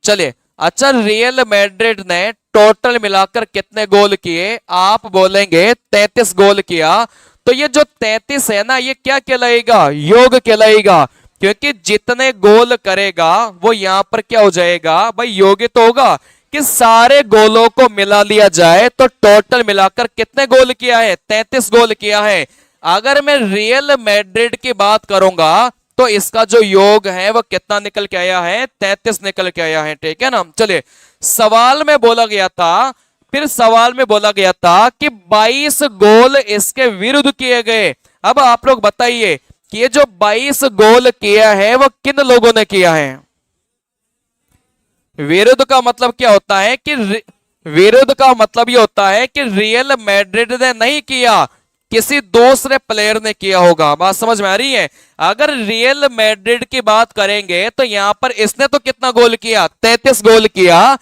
चलिए, अच्छा रियल मैड्रिड ने टोटल मिलाकर कितने गोल किए, आप बोलेंगे 33 गोल किया। तो ये जो 33 है ना, ये क्या कहलाएगा, योग कहलाएगा, क्योंकि जितने गोल करेगा वो यहां पर क्या हो जाएगा भाई, योग तो होगा। कि सारे गोलों को मिला लिया जाए तो टोटल मिलाकर कितने गोल किया है, 33 गोल किया है। अगर मैं रियल मैड्रिड की बात करूंगा तो इसका जो योग है वो कितना निकल के आया है, 33 निकल के आया है, ठीक है ना। चलिए सवाल में बोला गया था, फिर सवाल में बोला गया था कि 22 गोल इसके विरुद्ध किए गए। अब आप लोग बताइए कि ये जो 22 गोल किया है वो किन लोगों ने किया है। विरुद्ध का मतलब क्या होता है कि विरुद्ध का मतलब ये होता है कि रियल मैड्रिड ने नहीं किया, किसी दूसरे प्लेयर ने किया होगा। बात समझ में आ रही है। अगर रियल मैड्रिड की बात करेंगे तो यहां पर इसने तो कितना गोल किया, 33 गोल किया,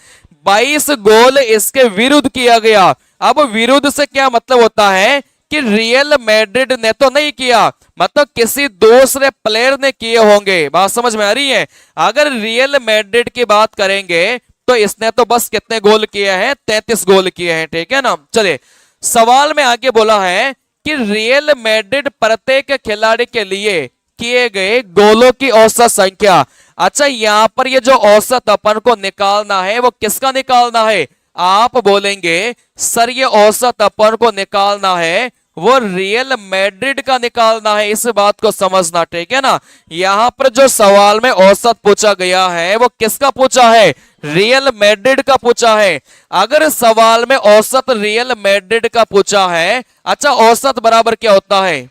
22 गोल इसके विरुद्ध किया गया। अब विरुद्ध से क्या मतलब होता है कि रियल मैड्रिड ने तो नहीं किया, मतलब किसी दूसरे प्लेयर ने किए होंगे। बात समझ में आ रही है। अगर रियल मैड्रिड की बात करेंगे तो इसने तो बस कितने गोल किए हैं, 33 गोल किए हैं, ठीक है ना। चलिए सवाल में आगे बोला है कि रियल मैड्रिड प्रत्येक खिलाड़ी के लिए किए गए गोलों की औसत संख्या। अच्छा यहां पर ये जो औसत अपन को निकालना है वो किसका निकालना है। आप बोलेंगे सर ये औसत अपन को निकालना है वो रियल मैड्रिड का निकालना है, इस बात को समझना, ठीक है ना। यहां पर जो सवाल में औसत पूछा गया है वो किसका पूछा है, रियल मैड्रिड का पूछा है। अगर सवाल में औसत रियल मैड्रिड का पूछा है, अच्छा औसत बराबर क्या होता है,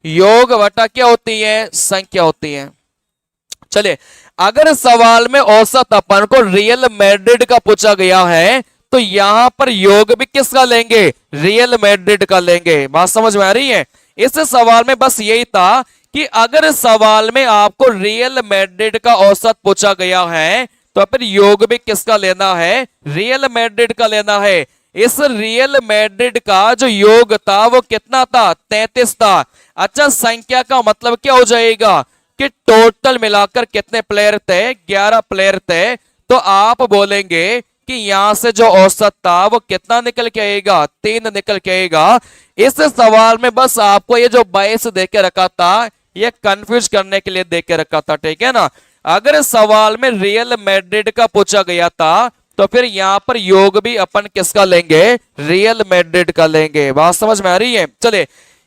योग बटा क्या होती है, संख्या होती है। चलिए अगर सवाल में औसत अपन को रियल मैड्रिड का पूछा गया है तो यहां पर योग भी किसका लेंगे, रियल मैड्रिड का लेंगे। बात समझ में आ रही है। इस सवाल में बस यही था कि अगर सवाल में आपको रियल मैड्रिड का औसत पूछा गया है तो फिर योग भी किसका लेना है, रियल मैड्रिड का लेना है। इस रियल मैड्रिड का जो योग था वो कितना था, 33 था। अच्छा संख्या का मतलब क्या हो जाएगा कि टोटल मिलाकर कितने प्लेयर थे, 11 प्लेयर थे। तो आप बोलेंगे कि यहां से जो औसत था वो कितना निकल के आएगा, 3 निकल के आएगा। इस सवाल में बस आपको ये जो 22 देके रखा था ये कंफ्यूज करने के लिए देके रखा था, ठीक है ना। अगर सवाल में रियल मैड्रिड का पूछा गया था तो फिर यहां पर योग भी अपन किसका लेंगे, रियल मैड्रिड का लेंगे। बात समझ में आ रही है। चले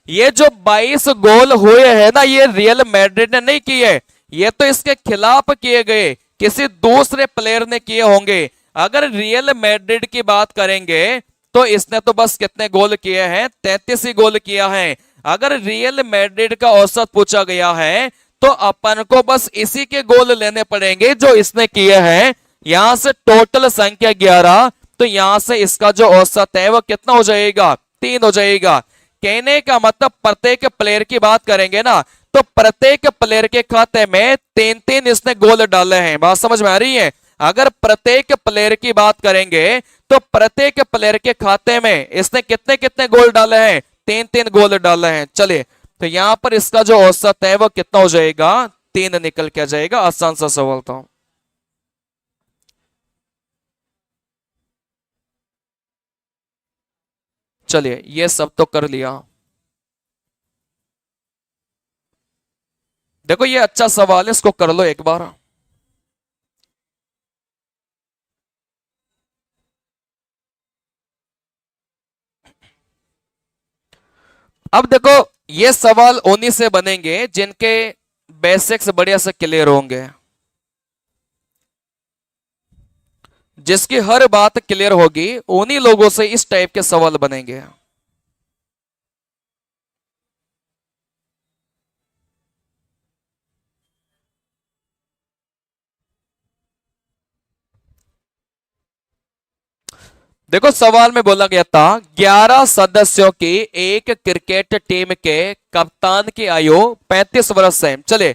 ये जो 22 गोल हुए हैं ना ये रियल मैड्रिड ने नहीं किए, ये तो इसके खिलाफ किए गए, किसी दूसरे प्लेयर ने किए होंगे। अगर रियल मैड्रिड की बात करेंगे तो इसने तो बस कितने गोल किए हैं, 33 ही गोल किया है। अगर रियल मैड्रिड का औसत पूछा गया है तो अपन को बस इसी के गोल लेने पड़ेंगे जो इसने किए हैं। यहां से टोटल संख्या 11, तो यहां से इसका जो औसत है वो कितना हो जाएगा, 3 हो जाएगा। कहने का मतलब प्रत्येक प्लेयर की बात करेंगे ना तो प्रत्येक प्लेयर के खाते में 3-3 इसने गोल डाले हैं। बात समझ में आ रही है। अगर प्रत्येक प्लेयर की बात करेंगे तो प्रत्येक प्लेयर के खाते में इसने कितने कितने गोल डाले हैं, 3-3 गोल डाले हैं। चलिए तो यहां पर इसका जो औसत है वो कितना हो जाएगा, 3 निकल के आ जाएगा। आसान सा सवाल था। चलिए ये सब तो कर लिया। देखो ये अच्छा सवाल है, इसको कर लो एक बार। अब देखो ये सवाल उन्हीं से बनेंगे जिनके बेसिक्स बढ़िया से क्लियर होंगे, जिसकी हर बात क्लियर होगी, उन्हीं लोगों से इस टाइप के सवाल बनेंगे। देखो सवाल में बोला गया था 11 सदस्यों की एक क्रिकेट टीम के कप्तान की आयु 35 वर्ष है। चले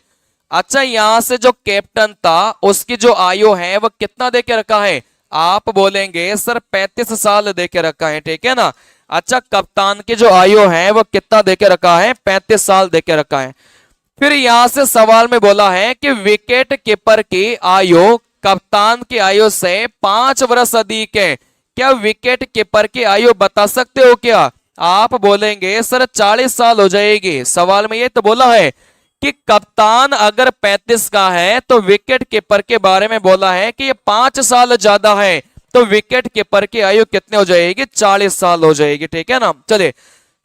अच्छा यहां से जो कैप्टन था उसकी जो आयु है वो कितना देके रखा है, आप बोलेंगे सर 35 साल देके रखा है, ठीक है ना। अच्छा कप्तान की जो आयु है वो कितना देके रखा है, 35 साल देके रखा है। फिर यहां से सवाल में बोला है कि विकेट कीपर की आयु कप्तान की आयु से 5 वर्ष अधिक है। क्या विकेट कीपर की आयु बता सकते हो क्या, आप बोलेंगे सर 40 साल हो जाएगी। सवाल में ये तो बोला है कि कप्तान अगर 35 का है तो विकेट कीपर के बारे में बोला है कि ये 5 साल ज्यादा है, तो विकेट कीपर की आयु कितनी हो जाएगी, 40 साल हो जाएगी, ठीक है ना। चलिए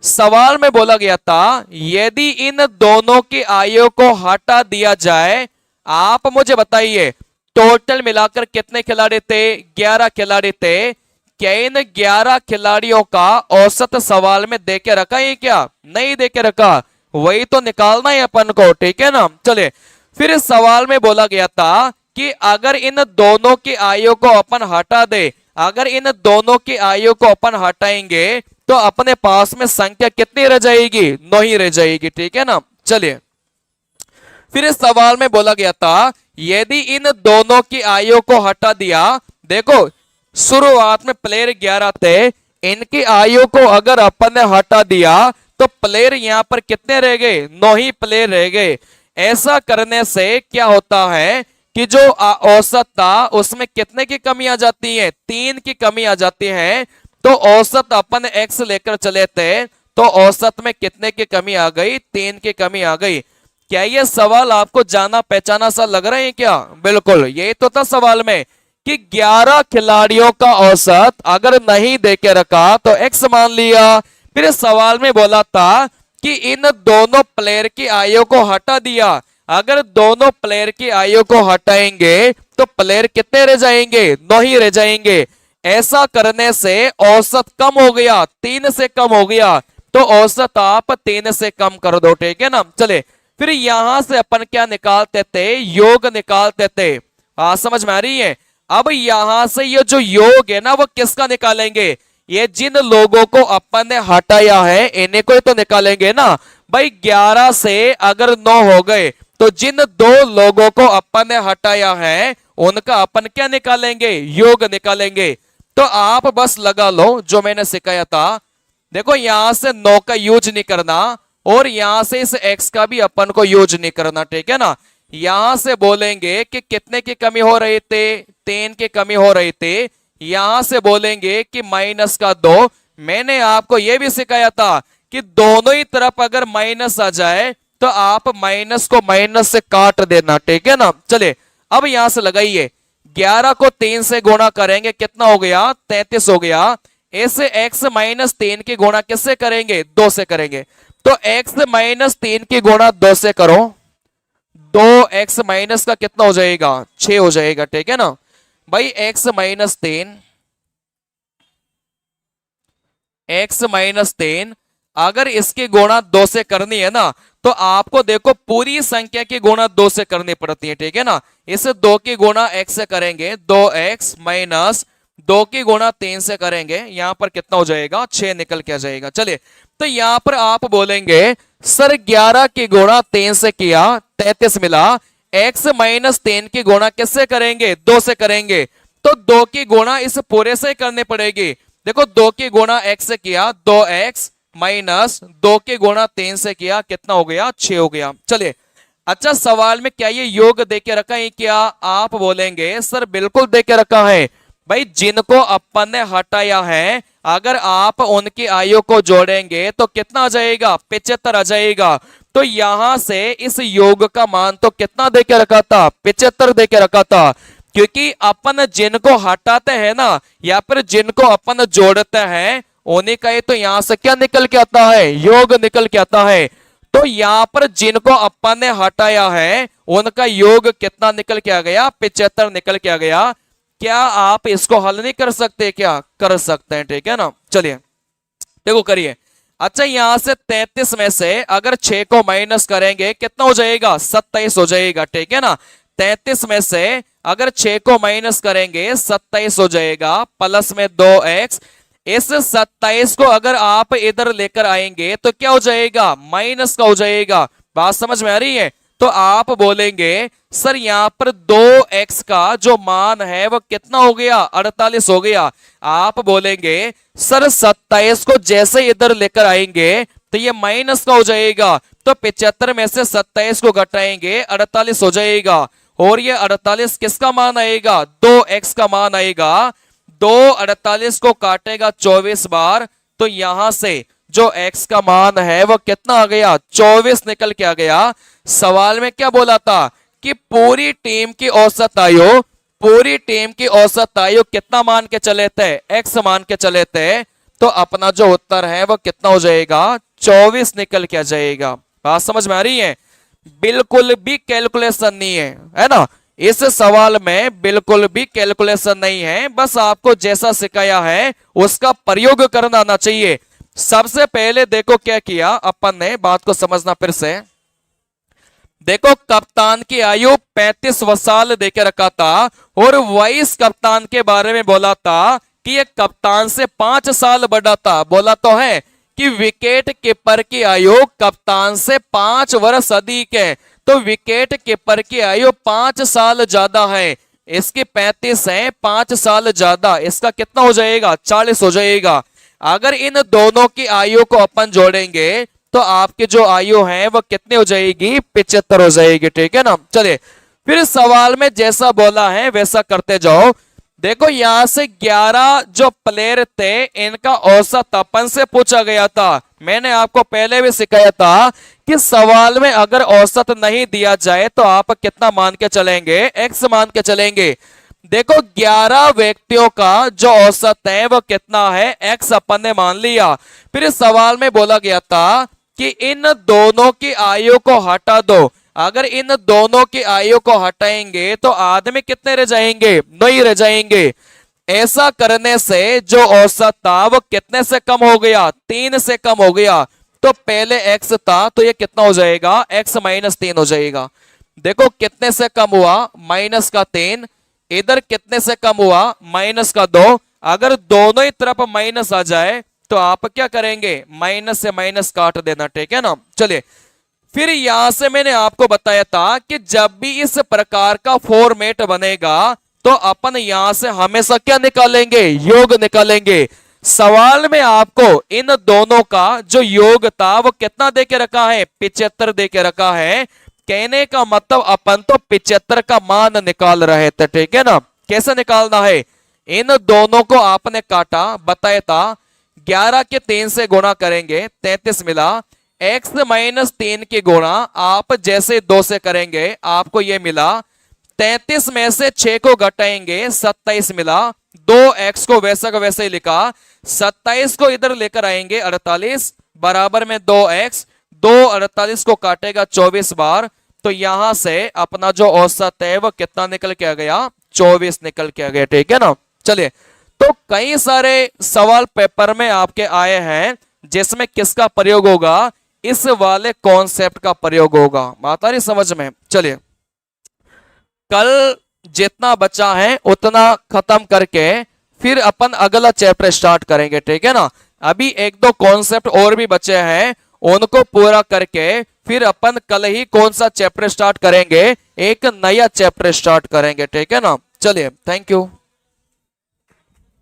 सवाल में बोला गया था यदि इन दोनों की आयु को हटा दिया जाए, आप मुझे बताइए टोटल मिलाकर कितने खिलाड़ी थे? 11 खिलाड़ी थे। क्या इन 11 खिलाड़ियों का औसत सवाल में दे के रखा है क्या? नहीं दे के रखा, वही तो निकालना है अपन को, ठीक है ना। चलिए, फिर इस सवाल में बोला गया था कि अगर इन दोनों की आयु को अपन हटा दे, अगर इन दोनों की आयु को अपन हटाएंगे तो अपने पास में संख्या कितनी रह जाएगी? 9 ही रह जाएगी, ठीक है ना। चलिए, फिर इस सवाल में बोला गया था यदि इन दोनों की आयु को हटा दिया, देखो शुरुआत में प्लेयर 11 थे, इनकी आयु को अगर अपन ने हटा दिया तो प्लेयर यहां पर कितने रह गए? 9 ही प्लेयर रह गए। ऐसा करने से क्या होता है कि जो औसत था उसमें कितने की कमी आ जाती है? 3 की कमी आ जाती है। तो औसत अपन x लेकर चले थे तो औसत में कितने की कमी आ गई? 3 की कमी आ गई। क्या ये सवाल आपको जाना पहचाना सा लग रहा है क्या? बिल्कुल, यही तो था सवाल में कि 11 खिलाड़ियों का औसत अगर नहीं देके रखा तो x मान लिया। फिर इस सवाल में बोला था कि इन दोनों प्लेयर की आयु को हटा दिया, अगर दोनों प्लेयर की आयु को हटाएंगे तो प्लेयर कितने रह जाएंगे? 9 ही रह जाएंगे। ऐसा करने से औसत कम हो गया, 3 से कम हो गया, तो औसत आप 3 से कम कर दो, ठीक है ना। चले, फिर यहां से अपन क्या निकालते थे? योग निकालते थे। समझ में आ रही है? अब यहां से ये जो योग है ना वो किसका निकालेंगे? ये जिन लोगों को अपन ने हटाया है इन्हें को तो निकालेंगे ना भाई। 11 से अगर 9 हो गए तो जिन 2 लोगों को अपन ने हटाया है उनका अपन क्या निकालेंगे? योग निकालेंगे। तो आप बस लगा लो जो मैंने सिखाया था। देखो यहां से 9 का यूज नहीं करना और यहां से इस x का भी अपन को यूज नहीं करना, ठीक है ना। यहां से बोलेंगे कि कितने की कमी हो रही थे? 3 की कमी हो रही थी। यहां से बोलेंगे कि माइनस का 2। मैंने आपको यह भी सिखाया था कि दोनों ही तरफ अगर माइनस आ जाए तो आप माइनस को माइनस से काट देना, ठीक है ना। चलिए, अब यहां से लगाइए 11 को 3 से गुणा करेंगे, कितना हो गया? 33 हो गया। ऐसे x माइनस 3 की गुणा किससे करेंगे? 2 से करेंगे। तो x माइनस 3 की गुणा 2 से करो, 2x माइनस का कितना हो जाएगा? 6 हो जाएगा, ठीक है ना भाई। x माइनस 3, x माइनस 3 अगर इसकी गुणा 2 से करनी है ना तो आपको देखो पूरी संख्या की गुणा 2 से करनी पड़ती है, ठीक है ना। इस 2 की गुणा x से करेंगे, 2x माइनस 2 की गुणा 3 से करेंगे, यहां पर कितना हो जाएगा? 6 निकल के आ जाएगा। चलिए, तो यहां पर आप बोलेंगे सर 11 की गुणा 3 से किया, 33 मिला। x माइनस 3 की गुणा किससे करेंगे? 2 से करेंगे। तो 2 की गुणा इस पूरे से करनी पड़ेगी। देखो 2 की गुणा x से किया, 2x माइनस 2 की गुणा 3 से किया, कितना हो गया? 6 हो गया। चलिए, अच्छा सवाल में क्या ये योग दे के रखा है क्या? आप बोलेंगे सर बिल्कुल दे के रखा है भाई। जिनको अपन ने हटाया है अगर आप उनकी आयु को जोड़ेंगे तो कितना आ जाएगा? 75 आ जाएगा। तो यहां से इस योग का मान तो कितना दे के रखा था? 75 दे के रखा था। क्योंकि अपन जिनको हटाते हैं ना या फिर जिनको अपन जोड़ते हैं उन्हीं का ही तो यहां से क्या निकल के आता है? योग निकल के आता है। तो यहां पर जिनको अपन ने हटाया है उनका योग कितना निकल के आ गया? 75 निकल के आ गया। क्या आप इसको हल नहीं कर सकते? क्या कर सकते हैं, ठीक है ना। चलिए देखो करिए। अच्छा, यहां से 33 में से अगर 6 को माइनस करेंगे कितना हो जाएगा? 27 हो जाएगा, ठीक है ना। 33 में से अगर 6 को माइनस करेंगे 27 हो जाएगा, प्लस में 2x। इस 27 को अगर आप इधर लेकर आएंगे तो क्या हो जाएगा? माइनस का हो जाएगा। बात समझ में आ रही है? तो आप बोलेंगे सर यहां पर 2x का जो मान है वो कितना हो गया? 48 हो गया। आप बोलेंगे सर 27 को जैसे इधर लेकर आएंगे तो ये माइनस का हो जाएगा। तो 75 में से 27 को घटाएंगे 48 हो जाएगा। और ये 48 किसका मान आएगा? 2x का मान आएगा। 2 48 को काटेगा 24 बार तो यहां से जो x का मान है वो कितना आ गया? 24 निकल के आ गया। सवाल में क्या बोला था कि पूरी टीम की औसत आयु, पूरी टीम की औसत आयु कितना मान के चले थे? x मान के चले थे। तो अपना जो उत्तर है वो कितना हो जाएगा, 24 निकल के आ जाएगा। बात समझ में आ रही है? बिल्कुल भी कैलकुलेशन नहीं है ना, इस सवाल में बिल्कुल भी कैलकुलेशन नहीं है, बस आपको जैसा सिखाया है उसका प्रयोग करना आना चाहिए। सबसे पहले देखो क्या किया अपन ने, बात को समझना फिर से। देखो कप्तान की आयु 35 साल देके रखा था और वाइस कप्तान के बारे में बोला था कि ये कप्तान से 5 साल बड़ा था। बोला तो है कि विकेट कीपर की आयु कप्तान से 5 वर्ष अधिक है, तो विकेट कीपर की आयु 5 साल ज्यादा है। इसकी 35 है, 5 साल ज्यादा, इसका कितना हो जाएगा, 40 हो जाएगा। अगर इन दोनों की आयु को अपन जोड़ेंगे तो आपकी जो आयु है वो कितनी हो जाएगी, 75 हो जाएगी। ठीक है ना। चलिए फिर सवाल में जैसा बोला है वैसा करते जाओ। देखो यहां से 11 जो प्लेयर थे इनका औसत अपन से पूछा गया था। मैंने आपको पहले भी सिखाया था कि सवाल में अगर औसत नहीं दिया जाए तो आप कितना मान के चलेंगे, एक्स मान के चलेंगे। देखो 11 व्यक्तियों का जो औसत है वो कितना है, एक्स अपन ने मान लिया। फिर इस सवाल में बोला गया था कि इन दोनों की आयु को हटा दो। अगर इन दोनों की आयु को हटाएंगे तो आदमी कितने रह जाएंगे, 9 रह जाएंगे। ऐसा करने से जो औसत था वो कितने से कम हो गया, 3 से कम हो गया। तो पहले x था तो ये कितना हो जाएगा, x माइनस 3 हो जाएगा। देखो कितने से कम हुआ, माइनस का 3। इधर कितने से कम हुआ, माइनस का 2। अगर दोनों ही तरफ माइनस आ जाए तो आप क्या करेंगे, माइनस से माइनस काट देना। ठीक है ना। चलिए फिर यहां से मैंने आपको बताया था कि जब भी इस प्रकार का फॉर्मेट बनेगा तो अपन यहां से हमेशा क्या निकालेंगे, योग निकालेंगे। सवाल में आपको इन दोनों का जो योग था वो कितना देके रखा है, 75 देके रखा है। कहने का मतलब अपन तो 75 का मान निकाल रहे थे। ठीक है ना। कैसे निकालना है, इन दोनों को आपने काटा, बताया था 11 के 3 से गुणा करेंगे 33 मिला। x माइनस 3 की गुणा आप जैसे 2 से करेंगे आपको ये मिला। 33 में से 6 को घटाएंगे 27 मिला। 2x को वैसा का वैसे ही लिखा। 27 को इधर लेकर आएंगे 48 बराबर में 2x। 2 48 को काटेगा 24 बार, तो यहां से अपना जो औसत है वो कितना निकल के आ गया, 24 निकल के आ गया। ठीक है ना। चलिए तो कई सारे सवाल पेपर में आपके आए हैं जिसमें किसका प्रयोग होगा, इस वाले कॉन्सेप्ट का प्रयोग होगा। बात आ रही समझ में। चलिए कल जितना बचा है उतना खत्म करके फिर अपन अगला चैप्टर स्टार्ट करेंगे। ठीक है ना। अभी 1-2 कॉन्सेप्ट और भी बचे हैं, उनको पूरा करके फिर अपन कल ही कौन सा चैप्टर स्टार्ट करेंगे, एक नया चैप्टर स्टार्ट करेंगे। ठीक है ना। चलिए थैंक यू।